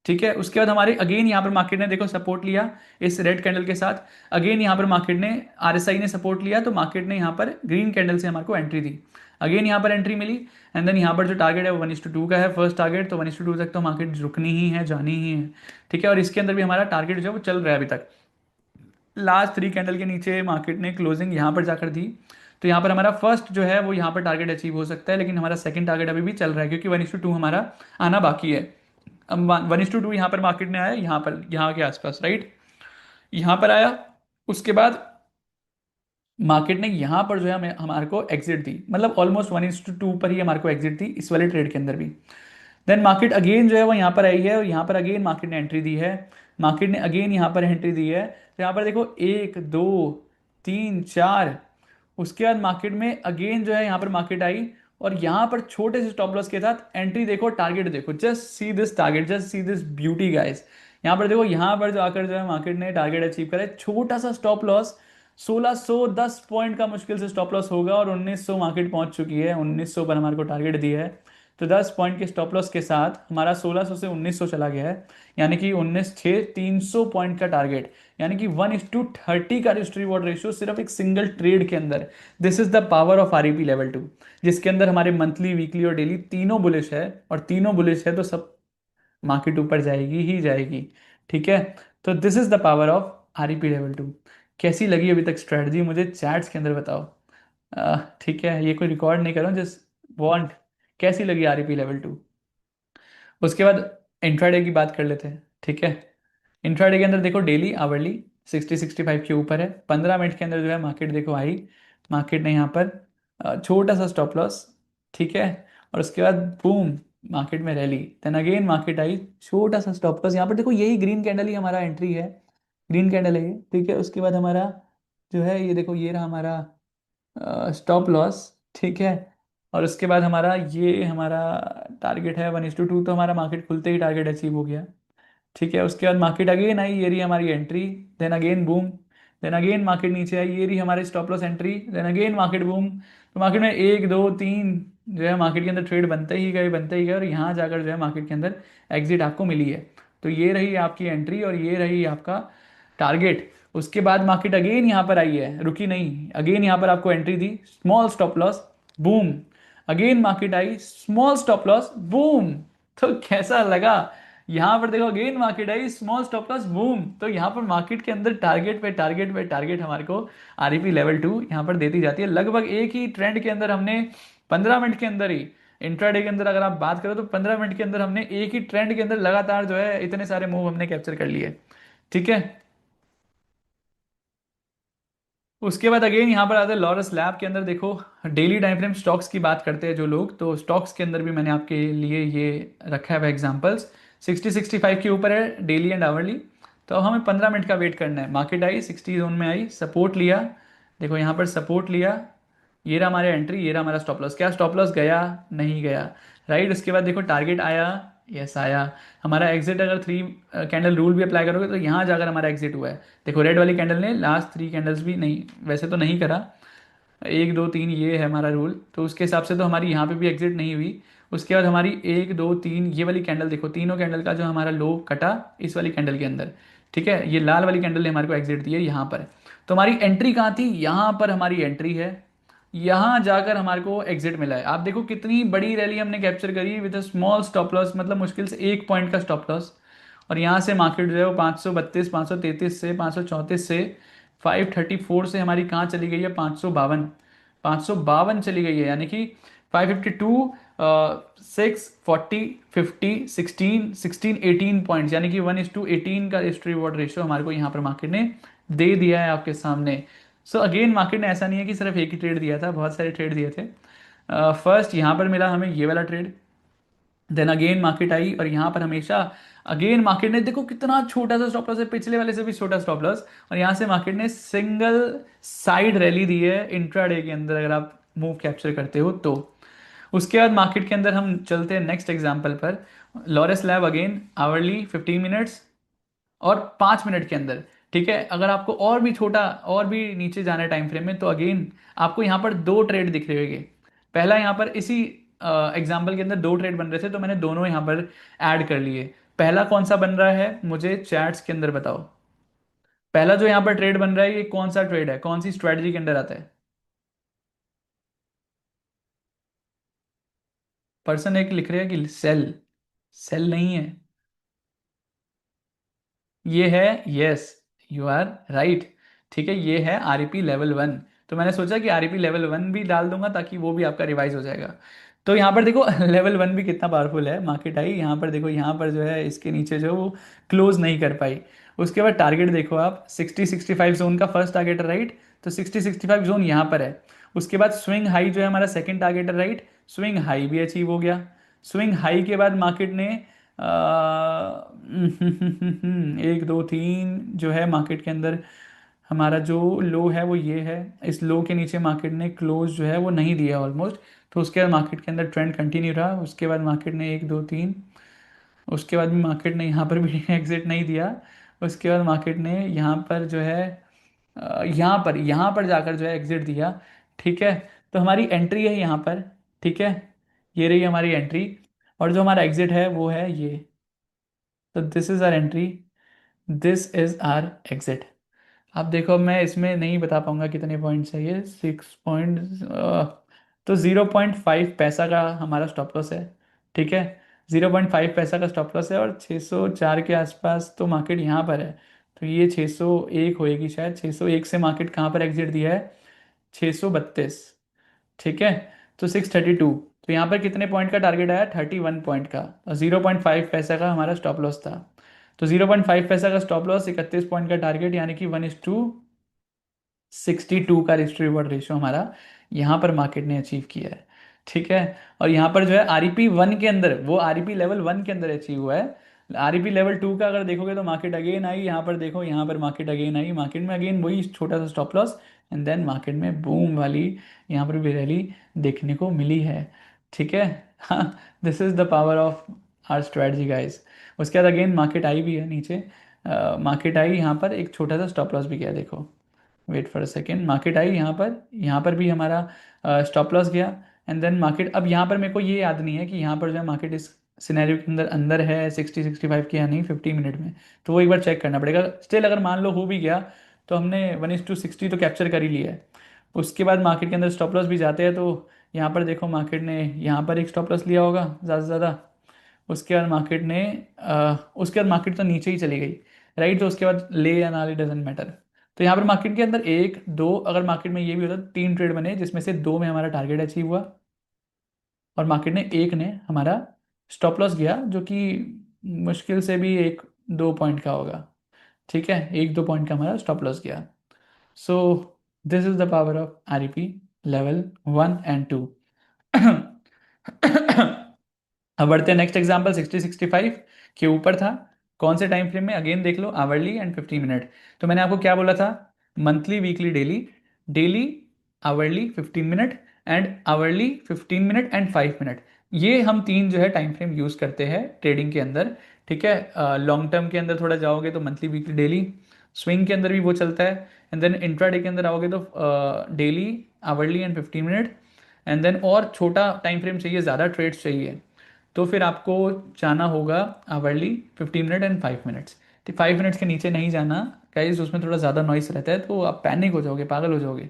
ठीक है, उसके बाद हमारे अगेन यहाँ पर मार्केट ने देखो सपोर्ट लिया इस रेड कैंडल के साथ। अगेन यहाँ पर मार्केट ने, RSI ने सपोर्ट लिया, तो मार्केट ने यहाँ पर ग्रीन कैंडल से हमारे को एंट्री दी। अगेन यहाँ पर एंट्री मिली, एंड देन यहाँ पर जो टारगेट है वो 1:2 का है, फर्स्ट टारगेट, तो 1:2 तक तो मार्केट रुकनी ही है, जानी ही है। ठीक है, और इसके अंदर भी हमारा टारगेट जो है वो चल रहा है अभी तक। लास्ट 3 कैंडल के नीचे मार्केट ने क्लोजिंग यहाँ पर जाकर दी, तो यहाँ पर हमारा फर्स्ट जो है वो यहाँ पर टारगेट अचीव हो सकता है, लेकिन हमारा सेकंड टारगेट अभी भी चल रहा है, क्योंकि 1:2 हमारा आना बाकी है। अब 1:2 यहाँ पर मार्केट ने आया, यहाँ पर, यहाँ के आसपास, राइट, यहाँ पर आया। उसके बाद मार्केट ने यहाँ पर जो है हमें हमारे को एग्जिट दी, मतलब ऑलमोस्ट 1:2 पर ही हमारे को एग्जिट दी इस वाले ट्रेड के अंदर भी। देन मार्केट अगेन जो है वो यहाँ पर आई है और यहाँ पर अगेन मार्केट ने एंट्री दी है। मार्केट ने अगेन यहाँ पर एंट्री दी है, तो यहाँ पर देखो एक दो तीन चार। उसके बाद मार्केट में अगेन जो है यहाँ पर मार्केट आई और यहाँ पर छोटे से स्टॉप लॉस के साथ एंट्री। देखो टारगेट देखो, just see this target, just see this beauty guys. यहाँ पर देखो, यहाँ पर जो आकर जो है मार्केट ने टारगेट अचीव करा है, छोटा सा स्टॉप लॉस 1610 पॉइंट का मुश्किल से स्टॉप लॉस होगा और 1900 मार्केट पहुंच चुकी है, 1900 पर हमारे को टारगेट दिया है। तो 10 पॉइंट के स्टॉप लॉस के साथ हमारा 1600 से 1900 चला गया है, यानी कि 19 6 300 पॉइंट का टारगेट, यानी कि 1:30 का रिस्क रिवॉर्ड रेशियो सिर्फ एक सिंगल ट्रेड के अंदर। This is the power of REP level 2, जिसके अंदर हमारे मंथली वीकली और डेली तीनों बुलिश है, और तीनों बुलिश है तो सब मार्केट ऊपर जाएगी ही जाएगी। ठीक है, तो this is the power of REP level 2। कैसी लगी अभी तक स्ट्रेटजी, मुझे चैट्स के अंदर बताओ। ठीक है, ये कोई रिकॉर्ड नहीं कर रहा हूँ, जस्ट वांट, कैसी लगी आरईपी लेवल 2। उसके बाद इंट्राडे की बात कर लेते हैं। ठीक है, इंट्राडे के अंदर देखो डेली आवरली 60-65 के ऊपर है, 15 मिनट के अंदर जो है मार्केट देखो आई, मार्केट ने यहाँ पर छोटा सा स्टॉप लॉस। ठीक है, और उसके बाद बूम, मार्केट में रैली, देन अगेन मार्केट आई, छोटा सा स्टॉप लॉस। यहाँ पर देखो यही ग्रीन कैंडल ही हमारा एंट्री है, ग्रीन कैंडल है ये। ठीक है, उसके बाद हमारा जो है ये देखो, ये रहा हमारा स्टॉप लॉस। ठीक है, और उसके बाद हमारा ये हमारा टारगेट है 1:2, तो हमारा मार्केट खुलते ही टारगेट अचीव हो गया। ठीक है, उसके बाद मार्केट अगेन आई, ये रही हमारी entry, then again boom, then again market नीचे आई, ये रही हमारी stop loss entry, then again market boom. तो मार्केट में एक दो तीन जो है मार्केट के अंदर ट्रेड बनते ही गए, बनते ही गए, और यहाँ जाकर जो है मार्केट के अंदर एग्जिट आपको मिली है। तो ये रही आपकी एंट्री और ये रही आपका टारगेट। उसके बाद मार्केट अगेन यहाँ पर आई है, रुकी नहीं, अगेन यहाँ पर आपको एंट्री दी, small stop loss, boom, again market आई, स्मॉल स्टॉप लॉस, बूम। तो कैसा लगा, यहाँ पर देखो अगेन मार्केट आई, स्मॉल स्टॉप लॉस, बूम। तो यहाँ पर मार्केट के अंदर टारगेट पे टारगेट पे टारगेट हमारे को आरईपी लेवल 2 यहाँ पर देती जाती है। लगभग एक ही ट्रेंड के अंदर हमने 15 मिनट के अंदर ही, इंट्राडे के अंदर अगर आप बात करो तो 15 मिनट के अंदर हमने एक ही ट्रेंड के अंदर लगातार जो है इतने सारे मूव हमने कैप्चर कर लिए। ठीक है, उसके बाद अगेन यहाँ पर आते हैं लॉरस लैब के अंदर। देखो डेली टाइम फ्रेम स्टॉक्स की बात करते हैं जो लोग, तो स्टॉक्स के अंदर भी मैंने आपके लिए ये रखा है एग्जांपल्स। 60-65 के ऊपर है डेली एंड आवरली, तो हमें 15 मिनट का वेट करना है। मार्केट आई 60 जोन में आई, सपोर्ट लिया, देखो यहाँ पर सपोर्ट लिया, ये रहा हमारा एंट्री, ये रहा हमारा स्टॉप लॉस। क्या स्टॉप लॉस गया? नहीं गया, राइट। उसके बाद देखो टारगेट आया, यस आया। हमारा एग्जिट अगर 3 कैंडल रूल भी अप्लाई करोगे तो यहाँ जाकर हमारा एग्जिट हुआ है। देखो रेड वाली कैंडल ने लास्ट 3 कैंडल्स भी नहीं, वैसे तो नहीं करा, 1 2 3 ये है हमारा रूल, तो उसके हिसाब से तो हमारी यहाँ पे भी एग्जिट नहीं हुई। उसके बाद हमारी 1 2 3 ये वाली कैंडल देखो, तीनों कैंडल का जो हमारा लो कटा इस वाली कैंडल के अंदर। ठीक है, ये लाल वाली कैंडल ने हमारे को एग्जिट दी है यहाँ पर। तो हमारी एंट्री कहाँ थी? यहाँ पर हमारी एंट्री है, यहाँ जाकर हमारे को एग्जिट मिला है। आप देखो कितनी बड़ी रैली हमने कैप्चर करी with a small stop loss, मतलब मुश्किल से 1 पॉइंट का स्टॉप लॉस। और यहाँ से मार्केट जो है वो 532 533 से 534 से 534 से हमारी कहाँ चली गई है? 552, 552 चली गई है, यानी कि 552 6 40 50 16 16 18 पॉइंट्स, यानी कि 1:18 का रिस्क रिवॉर्ड रेशियो हमारे को यहाँ पर मार्केट ने दे दिया है आपके सामने। सो अगेन मार्केट ने ऐसा नहीं है कि सिर्फ एक ही ट्रेड दिया था, बहुत सारे ट्रेड दिए थे। फर्स्ट यहाँ पर मिला हमें ये वाला ट्रेड, देन अगेन मार्केट आई और यहाँ पर हमेशा अगेन मार्केट ने देखो कितना छोटा सा स्टॉप लॉस है, पिछले वाले से भी छोटा स्टॉप लॉस, और यहाँ से मार्केट ने सिंगल साइड रैली दी है इंट्राडे के अंदर, अगर आप मूव कैप्चर करते हो तो। उसके बाद मार्केट के अंदर हम चलते हैं नेक्स्ट एग्जांपल पर। Laureus lab again hourly 15 minutes और 5 मिनट के अंदर। ठीक है, अगर आपको और भी छोटा और भी नीचे जाना है टाइम फ्रेम में तो अगेन आपको यहाँ पर दो ट्रेड दिख रहे होंगे। पहला यहाँ पर इसी एग्जाम्पल के अंदर दो ट्रेड बन रहे थे, तो मैंने दोनों यहाँ पर ऐड कर लिए। पहला कौन सा बन रहा है मुझे चैट्स के अंदर बताओ। पहला जो यहाँ पर ट्रेड बन रहा है ये कौन सा ट्रेड है, कौन सी स्ट्रेटजी के अंदर आता है? पर्सन एक लिख रहे हैं कि सेल, सेल नहीं है, ये है, यस यू आर राइट। ठीक है, ये है आरईपी लेवल 1। तो मैंने सोचा कि आरईपी लेवल 1 भी डाल दूंगा ताकि वो भी आपका रिवाइज हो जाएगा। तो यहाँ पर देखो लेवल 1 भी कितना पावरफुल है। मार्केट आई यहाँ पर, देखो यहाँ पर जो है इसके नीचे जो है वो क्लोज नहीं कर पाई। उसके बाद टारगेट देखो आप, 60-65 जोन का फर्स्ट टारगेट है, राइट। तो 60-65 जोन यहाँ पर है। उसके बाद स्विंग हाई जो है हमारा सेकंड टारगेट है, राइट। स्विंग हाई भी अचीव हो गया। स्विंग हाई के बाद मार्केट ने एक दो तीन जो है मार्केट के अंदर हमारा जो लो है वो ये है। इस लो के नीचे मार्केट ने क्लोज जो है वो नहीं दिया ऑलमोस्ट। तो उसके बाद मार्केट के अंदर ट्रेंड कंटिन्यू रहा। उसके बाद मार्केट ने एक दो तीन, उसके बाद भी मार्केट ने यहाँ पर भी एग्जिट नहीं दिया। उसके बाद मार्केट ने यहाँ पर जो है यहाँ पर जाकर जो है एग्जिट दिया। ठीक है। तो हमारी एंट्री है यहाँ पर। ठीक है। ये रही हमारी एंट्री। और जो हमारा एग्जिट है वो है ये। तो this is our entry, this is our exit. अब देखो मैं इसमें नहीं बता पाऊंगा कितने पॉइंट्स है ये, 6 पॉइंट। तो 0.5 पैसा का हमारा स्टॉप लॉस है। ठीक है। 0.5 पैसा का स्टॉप लॉस है और 604 के आसपास तो मार्केट यहाँ पर है। तो ये 601 होएगी शायद। 601 से मार्केट कहाँ पर एग्जिट दिया है? 632। ठीक है। तो 632। तो यहाँ पर कितने पॉइंट का टारगेट आया? 31 पॉइंट का। और 0.5 पैसा का हमारा स्टॉप लॉस था। तो 0.5 पैसा का स्टॉप लॉस, 31 पॉइंट का टारगेट, यानी कि 1:62 का रिस्क रिवॉर्ड रेशियो हमारा यहाँ पर मार्केट ने अचीव किया है। ठीक है। और यहाँ पर जो है REP 1 के अंदर, वो REP लेवल 1 के अंदर अचीव हुआ है। REP लेवल 2 का अगर देखोगे तो मार्केट अगेन आई, यहाँ पर देखो, यहाँ पर मार्केट अगेन आई, मार्केट में अगेन वही छोटा सा stop loss, and then market में बूम वाली यहाँ पर भी रैली देखने को मिली है। ठीक है। हाँ, this is the power of our strategy guys. उसके बाद अगेन मार्केट आई भी है नीचे। मार्केट आई यहाँ पर, एक छोटा सा स्टॉप लॉस भी गया देखो। Wait for a second, market आई यहाँ पर, यहाँ पर भी हमारा स्टॉप लॉस गया। एंड देन मार्केट, अब यहाँ पर मेरे को ये याद नहीं है कि यहाँ पर जो है मार्केट इस सिनेरियो के अंदर अंदर है 60-65 के या नहीं 50 मिनट में। तो वो एक बार चेक करना पड़ेगा। स्टिल अगर मान लो हो भी गया तो हमने 1:60 तो कैप्चर कर ही लिया है। उसके बाद मार्केट के अंदर स्टॉप लॉस भी जाते हैं। तो यहाँ पर देखो मार्केट ने यहाँ पर एक स्टॉप लॉस लिया होगा ज़्यादा से ज़्यादा। उसके बाद मार्केट ने उसके बाद मार्केट तो नीचे ही चली गई, राइट। तो उसके बाद ले या ना ले डजेंट मैटर। तो यहाँ पर मार्केट के अंदर एक दो, अगर मार्केट में ये भी होता तो 3 ट्रेड बने, जिसमें से 2 में हमारा टारगेट अचीव हुआ और मार्केट ने एक ने हमारा स्टॉप लॉस गया, जो कि मुश्किल से भी 1-2 पॉइंट का होगा। ठीक है। 1-2 पॉइंट का हमारा स्टॉप लॉस गया। सो this is the power of REP level 1 and 2। अब बढ़ते हैं नेक्स्ट एग्जांपल। 60-65 के ऊपर था। कौन से टाइम फ्रेम में? अगेन देख लो, आवरली एंड 15 मिनट। तो मैंने आपको क्या बोला था? Monthly, weekly, daily. Daily, hourly 15 minute, and hourly 15 minute and 5 minute. ये हम तीन जो है टाइम फ्रेम यूज करते हैं ट्रेडिंग के अंदर। ठीक है। लॉन्ग टर्म के अंदर थोड़ा जाओगे तो मंथली, वीकली, डेली। स्विंग के अंदर भी वो चलता है। एंड देन इंट्राडे के अंदर आओगे तो daily, hourly and 15 minute. And then और छोटा टाइम फ्रेम चाहिए, ज़्यादा ट्रेड्स चाहिए, तो फिर आपको जाना होगा आवरली 15 मिनट एंड 5 मिनट्स। तो 5 मिनट्स के नीचे नहीं जाना गाइस, उसमें थोड़ा ज़्यादा नॉइस रहता है, तो आप पैनिक हो जाओगे, पागल हो जाओगे।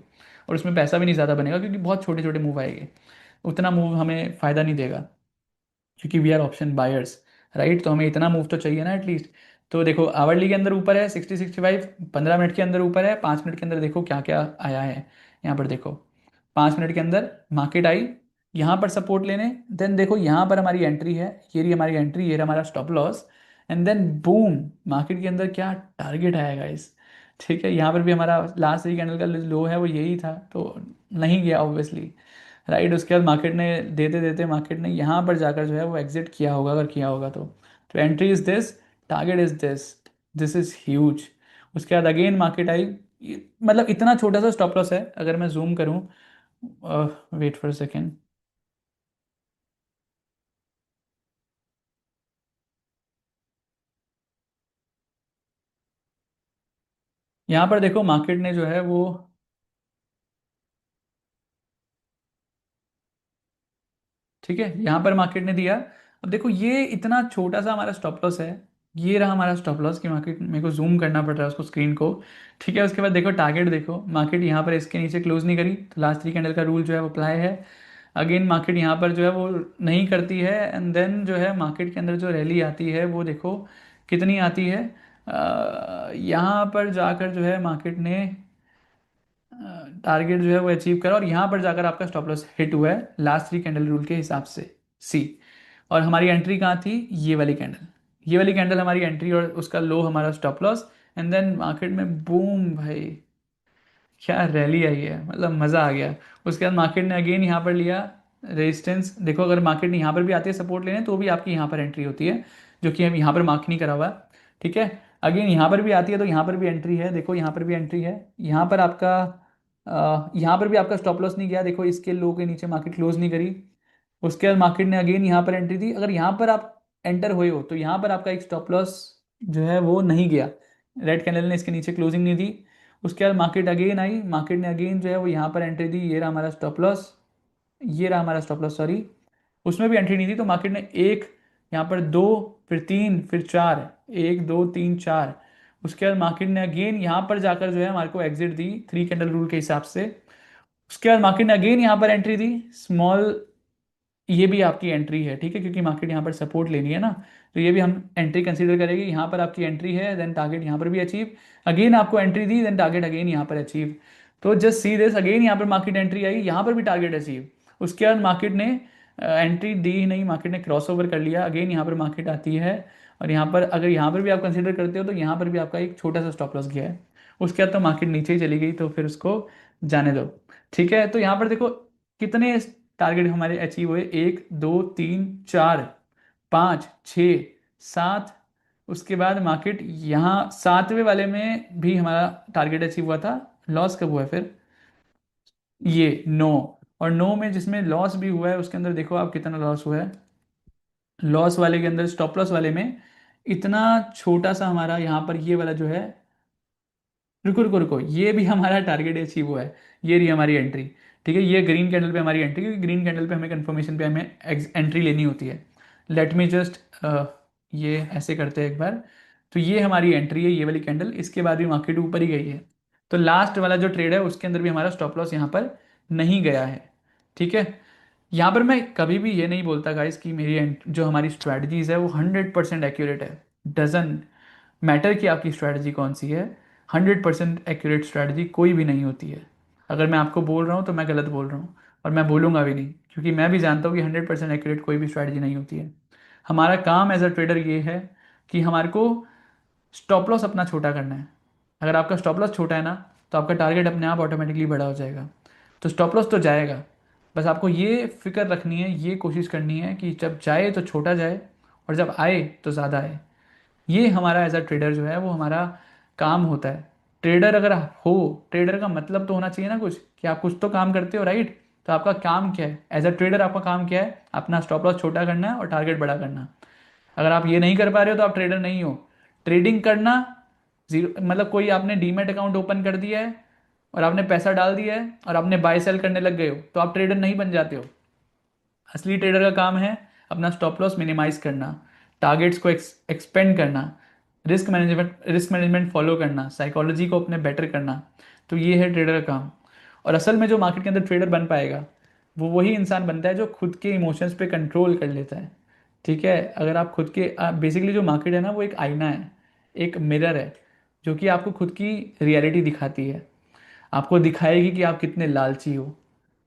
और उसमें पैसा भी नहीं ज़्यादा बनेगा क्योंकि बहुत छोटे छोटे मूव आएंगे। उतना मूव हमें फ़ायदा नहीं देगा क्योंकि we are option buyers, right. तो हमें इतना मूव तो चाहिए ना एटलीस्ट। तो देखो आवरली के अंदर ऊपर है 60-65, 15 मिनट के अंदर ऊपर है, 5 मिनट के अंदर देखो क्या क्या आया है। यहाँ पर देखो 5 मिनट के अंदर मार्केट आई यहाँ पर सपोर्ट लेने। देन देखो यहाँ पर हमारी एंट्री है, ये रही हमारी एंट्री, ये रहा हमारा stop loss. And then boom, market के अंदर क्या टारगेट आएगा इस। ठीक है। यहाँ पर भी हमारा लास्ट 3 कैंडल का लो है वो यही था, तो नहीं गया ऑब्वियसली, राइट। उसके बाद मार्केट ने देते देते मार्केट ने यहाँ पर जाकर जो है वो एग्जिट किया होगा, अगर किया होगा तो entry is this, target is this, this is huge. उसके बाद अगेन मार्केट आई, मतलब इतना छोटा सा स्टॉप लॉस है। अगर मैं जूम करूँ, वेट फॉर सेकेंड, यहाँ पर देखो मार्केट ने जो है वो, ठीक है, यहाँ पर मार्केट ने दिया। अब देखो ये इतना छोटा सा हमारा स्टॉप लॉस है, ये रहा हमारा स्टॉप लॉस की मार्केट, मेरे को जूम करना पड़ रहा है उसको, स्क्रीन को। ठीक है। उसके बाद देखो टारगेट, देखो मार्केट यहाँ पर इसके नीचे क्लोज नहीं करी, तो लास्ट 3 कैंडल का रूल जो है वो अप्लाई है। अगेन मार्केट यहाँ पर जो है वो नहीं करती है। एंड देन जो है मार्केट के अंदर जो रैली आती है वो देखो कितनी आती है। यहाँ पर जाकर जो है मार्केट ने टारगेट जो है वो अचीव करा, और यहाँ पर जाकर आपका स्टॉप लॉस हिट हुआ है लास्ट 3 कैंडल रूल के हिसाब से, सी। और हमारी एंट्री कहाँ थी? ये वाली कैंडल, ये वाली कैंडल हमारी एंट्री और उसका लो हमारा stop loss. And then market में बूम भाई, क्या रैली आई है, मतलब मज़ा आ गया। उसके बाद मार्केट ने अगेन यहाँ पर लिया रेजिस्टेंस। देखो अगर मार्केट ने यहाँ पर भी आती है सपोर्ट लेने तो भी आपकी यहाँ पर एंट्री होती है, जो कि हम यहाँ पर मार्क नहीं करा हुआ है। ठीक है, अगेन यहाँ पर भी आती है तो यहाँ पर भी एंट्री है, देखो यहाँ पर भी एंट्री है। यहाँ पर आपका यहाँ पर भी आपका स्टॉप लॉस नहीं गया, देखो इसके लो के नीचे मार्केट क्लोज नहीं करी। उसके बाद मार्केट ने अगेन यहाँ पर एंट्री दी, अगर यहाँ पर आप एंटर हुए हो तो यहाँ पर आपका एक स्टॉप लॉस जो है वो नहीं गया, रेड कैंडल ने इसके नीचे क्लोजिंग नहीं दी। उसके बाद मार्केट अगेन आई, मार्केट ने अगेन जो है वो यहाँ पर एंट्री दी, ये रहा हमारा स्टॉप लॉस, ये रहा हमारा स्टॉप लॉस सॉरी, उसमें भी एंट्री नहीं दी। तो मार्केट ने एक, यहाँ पर दो, फिर तीन, फिर चार, एक दो तीन चार। उसके बाद मार्केट ने अगेन यहाँ पर जाकर जो है हमारे को एग्जिट दी 3 कैंडल रूल के हिसाब से। उसके बाद मार्केट ने अगेन यहाँ पर एंट्री दी स्मॉल, ये भी आपकी एंट्री है, ठीक है, क्योंकि मार्केट यहाँ पर सपोर्ट लेनी है ना, तो ये भी हम एंट्री कंसीडर करेंगे। यहाँ पर आपकी एंट्री है, देन टारगेट यहाँ पर भी अचीव, अगेन आपको एंट्री दी, देन टारगेट अगेन यहाँ पर अचीव। तो जस्ट सी दिस, अगेन यहाँ पर मार्केट एंट्री आई, यहाँ पर भी टारगेट अचीव। उसके बाद मार्केट ने एंट्री दी ही नहीं, मार्केट ने क्रॉस ओवर कर लिया, अगेन यहाँ पर मार्केट आती है और यहाँ पर अगर यहाँ पर भी आप कंसिडर करते हो तो यहाँ पर भी आपका एक छोटा सा स्टॉप लॉस गया है। उसके बाद तो मार्केट नीचे ही चली गई, तो फिर उसको जाने दो। ठीक है, तो यहाँ पर देखो कितने टारगेट हमारे अचीव हुए, एक दो तीन चार पाँच छ सात। उसके बाद मार्केट यहाँ सातवें वाले में भी हमारा टारगेट अचीव हुआ था, लॉस कब हुआ है फिर, ये नौ। और नौ में जिसमें लॉस भी हुआ है उसके अंदर देखो आप कितना लॉस हुआ है, लॉस वाले के अंदर स्टॉप लॉस वाले में इतना छोटा सा हमारा यहाँ पर ये वाला जो है, रुको रुको रुको, ये भी हमारा टारगेट अचीव हुआ है, ये रही हमारी एंट्री। ठीक है, ये ग्रीन कैंडल पे हमारी एंट्री, क्योंकि ग्रीन कैंडल पे हमें कंफर्मेशन पे हमें एंट्री लेनी होती है। लेट मी जस्ट ये ऐसे करते हैं एक बार। तो ये हमारी एंट्री है, ये वाली कैंडल, इसके बाद भी मार्केट ऊपर ही गई है। तो लास्ट वाला जो ट्रेड है उसके अंदर भी हमारा स्टॉप लॉस यहाँ पर नहीं गया है। ठीक है, यहाँ पर मैं कभी भी ये नहीं बोलता गाइस कि मेरी जो हमारी स्ट्रैटेजीज है वो 100% एक्यूरेट है। डजन मैटर कि आपकी स्ट्रैटेजी कौन सी है, 100% एक्यूरेट स्ट्रैटेजी कोई भी नहीं होती है। अगर मैं आपको बोल रहा हूँ तो मैं गलत बोल रहा हूँ, और मैं बोलूँगा भी नहीं, क्योंकि मैं भी जानता हूँ कि 100% एक्यूरेट कोई भी स्ट्रैटेजी नहीं होती है। हमारा काम एज अ ट्रेडर ये है कि हमारे को स्टॉप लॉस अपना छोटा करना है। अगर आपका स्टॉप लॉस छोटा है ना तो आपका टारगेट अपने आप ऑटोमेटिकली बड़ा हो जाएगा। तो स्टॉप लॉस तो जाएगा, बस आपको ये फिक्र रखनी है, ये कोशिश करनी है कि जब जाए तो छोटा जाए और जब आए तो ज़्यादा आए। ये हमारा एज अ ट्रेडर जो है वो हमारा काम होता है। ट्रेडर अगर हो, ट्रेडर का मतलब तो होना चाहिए ना कुछ, कि आप कुछ तो काम करते हो, राइट। तो आपका काम क्या है एज अ ट्रेडर, आपका काम क्या है, अपना स्टॉप लॉस छोटा करना है और टारगेट बड़ा करना। अगर आप ये नहीं कर पा रहे हो तो आप ट्रेडर नहीं हो। ट्रेडिंग करना जीरो, मतलब कोई आपने डीमेट अकाउंट ओपन कर दिया है और आपने पैसा डाल दिया है और आपने बाय सेल करने लग गए हो तो आप ट्रेडर नहीं बन जाते हो। असली ट्रेडर का काम है अपना स्टॉप लॉस मिनिमाइज करना, टारगेट्स को एक्सपेंड करना, रिस्क मैनेजमेंट फॉलो करना, साइकोलॉजी को अपने बेटर करना। तो ये है ट्रेडर का काम। और असल में जो मार्केट के अंदर ट्रेडर बन पाएगा वो वही इंसान बनता है जो खुद के इमोशंस पे कंट्रोल कर लेता है। ठीक है, अगर आप खुद के बेसिकली जो मार्केट है ना वो एक आईना है, एक मिरर है, जो कि आपको खुद की रियलिटी दिखाती है। आपको दिखाएगी कि आप कितने लालची हो,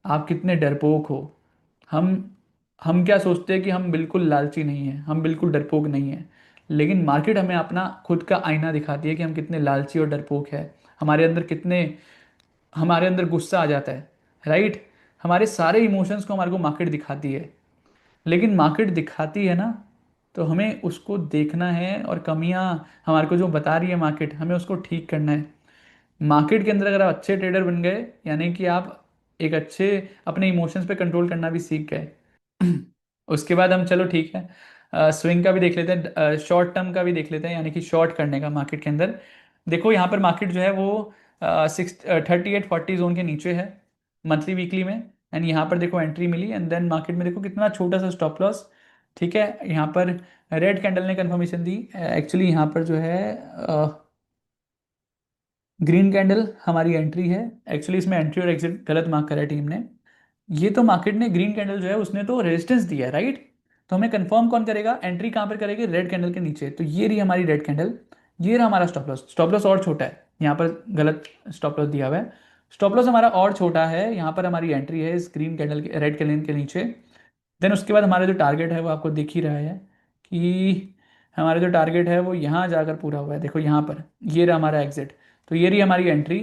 आप कितने डरपोक हो। हम हम क्या सोचते हैं कि हम बिल्कुल लालची नहीं हैं, हम बिल्कुल डरपोक नहीं हैं, लेकिन मार्केट हमें अपना खुद का आईना दिखाती है कि हम कितने लालची और डरपोक हैं। हमारे अंदर कितने, हमारे अंदर गुस्सा आ जाता है, राइट। हमारे सारे इमोशंस को हमारे को मार्केट दिखाती है, लेकिन मार्केट दिखाती है ना तो हमें उसको देखना है, और कमियां हमारे को जो बता रही है मार्केट, हमें उसको ठीक करना है। मार्केट के अंदर अगर आप अच्छे ट्रेडर बन गए, यानी कि आप एक अच्छे अपने इमोशंस पे कंट्रोल करना भी सीख गए। उसके बाद हम, चलो ठीक है, स्विंग का भी देख लेते हैं, शॉर्ट टर्म का भी देख लेते हैं, यानी कि शॉर्ट करने का मार्केट के अंदर। देखो यहाँ पर मार्केट जो है वो 3840 जोन के नीचे है मंथली वीकली में, एंड यहाँ पर देखो एंट्री मिली, एंड देन मार्केट में देखो कितना छोटा सा स्टॉप लॉस। ठीक है, यहाँ पर रेड कैंडल ने कंफर्मेशन दी, एक्चुअली यहाँ पर जो है ग्रीन कैंडल हमारी एंट्री है। एक्चुअली इसमें एंट्री और एग्जिट गलत मार्क करा है टीम ने। ये तो मार्केट ने ग्रीन कैंडल जो है उसने तो रेजिस्टेंस दिया है, राइट। तो हमें कंफर्म कौन करेगा, एंट्री कहाँ पर करेगी, रेड कैंडल के नीचे। तो ये रही हमारी रेड कैंडल, ये रहा हमारा स्टॉप लॉस। स्टॉप लॉस और छोटा है, यहाँ पर गलत स्टॉप लॉस दिया हुआ है। स्टॉप लॉस हमारा और छोटा है, यहाँ पर हमारी एंट्री है इस ग्रीन कैंडल के, रेड कैंडल के नीचे। देन उसके बाद हमारा जो टारगेट है वो आपको दिख ही रहा है कि हमारा जो टारगेट है वो यहाँ जाकर पूरा हुआ है, देखो यहाँ पर, ये रहा हमारा एग्जिट। तो ये रही हमारी एंट्री,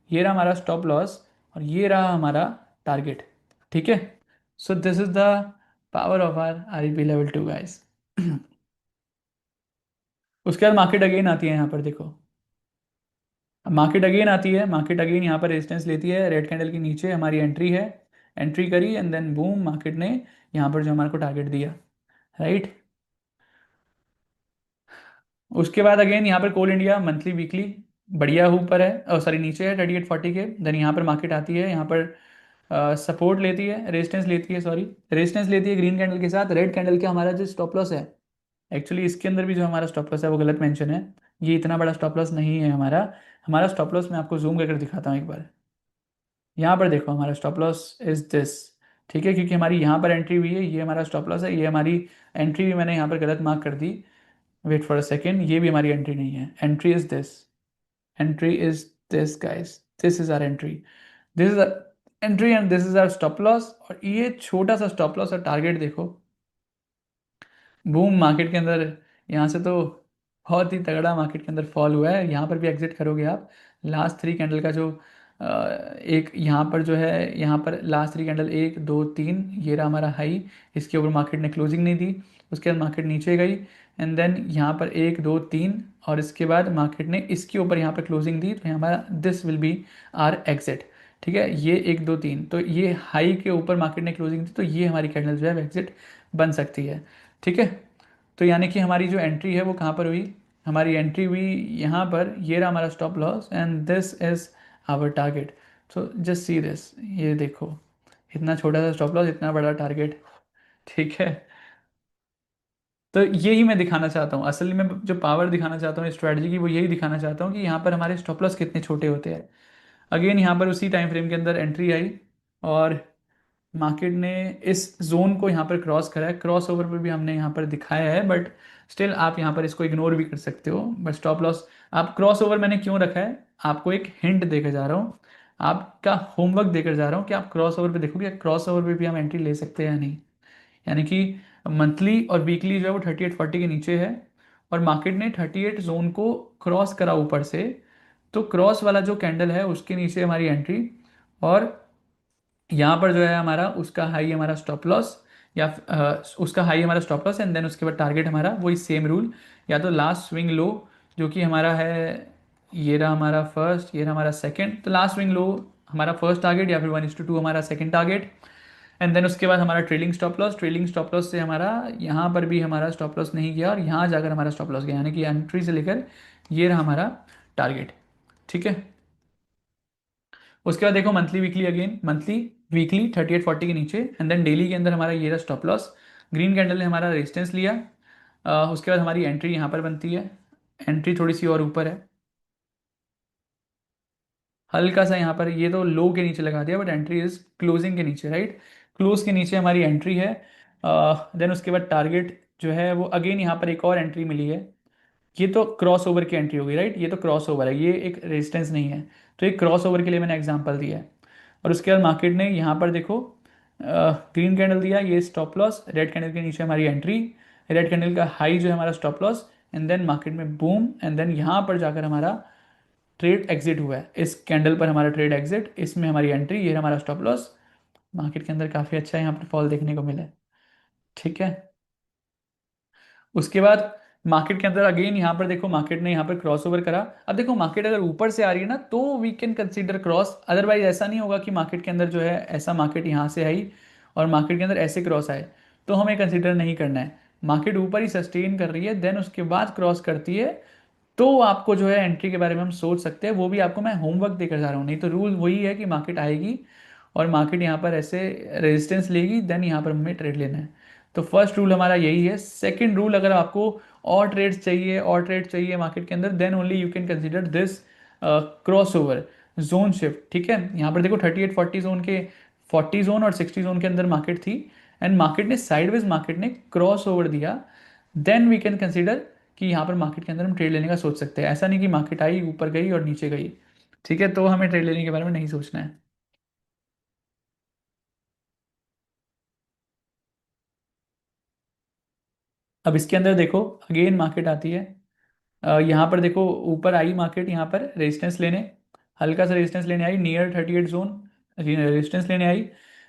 ये रहा हमारा स्टॉप लॉस और ये रहा हमारा टारगेट। ठीक है, so this is the power of our REP level 2 guys. उसके बाद मार्केट अगेन आती है यहाँ पर देखो, मार्केट अगेन आती है, मार्केट अगेन यहाँ पर रेजिस्टेंस लेती है, रेड कैंडल के नीचे हमारी एंट्री है, एंट्री करी एंड देन बूम मार्केट ने यहाँ पर जो हमारे को टारगेट दिया, राइट। उसके बाद अगेन यहाँ पर कोल इंडिया मंथली वीकली बढ़िया ऊपर है, सॉरी नीचे है 3840 के, देन यहाँ पर मार्केट आती है, यहाँ पर सपोर्ट लेती है, रेजिस्टेंस लेती है, सॉरी रेजिस्टेंस लेती है ग्रीन कैंडल के साथ, रेड कैंडल का हमारा जो स्टॉप लॉस है, एक्चुअली इसके अंदर भी जो हमारा स्टॉप लॉस है वो गलत मेंशन है, ये इतना बड़ा स्टॉप लॉस नहीं है हमारा। हमारा स्टॉप लॉस मैं आपको जूम करके दिखाता हूँ एक बार। यहाँ पर देखो हमारा स्टॉप लॉस इज दिस, ठीक है, क्योंकि हमारी यहाँ पर एंट्री हुई है, ये हमारा स्टॉप लॉस है, ये हमारी एंट्री भी मैंने यहाँ पर गलत मार्क कर दी, वेट फॉर अ सेकेंड, ये भी हमारी एंट्री नहीं है, entry is this, entry is this guys, this is our entry, this is entry and this is our stop loss, और ये छोटा सा स्टॉप लॉस और टारगेट देखो, बूम मार्केट के अंदर यहाँ से तो बहुत ही तगड़ा मार्केट के अंदर फॉल हुआ है, यहाँ पर भी एग्जिट करोगे आप, लास्ट थ्री कैंडल का जो एक यहाँ पर जो है, यहाँ पर लास्ट थ्री कैंडल 1 2 3, ये रहा हमारा हाई, इसके ऊपर मार्केट ने क्लोजिंग नहीं दी, उसके बाद मार्केट नीचे गई एंड देन यहाँ पर 1 2 3, और इसके बाद मार्केट ने इसके ऊपर यहाँ पर क्लोजिंग दी, तो हमारा this will be our exit. ठीक है, ये 1 2 3, तो ये हाई के ऊपर मार्केट ने क्लोजिंग दी, तो ये हमारी कैंडल जो है एग्जिट बन सकती है। ठीक है, तो यानी कि हमारी जो एंट्री है वो कहाँ पर हुई, हमारी एंट्री हुई यहाँ पर, ये रहा हमारा stop loss and this is our target. So just see this, ये देखो इतना छोटा सा स्टॉप लॉस, इतना बड़ा टारगेट। ठीक है, तो यही मैं दिखाना चाहता हूँ, असल में जो पावर दिखाना चाहता हूँ स्ट्रैटेजी की, वो यही दिखाना चाहता हूँ कि यहाँ पर हमारे स्टॉप लॉस कितने छोटे होते हैं। अगेन यहाँ पर उसी टाइम फ्रेम के अंदर एंट्री आई और मार्केट ने इस जोन को यहाँ पर क्रॉस करा है, क्रॉस ओवर पर भी हमने यहाँ पर दिखाया है, बट स्टिल आप यहाँ पर इसको इग्नोर भी कर सकते हो, बट स्टॉप लॉस आप क्रॉस ओवर मैंने क्यों रखा है, आपको एक हिंट देकर जा रहा हूँ, आपका होमवर्क देकर जा रहा हूँ कि आप क्रॉस ओवर पे देखोगे, क्रॉस ओवर पे भी हम एंट्री ले सकते हैं या नहीं। यानी कि मंथली और वीकली जो है वो 3840 के नीचे है, और मार्केट ने 38 जोन को क्रॉस करा ऊपर से, तो क्रॉस वाला जो कैंडल है उसके नीचे हमारी एंट्री, और यहाँ पर जो है हमारा उसका हाई हमारा स्टॉप लॉस, या उसका हाई हमारा स्टॉप लॉस एंड देन उसके बाद टारगेट हमारा वही सेम रूल, या तो लास्ट स्विंग लो जो कि हमारा है, ये रहा हमारा फर्स्ट, ये रहा हमारा सेकंड, तो लास्ट स्विंग लो हमारा फर्स्ट टारगेट, या फिर 1:2 हमारा सेकंड टारगेट, एंड देन उसके बाद हमारा trailing stop loss, trailing stop loss से हमारा यहाँ पर भी हमारा स्टॉप लॉस नहीं गया और यहाँ जाकर हमारा स्टॉप लॉस गया, यानी कि एंट्री से लेकर ये रहा हमारा टारगेट। ठीक है, उसके बाद देखो monthly weekly, again monthly weekly 3840 के नीचे एंड देन डेली के अंदर हमारा ये रहा स्टॉप लॉस, ग्रीन कैंडल ने हमारा रेजिस्टेंस लिया, उसके बाद हमारी एंट्री यहाँ पर बनती है, एंट्री थोड़ी सी और ऊपर है, हल्का सा यहाँ पर, ये तो लो के नीचे लगा दिया बट एंट्री इज क्लोजिंग के नीचे, राइट, क्लोज के नीचे हमारी एंट्री है। देन उसके बाद टारगेट जो है वो अगेन यहाँ पर एक और एंट्री मिली है, ये तो क्रॉस ओवर की एंट्री होगी, राइट, ये तो क्रॉस ओवर है, ये एक रेजिस्टेंस नहीं है, तो एक क्रॉस ओवर के लिए मैंने एग्जांपल दिया है। और उसके बाद मार्केट ने यहाँ पर देखो ग्रीन कैंडल दिया, ये स्टॉप लॉस, रेड कैंडल के नीचे हमारी एंट्री, रेड कैंडल का हाई जो है हमारा stop loss, and then market में बूम एंड देन यहाँ पर जाकर हमारा ट्रेड एग्जिट हुआ है, इस कैंडल पर हमारा ट्रेड एग्जिट, इसमें हमारी एंट्री, ये हमारा स्टॉप लॉस, मार्केट के अंदर काफ़ी अच्छा यहाँ पर फॉल देखने को मिला है। ठीक है, उसके बाद मार्केट के अंदर अगेन यहाँ पर देखो मार्केट ने यहाँ पर क्रॉस ओवर करा, अब देखो मार्केट अगर ऊपर से आ रही है ना तो we can consider cross, otherwise ऐसा नहीं होगा कि मार्केट के अंदर जो है ऐसा मार्केट यहाँ से आई और मार्केट के अंदर ऐसे क्रॉस आए, तो हमें कंसीडर नहीं करना है, मार्केट ऊपर ही सस्टेन कर रही है देन उसके बाद क्रॉस करती है, तो आपको जो है एंट्री के बारे में हम सोच सकते हैं, वो भी आपको मैं होमवर्क देकर जा रहा हूँ, नहीं तो रूल वही है कि मार्केट आएगी और मार्केट यहाँ पर ऐसे रेजिस्टेंस लेगी देन यहाँ पर हमें ट्रेड लेना है। तो फर्स्ट रूल हमारा यही है, सेकंड रूल अगर आपको और ट्रेड्स चाहिए मार्केट के अंदर then only you can consider this cross over zone shift. ठीक है, यहाँ पर देखो 3840 जोन के 40 जोन और 60 जोन के अंदर मार्केट थी एंड मार्केट ने साइडवेज मार्केट ने क्रॉस ओवर दिया, देन वी कैन कंसिडर कि यहाँ पर मार्केट के अंदर हम ट्रेड लेने का सोच सकते हैं, ऐसा नहीं कि मार्केट आई ऊपर गई और नीचे गई। ठीक है, तो हमें ट्रेड लेने के बारे में नहीं सोचना है। अब इसके अंदर देखो अगेन मार्केट आती है, यहाँ पर देखो ऊपर आई मार्केट यहाँ पर रेजिस्टेंस लेने, हल्का सा रेजिस्टेंस लेने आई नियर 38 जोन, रेजिस्टेंस लेने आई,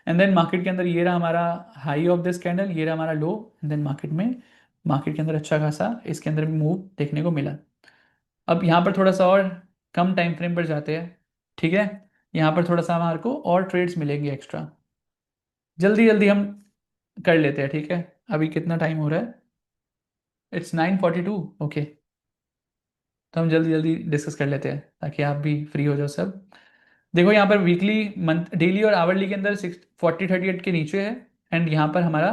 एंड देन मार्केट के अंदर ये रहा हमारा हाई ऑफ दिस कैंडल, ये रहा हमारा लो, एंड देन मार्केट के अंदर अच्छा खासा इसके अंदर भी मूव देखने को मिला। अब यहाँ पर थोड़ा सा और कम टाइम फ्रेम पर जाते हैं, ठीक है। यहाँ पर थोड़ा सा हमारे को और ट्रेड्स मिलेंगे एक्स्ट्रा, जल्दी जल्दी हम कर लेते हैं, ठीक है। अभी कितना टाइम हो रहा है? इट्स 9:42। ओके, तो हम जल्दी जल्दी डिस्कस कर लेते हैं ताकि आप भी फ्री हो जाओ सब। देखो यहाँ पर वीकली, मंथ, डेली और आवरली के अंदर 4038 के नीचे है, एंड यहाँ पर हमारा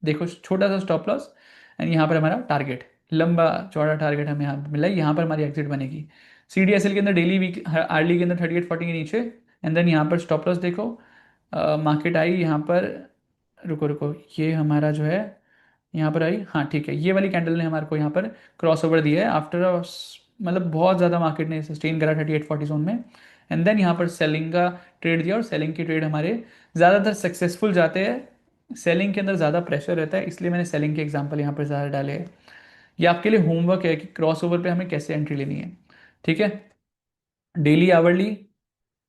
देखो छोटा सा स्टॉप लॉस, एंड यहाँ पर हमारा टारगेट, लंबा चौड़ा टारगेट हमें यहाँ पर मिला है, यहाँ पर हमारी एग्जिट बनेगी। सी डी एस एल के अंदर डेली, वीक, आर्ली के अंदर 3840 के नीचे, एंड देन यहाँ पर स्टॉप लॉस देखो, मार्केट आई यहाँ पर, रुको रुको, ये हमारा जो है यहाँ पर आई, हाँ ठीक है, ये वाली कैंडल ने हमारे को यहाँ पर क्रॉस ओवर दिया है आफ्टर, मतलब बहुत ज़्यादा मार्केट ने सस्टेन करा 3840 जोन में, एंड देन यहाँ पर सेलिंग का ट्रेड दिया, और सेलिंग की ट्रेड हमारे ज़्यादातर सक्सेसफुल जाते हैं। सेलिंग के अंदर ज़्यादा प्रेशर रहता है, इसलिए मैंने सेलिंग के एग्जांपल यहाँ पर ज़्यादा डाले हैं। ये आपके लिए होमवर्क है कि क्रॉस ओवर पे हमें कैसे एंट्री लेनी है, ठीक है। डेली आवरली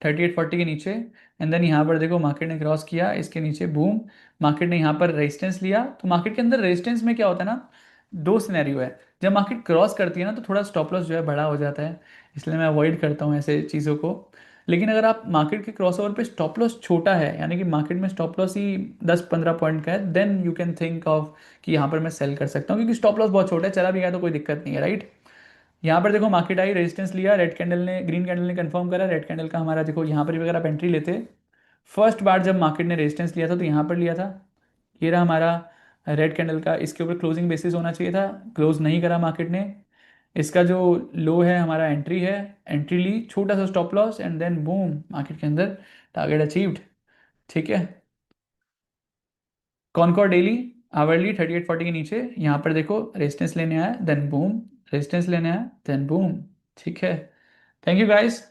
3840 के नीचे, एंड देन यहाँ पर देखो मार्केट ने क्रॉस किया इसके नीचे, बूम, मार्केट ने यहाँ पर रेजिस्टेंस लिया। तो मार्केट के अंदर रेजिस्टेंस में क्या होता है ना, दो सिनेरियो है। जब मार्केट क्रॉस करती है ना तो थोड़ा स्टॉप लॉस जो है बड़ा हो जाता है, इसलिए मैं अवॉइड करता हूँ ऐसे चीज़ों को। लेकिन अगर आप मार्केट के क्रॉस ओवर पे स्टॉप लॉस छोटा है, यानी कि मार्केट में स्टॉप लॉस ही 10-15 पॉइंट का है, then you can think of कि यहाँ पर मैं सेल कर सकता हूँ, क्योंकि स्टॉप लॉस बहुत छोटा है, चला भी गया तो कोई दिक्कत नहीं है, राइट। यहाँ पर देखो मार्केट आई, रेजिस्टेंस लिया, रेड कैंडल ने, ग्रीन कैंडल ने कंफर्म करा, रेड कैंडल का हमारा देखो यहाँ पर भी अगर आप एंट्री लेते, फर्स्ट बार जब मार्केट ने रेजिस्टेंस लिया था तो यहाँ पर लिया था, ये रहा हमारा रेड कैंडल का, इसके ऊपर क्लोजिंग बेसिस होना चाहिए था, क्लोज नहीं करा मार्केट ने। इसका जो लो है हमारा एंट्री है, एंट्री ली, छोटा सा stop loss, and then boom, market के अंदर टारगेट अचीव्ड, ठीक है। कॉनकॉर डेली आवरली 3840 के नीचे, यहाँ पर देखो रेजिस्टेंस लेने आया, देन बूम, रेजिस्टेंस लेने आया, देन बूम, ठीक है। Thank you guys.